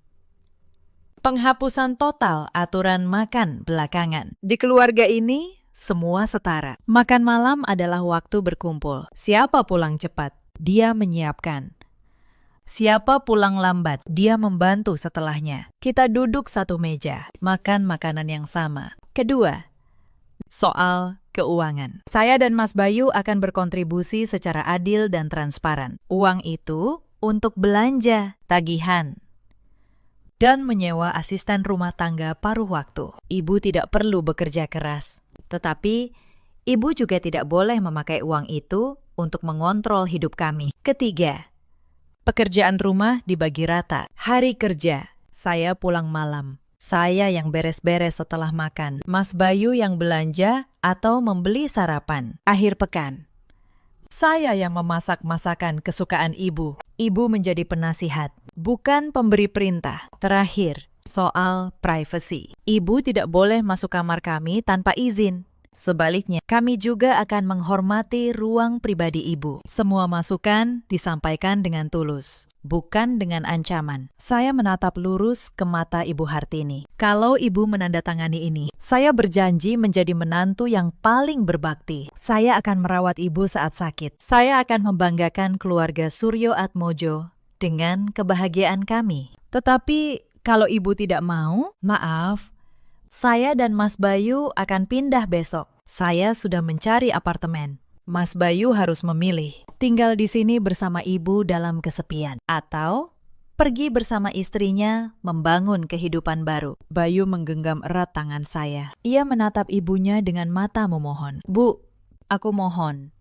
penghapusan total aturan makan belakangan. Di keluarga ini, semua setara. Makan malam adalah waktu berkumpul. Siapa pulang cepat, dia menyiapkan. Siapa pulang lambat, dia membantu setelahnya. Kita duduk satu meja, makan makanan yang sama. Kedua, soal keuangan. Saya dan Mas Bayu akan berkontribusi secara adil dan transparan. Uang itu untuk belanja, tagihan, dan menyewa asisten rumah tangga paruh waktu. Ibu tidak perlu bekerja keras, tetapi ibu juga tidak boleh memakai uang itu untuk mengontrol hidup kami. Ketiga, pekerjaan rumah dibagi rata. Hari kerja, saya pulang malam. Saya yang beres-beres setelah makan. Mas Bayu yang belanja atau membeli sarapan. Akhir pekan, saya yang memasak masakan kesukaan ibu. Ibu menjadi penasihat, bukan pemberi perintah. Terakhir, soal privasi. Ibu tidak boleh masuk kamar kami tanpa izin. Sebaliknya, kami juga akan menghormati ruang pribadi ibu. Semua masukan disampaikan dengan tulus, bukan dengan ancaman. Saya menatap lurus ke mata Ibu Hartini. Kalau ibu menandatangani ini, saya berjanji menjadi menantu yang paling berbakti. Saya akan merawat ibu saat sakit. Saya akan membanggakan keluarga Suryo Atmojo dengan kebahagiaan kami. Tetapi kalau ibu tidak mau, maaf, saya dan Mas Bayu akan pindah besok. Saya sudah mencari apartemen. Mas Bayu harus memilih, tinggal di sini bersama ibu dalam kesepian, atau pergi bersama istrinya membangun kehidupan baru. Bayu menggenggam erat tangan saya. Ia menatap ibunya dengan mata memohon. Bu, aku mohon,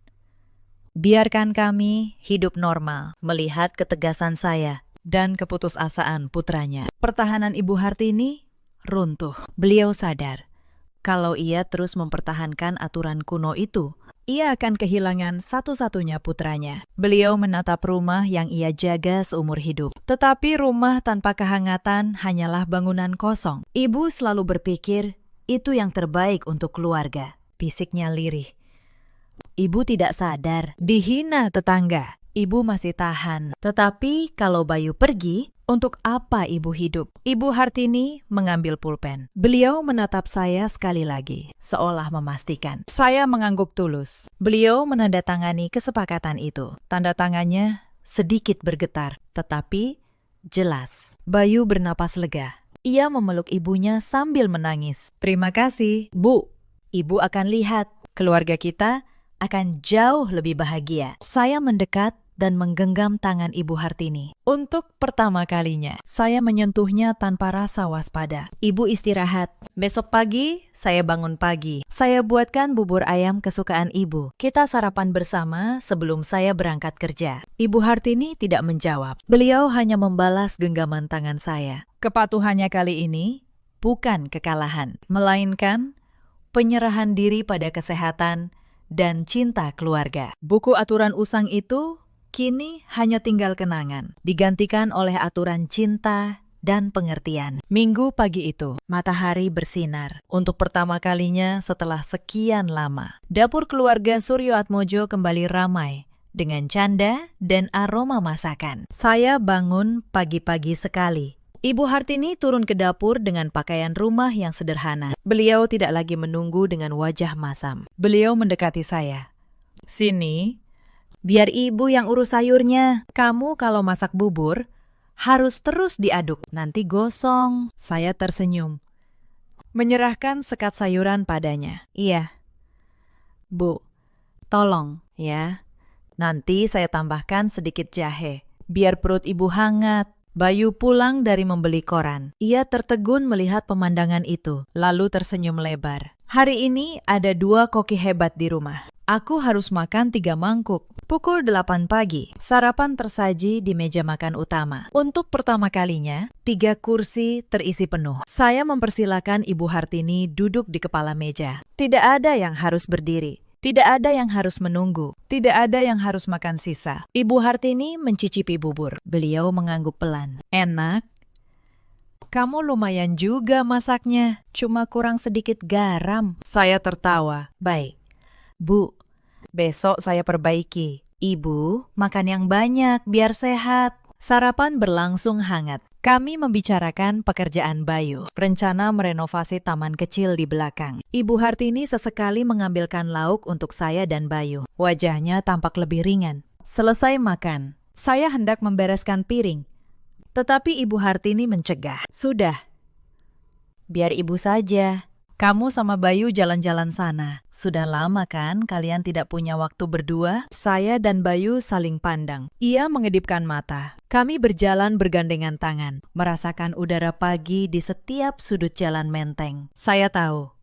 biarkan kami hidup normal, melihat ketegasan saya dan keputusasaan putranya. Pertahanan Ibu Hartini runtuh. Beliau sadar, kalau ia terus mempertahankan aturan kuno itu, ia akan kehilangan satu-satunya putranya. Beliau menatap rumah yang ia jaga seumur hidup. Tetapi rumah tanpa kehangatan hanyalah bangunan kosong. Ibu selalu berpikir, itu yang terbaik untuk keluarga. Fisiknya lirih. Ibu tidak sadar, dihina tetangga. Ibu masih tahan. Tetapi kalau Bayu pergi, untuk apa ibu hidup? Ibu Hartini mengambil pulpen. Beliau menatap saya sekali lagi, seolah memastikan. Saya mengangguk tulus. Beliau menandatangani kesepakatan itu. Tanda tangannya sedikit bergetar, tetapi jelas. Bayu bernapas lega. Ia memeluk ibunya sambil menangis. Terima kasih, Bu. Ibu akan lihat, keluarga kita akan jauh lebih bahagia. Saya mendekat dan menggenggam tangan Ibu Hartini. Untuk pertama kalinya, saya menyentuhnya tanpa rasa waspada. Ibu istirahat. Besok pagi, saya bangun pagi. Saya buatkan bubur ayam kesukaan ibu. Kita sarapan bersama sebelum saya berangkat kerja. Ibu Hartini tidak menjawab. Beliau hanya membalas genggaman tangan saya. Kepatuhannya kali ini bukan kekalahan, melainkan penyerahan diri pada kesehatan dan cinta keluarga. Buku aturan usang itu kini hanya tinggal kenangan, digantikan oleh aturan cinta dan pengertian. Minggu pagi itu, matahari bersinar. Untuk pertama kalinya setelah sekian lama, dapur keluarga Suryo Atmojo kembali ramai dengan canda dan aroma masakan. Saya bangun pagi-pagi sekali. Ibu Hartini turun ke dapur dengan pakaian rumah yang sederhana. Beliau tidak lagi menunggu dengan wajah masam. Beliau mendekati saya. Sini, biar ibu yang urus sayurnya. Kamu kalau masak bubur, harus terus diaduk, nanti gosong. Saya tersenyum, menyerahkan sekat sayuran padanya. Iya, Bu, tolong ya. Nanti saya tambahkan sedikit jahe, biar perut ibu hangat. Bayu pulang dari membeli koran. Ia tertegun melihat pemandangan itu, lalu tersenyum lebar. Hari ini ada 2 koki hebat di rumah. Aku harus makan 3 mangkuk. Pukul 8 pagi, sarapan tersaji di meja makan utama. Untuk pertama kalinya, 3 kursi terisi penuh. Saya mempersilakan Ibu Hartini duduk di kepala meja. Tidak ada yang harus berdiri. Tidak ada yang harus menunggu. Tidak ada yang harus makan sisa. Ibu Hartini mencicipi bubur. Beliau mengangguk pelan. Enak. Kamu lumayan juga masaknya. Cuma kurang sedikit garam. Saya tertawa. Baik. Bu, besok saya perbaiki. Ibu, makan yang banyak biar sehat. Sarapan berlangsung hangat. Kami membicarakan pekerjaan Bayu, rencana merenovasi taman kecil di belakang. Ibu Hartini sesekali mengambilkan lauk untuk saya dan Bayu. Wajahnya tampak lebih ringan. Selesai makan, saya hendak membereskan piring. Tetapi Ibu Hartini mencegah. Sudah, biar ibu saja. Kamu sama Bayu jalan-jalan sana. Sudah lama kan kalian tidak punya waktu berdua? Saya dan Bayu saling pandang. Ia mengedipkan mata. Kami berjalan bergandengan tangan, merasakan udara pagi di setiap sudut jalan Menteng. Saya tahu,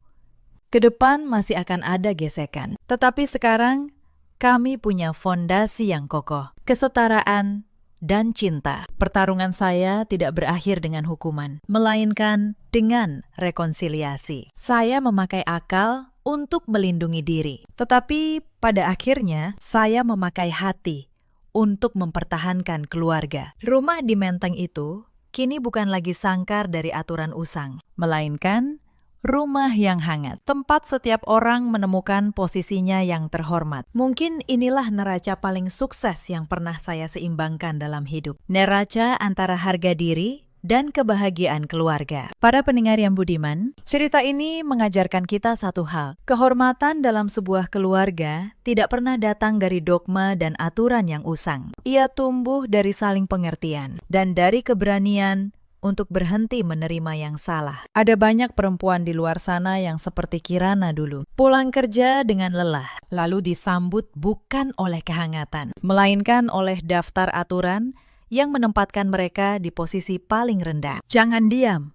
ke depan masih akan ada gesekan. Tetapi sekarang, kami punya fondasi yang kokoh. Kesetaraan dan cinta. Pertarungan saya tidak berakhir dengan hukuman, melainkan dengan rekonsiliasi. Saya memakai akal untuk melindungi diri. Tetapi pada akhirnya, saya memakai hati untuk mempertahankan keluarga. Rumah di Menteng itu kini bukan lagi sangkar dari aturan usang, melainkan Rumah yang hangat, tempat setiap orang menemukan posisinya yang terhormat. Mungkin inilah neraca paling sukses yang pernah saya seimbangkan dalam hidup. Neraca antara harga diri dan kebahagiaan keluarga. Para pendengar yang budiman, cerita ini mengajarkan kita satu hal. Kehormatan dalam sebuah keluarga tidak pernah datang dari dogma dan aturan yang usang. Ia tumbuh dari saling pengertian dan dari keberanian untuk berhenti menerima yang salah. Ada banyak perempuan di luar sana yang seperti Kirana dulu. Pulang kerja dengan lelah, lalu disambut bukan oleh kehangatan, melainkan oleh daftar aturan yang menempatkan mereka di posisi paling rendah. Jangan diam,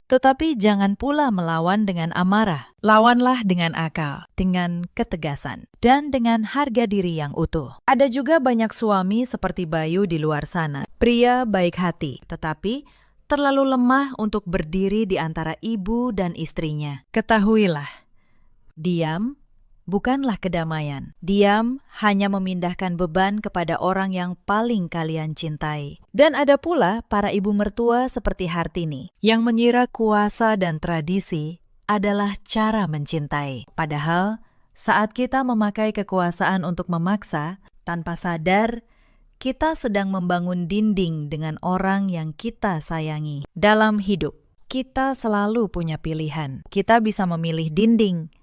tetapi jangan pula melawan dengan amarah. Lawanlah dengan akal, dengan ketegasan, dan dengan harga diri yang utuh. Ada juga banyak suami seperti Bayu di luar sana. Pria baik hati, tetapi terlalu lemah untuk berdiri di antara ibu dan istrinya. Ketahuilah, diam bukanlah kedamaian. Diam hanya memindahkan beban kepada orang yang paling kalian cintai. Dan ada pula para ibu mertua seperti Hartini, yang mengira kuasa dan tradisi adalah cara mencintai. Padahal, saat kita memakai kekuasaan untuk memaksa, tanpa sadar, kita sedang membangun dinding dengan orang yang kita sayangi. Dalam hidup, kita selalu punya pilihan. Kita bisa memilih dinding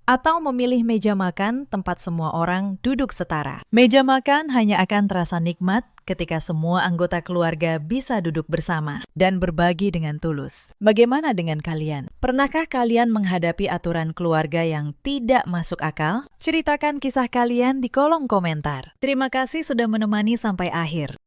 atau memilih meja makan tempat semua orang duduk setara. Meja makan hanya akan terasa nikmat ketika semua anggota keluarga bisa duduk bersama dan berbagi dengan tulus. Bagaimana dengan kalian? Pernahkah kalian menghadapi aturan keluarga yang tidak masuk akal? Ceritakan kisah kalian di kolom komentar. Terima kasih sudah menemani sampai akhir.